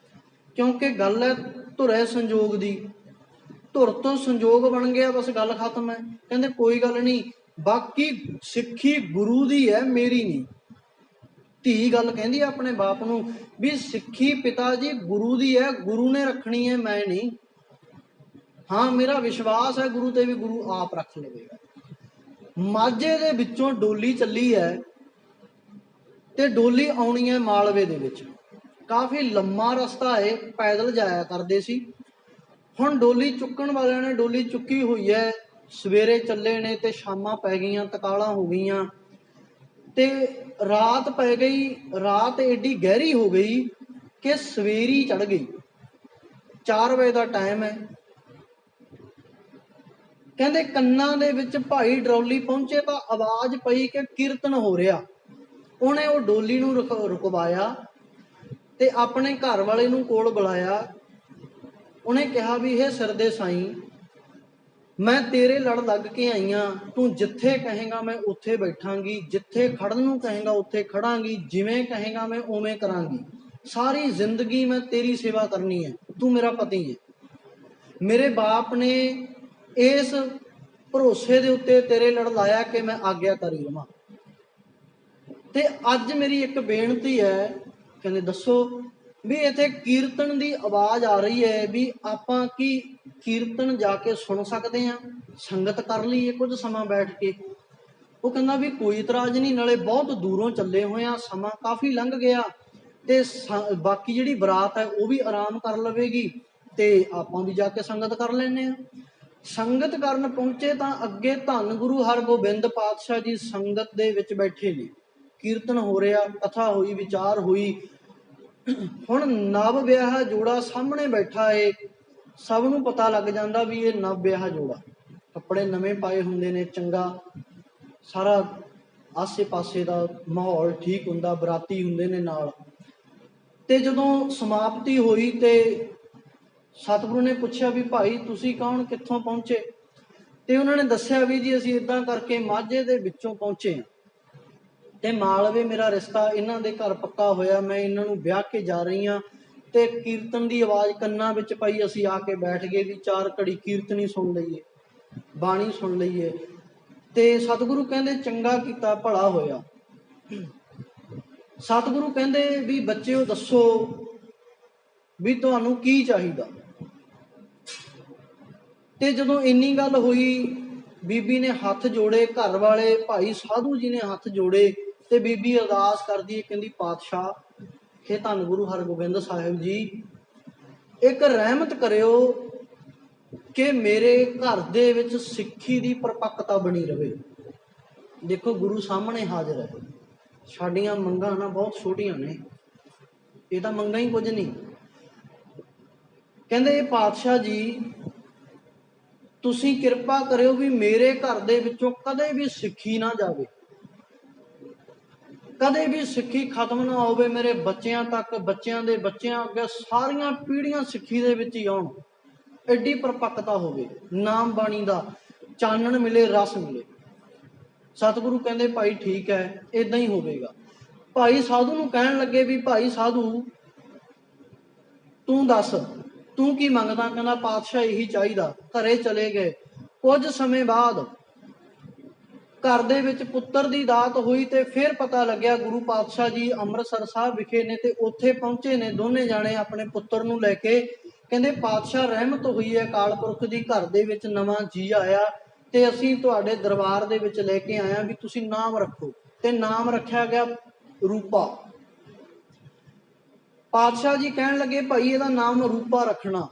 ਕਿਉਂਕਿ ਗੱਲ ਹੈ ਧੁਰੇ ਸੰਜੋਗ ਦੀ, ਧੁਰ ਤੋਂ ਸੰਜੋਗ ਬਣ ਗਿਆ, ਬਸ ਗੱਲ ਖਤਮ ਹੈ। ਕਹਿੰਦੇ ਕੋਈ ਗੱਲ ਨਹੀਂ, ਬਾਕੀ ਸਿੱਖੀ ਗੁਰੂ ਦੀ ਹੈ, ਮੇਰੀ ਨਹੀਂ। ਧੀ ਗੱਲ ਕਹਿੰਦੀ ਆਪਣੇ ਬਾਪ ਨੂੰ ਵੀ ਸਿੱਖੀ ਪਿਤਾ ਜੀ ਗੁਰੂ ਦੀ ਹੈ, ਗੁਰੂ ਨੇ ਰੱਖਣੀ ਹੈ, ਮੈਂ ਨਹੀਂ। ਹਾਂ ਮੇਰਾ ਵਿਸ਼ਵਾਸ ਹੈ ਗੁਰੂ ਤੇ ਵੀ, ਗੁਰੂ ਆਪ ਰੱਖ ਲਵੇਗਾ। ਮਾਝੇ ਦੇ ਵਿੱਚੋਂ ਡੋਲੀ ਚੱਲੀ ਹੈ ਤੇ ਡੋਲੀ ਆਉਣੀ ਹੈ ਮਾਲਵੇ ਦੇ ਵਿੱਚ। ਕਾਫੀ ਲੰਮਾ ਰਸਤਾ ਹੈ, ਪੈਦਲ ਜਾਇਆ ਕਰਦੇ ਸੀ। ਹੁਣ ਡੋਲੀ ਚੁੱਕਣ ਵਾਲਿਆਂ ਨੇ ਡੋਲੀ ਚੁੱਕੀ ਹੋਈ ਹੈ, ਸਵੇਰੇ ਚੱਲੇ ਨੇ ਤੇ ਸ਼ਾਮਾਂ ਪੈ ਗਈਆਂ, ਤਕਾਲਾਂ ਹੋ ਗਈਆਂ ਤੇ ਰਾਤ ਪੈ ਗਈ। ਰਾਤ ਏਡੀ ਗਹਿਰੀ ਹੋ ਗਈ ਕਿ ਸਵੇਰੀ ਚੜ ਗਈ। 4 ਵਜੇ ਦਾ ਟਾਈਮ ਹੈ। ਕਹਿੰਦੇ ਕੰਨਾਂ ਦੇ ਵਿੱਚ ਭਾਈ ਡਰੌਲੀ ਪਹੁੰਚੇ ਤਾਂ ਆਵਾਜ਼ ਪਈ ਕਿ ਕੀਰਤਨ ਹੋ ਰਿਹਾ। ਉਹਨੇ ਉਹ ਡੋਲੀ ਨੂੰ ਰੁਕਵਾਇਆ ਤੇ ਆਪਣੇ ਘਰ ਵਾਲੇ ਨੂੰ ਕੋਲ ਬੁਲਾਇਆ। ਉਹਨੇ ਕਿਹਾ ਵੀ ਇਹ ਸਿਰ ਦੇ ਸਾਈਂ, ਮੈਂ ਤੇਰੇ ਲੜ ਲੱਗ ਕੇ ਆਈਆਂ, ਤੂੰ ਜਿੱਥੇ ਕਹੇਗਾ ਮੈਂ ਉੱਥੇ ਬੈਠਾਂਗੀ, ਜਿੱਥੇ ਖੜਨ ਨੂੰ ਕਹੇਗਾ ਉੱਥੇ ਖੜਾਂਗੀ, ਜਿਵੇਂ ਕਹੇਗਾ ਮੈਂ ਉਵੇਂ ਕਰਾਂਗੀ, ਸਾਰੀ ਜ਼ਿੰਦਗੀ ਮੈਂ ਤੇਰੀ ਸੇਵਾ ਕਰਨੀ ਹੈ, ਤੂੰ ਮੇਰਾ ਪਤੀ ਹੈ। ਮੇਰੇ ਬਾਪ ਨੇ ਇਸ ਭਰੋਸੇ ਦੇ ਉੱਤੇ ਤੇਰੇ ਲੜ ਲਾਇਆ ਕਿ ਮੈਂ ਆਗਿਆਕਾਰੀ ਰਵਾਂ। ਤੇ ਅੱਜ ਮੇਰੀ ਇੱਕ ਬੇਨਤੀ ਹੈ। ਕਹਿੰਦੇ ਦੱਸੋ। ਵੀ ਇੱਥੇ ਕੀਰਤਨ ਦੀ ਆਵਾਜ਼ ਆ ਰਹੀ ਹੈ, ਵੀ ਆਪਾਂ ਕੀ ਕੀਰਤਨ ਜਾ ਕੇ ਸੁਣ ਸਕਦੇ ਹਾਂ? ਸੰਗਤ ਕਰ ਲਈਏ ਕੁਝ ਸਮਾਂ ਬੈਠ ਕੇ। ਉਹ ਕਹਿੰਦਾ ਵੀ ਕੋਈ ਇਤਰਾਜ਼ ਨਹੀਂ, ਨਾਲੇ ਬਹੁਤ ਦੂਰੋਂ ਚੱਲੇ ਹੋਏ ਆ, ਸਮਾਂ ਕਾਫੀ ਲੰਘ ਗਿਆ ਤੇ ਬਾਕੀ ਜਿਹੜੀ ਬਰਾਤ ਹੈ ਉਹ ਵੀ ਆਰਾਮ ਕਰ ਲਵੇਗੀ ਤੇ ਆਪਾਂ ਵੀ ਜਾ ਕੇ ਸੰਗਤ ਕਰ ਲੈਂਦੇ ਹਾਂ। ਸੰਗਤ ਕਰਨ ਪਹੁੰਚੇ ਤਾਂ ਅੱਗੇ ਧੰਨ ਗੁਰੂ ਹਰਗੋਬਿੰਦ ਪਾਤਸ਼ਾਹ ਜੀ ਸੰਗਤ ਦੇ ਵਿੱਚ ਬੈਠੇ ਨੇ, ਕੀਰਤਨ ਹੋ ਰਿਹਾ, ਕਥਾ ਹੋਈ, ਵਿਚਾਰ ਹੋਈ। ਹੁਣ ਨਵ ਵਿਆਹ ਜੋੜਾ ਸਾਹਮਣੇ ਬੈਠਾ ਏ, ਸਭ ਨੂੰ ਪਤਾ ਲੱਗ ਜਾਂਦਾ ਵੀ ਇਹ ਨਵ ਵਿਆਹ ਜੋੜਾ, ਕੱਪੜੇ ਨਵੇਂ ਪਾਏ ਹੁੰਦੇ ਨੇ, ਚੰਗਾ ਸਾਰਾ ਆਸੇ ਪਾਸੇ ਦਾ ਮਾਹੌਲ ਠੀਕ ਹੁੰਦਾ, ਬਰਾਤੀ ਹੁੰਦੇ ਨੇ ਨਾਲ। ਤੇ ਜਦੋਂ ਸਮਾਪਤੀ ਹੋਈ ਤੇ ਸਤਿਗੁਰੂ ਨੇ ਪੁੱਛਿਆ ਵੀ ਭਾਈ ਤੁਸੀਂ ਕੌਣ, ਕਿੱਥੋਂ ਪਹੁੰਚੇ? ਤੇ ਉਹਨਾਂ ਨੇ ਦੱਸਿਆ ਵੀ ਜੀ ਅਸੀਂ ਇਦਾਂ ਕਰਕੇ ਮਾਝੇ ਦੇ ਵਿੱਚੋਂ ਪਹੁੰਚੇ ਹਾਂ ਤੇ ਮਾਲਵੇ ਮੇਰਾ ਰਿਸ਼ਤਾ ਇਹਨਾਂ ਦੇ ਘਰ ਪੱਕਾ ਹੋਇਆ, ਮੈਂ ਇਹਨਾਂ ਨੂੰ ਵਿਆਹ ਕੇ ਜਾ ਰਹੀ ਹਾਂ। ਤੇ ਕੀਰਤਨ ਦੀ ਆਵਾਜ਼ ਕੰਨਾਂ ਵਿੱਚ ਪਈ, ਅਸੀਂ ਆ ਕੇ ਬੈਠ ਗਏ ਵੀ 4 ਘੜੀ ਕੀਰਤਨੀ ਸੁਣ ਲਈਏ, ਬਾਣੀ ਸੁਣ ਲਈਏ। ਤੇ ਸਤਿਗੁਰੂ ਕਹਿੰਦੇ ਚੰਗਾ ਕੀਤਾ, ਭਲਾ ਹੋਇਆ। ਸਤਿਗੁਰੂ ਕਹਿੰਦੇ ਵੀ ਬੱਚਿਓ ਦੱਸੋ ਵੀ ਤੁਹਾਨੂੰ ਕੀ ਚਾਹੀਦਾ? ਤੇ ਜਦੋਂ ਇੰਨੀ ਗੱਲ ਹੋਈ, ਬੀਬੀ ਨੇ ਹੱਥ ਜੋੜੇ, ਘਰ ਵਾਲੇ ਭਾਈ ਸਾਧੂ ਜੀ ਨੇ ਹੱਥ ਜੋੜੇ ਤੇ ਬੀਬੀ ਅਰਦਾਸ ਕਰਦੀ ਹੈ, ਕਹਿੰਦੀ ਪਾਤਸ਼ਾਹ हे ਧੰਨ ਗੁਰੂ ਹਰਗੋਬਿੰਦ ਸਾਹਿਬ ਜੀ, ਇੱਕ ਰਹਿਮਤ ਕਰਿਓ ਕਿ ਮੇਰੇ ਘਰ ਦੇ ਵਿੱਚ ਸਿੱਖੀ ਦੀ ਪਰਪੱਕਤਾ ਬਣੀ ਰਵੇ। ਦੇਖੋ ਗੁਰੂ ਸਾਹਮਣੇ ਹਾਜ਼ਰ ਹੈ, ਸਾਡੀਆਂ ਮੰਗਾਂ ਨਾ ਬਹੁਤ ਛੋਟੀਆਂ ਨੇ, ਇਹ ਤਾਂ ਮੰਗਾਂ ਹੀ ਕੁਝ ਨਹੀਂ। ਕਹਿੰਦੇ ਪਾਤਸ਼ਾਹ ਜੀ ਤੁਸੀਂ ਕਿਰਪਾ ਕਰਿਓ ਵੀ ਮੇਰੇ ਘਰ ਦੇ ਵਿੱਚੋਂ ਕਦੇ ਵੀ ਸਿੱਖੀ ਨਾ ਜਾਵੇ, ਕਦੇ ਵੀ ਸਿੱਖੀ ਖਤਮ ਨਾ ਹੋਵੇ, ਮੇਰੇ ਬੱਚਿਆਂ ਤੱਕ, ਬੱਚਿਆਂ ਦੇ ਬੱਚਿਆਂ ਅੱਗੇ ਸਾਰੀਆਂ ਪੀੜ੍ਹੀਆਂ ਸਿੱਖੀ ਦੇ ਵਿੱਚ ਹੀ ਆਉਣ, ਐਡੀ ਪਰਪੱਕਤਾ ਹੋਵੇ, ਨਾਮ ਬਾਣੀ ਦਾ ਚਾਨਣ ਮਿਲੇ, ਰਸ ਮਿਲੇ। ਸਤਿਗੁਰੂ ਕਹਿੰਦੇ ਭਾਈ ਠੀਕ ਹੈ, ਇਦਾਂ ਹੀ ਹੋਵੇਗਾ। ਭਾਈ ਸਾਧੂ ਨੂੰ ਕਹਿਣ ਲੱਗੇ ਵੀ ਭਾਈ ਸਾਧੂ ਤੂੰ ਦੱਸ ਤੂੰ ਕੀ ਮੰਗਦਾ? ਕਹਿੰਦਾ ਪਾਤਸ਼ਾਹ ਇਹੀ ਚਾਹੀਦਾ। ਘਰੇ ਚਲੇ ਗਏ। ਕੁਝ ਸਮੇਂ ਬਾਅਦ ਘਰ ਦੇ ਵਿੱਚ ਪੁੱਤਰ ਦੀ ਦਾਤ ਹੋਈ ਤੇ ਫਿਰ ਪਤਾ ਲੱਗਿਆ ਗੁਰੂ ਪਾਤਸ਼ਾਹ ਜੀ ਅੰਮ੍ਰਿਤਸਰ ਸਾਹਿਬ ਵਿਖੇ ਨੇ ਤੇ ਉੱਥੇ ਪਹੁੰਚੇ ਨੇ ਦੋਨੇ ਜਾਣੇ ਆਪਣੇ ਪੁੱਤਰ ਨੂੰ ਲੈ ਕੇ। ਕਹਿੰਦੇ ਪਾਤਸ਼ਾਹ ਰਹਿਮਤ ਹੋਈ ਹੈ ਅਕਾਲ ਪੁਰਖ ਦੀ, ਘਰ ਦੇ ਵਿੱਚ ਨਵਾਂ ਜੀ ਆਇਆ ਤੇ ਅਸੀਂ ਤੁਹਾਡੇ ਦਰਬਾਰ ਦੇ ਵਿੱਚ ਲੈ ਕੇ ਆਇਆ ਵੀ ਤੁਸੀਂ ਨਾਮ ਰੱਖੋ। ਤੇ ਨਾਮ ਰੱਖਿਆ ਗਿਆ ਰੂਪਾ। ਪਾਤਸ਼ਾਹ ਜੀ ਕਹਿਣ ਲੱਗੇ ਭਾਈ ਇਹਦਾ ਨਾਮ ਰੂਪਾ ਰੱਖਣਾ।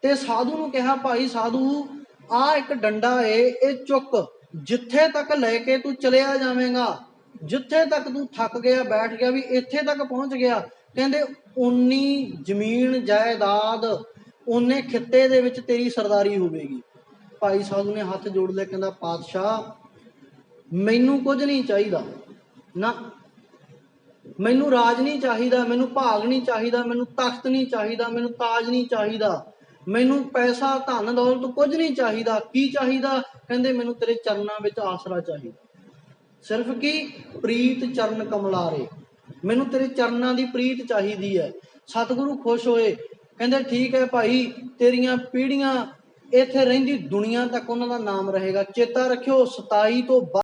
ਤੇ ਸਾਧੂ ਨੂੰ ਕਿਹਾ ਭਾਈ ਸਾਧੂ ਆਹ ਇੱਕ ਡੰਡਾ ਏ, ਇਹ ਚੁੱਕ, ਜਿੱਥੇ ਤੱਕ ਲੈ ਕੇ ਤੂੰ ਚਲਿਆ ਜਾਵੇਂਗਾ, ਜਿੱਥੇ ਤੱਕ ਤੂੰ ਥੱਕ ਗਿਆ, ਬੈਠ ਗਿਆ ਵੀ ਇੱਥੇ ਤੱਕ ਪਹੁੰਚ ਗਿਆ, ਕਹਿੰਦੇ ਉਨੀ ਜ਼ਮੀਨ ਜਾਇਦਾਦ, ਉਨੇ ਖਿੱਤੇ ਦੇ ਵਿੱਚ ਤੇਰੀ ਸਰਦਾਰੀ ਹੋਵੇਗੀ। ਭਾਈ ਸਾਧੂ ਨੇ ਹੱਥ ਜੋੜ ਲਿਆ, ਕਹਿੰਦਾ ਪਾਤਸ਼ਾਹ ਮੈਨੂੰ ਕੁਝ ਨਹੀਂ ਚਾਹੀਦਾ, ਨਾ ਮੈਨੂੰ ਰਾਜ ਨਹੀਂ ਚਾਹੀਦਾ, ਮੈਨੂੰ ਭਾਗ ਨਹੀਂ ਚਾਹੀਦਾ, ਮੈਨੂੰ ਤਖਤ ਨਹੀਂ ਚਾਹੀਦਾ, ਮੈਨੂੰ ਤਾਜ ਨਹੀਂ ਚਾਹੀਦਾ, ਮੈਨੂੰ ਪੈਸਾ ਧਨ ਦੌਲਤ ਕੁਝ ਨਹੀਂ ਚਾਹੀਦਾ। ਕੀ ਚਾਹੀਦਾ? ਕਹਿੰਦੇ ਮੈਨੂੰ ਤੇਰੇ ਚਰਨਾਂ ਵਿੱਚ ਆਸਰਾ ਚਾਹੀਦਾ। ਸਿਰਫ ਕੀ? ਪ੍ਰੀਤ ਚਰਨ ਕਮਲਾਰੇ, ਮੈਨੂੰ ਤੇਰੇ ਚਰਨਾਂ ਦੀ ਪ੍ਰੀਤ ਚਾਹੀਦੀ ਹੈ। ਸਤਿਗੁਰੂ ਖੁਸ਼ ਹੋਏ, ਕਹਿੰਦੇ ਠੀਕ ਹੈ ਭਾਈ, ਤੇਰੀਆਂ ਪੀੜ੍ਹੀਆਂ ਇੱਥੇ ਰਹਿੰਦੀ ਦੁਨੀਆ ਤੱਕ ਉਹਨਾਂ ਦਾ ਨਾਮ ਰਹੇਗਾ। ਚੇਤਾ ਰੱਖਿਓ 27 ਤੋਂ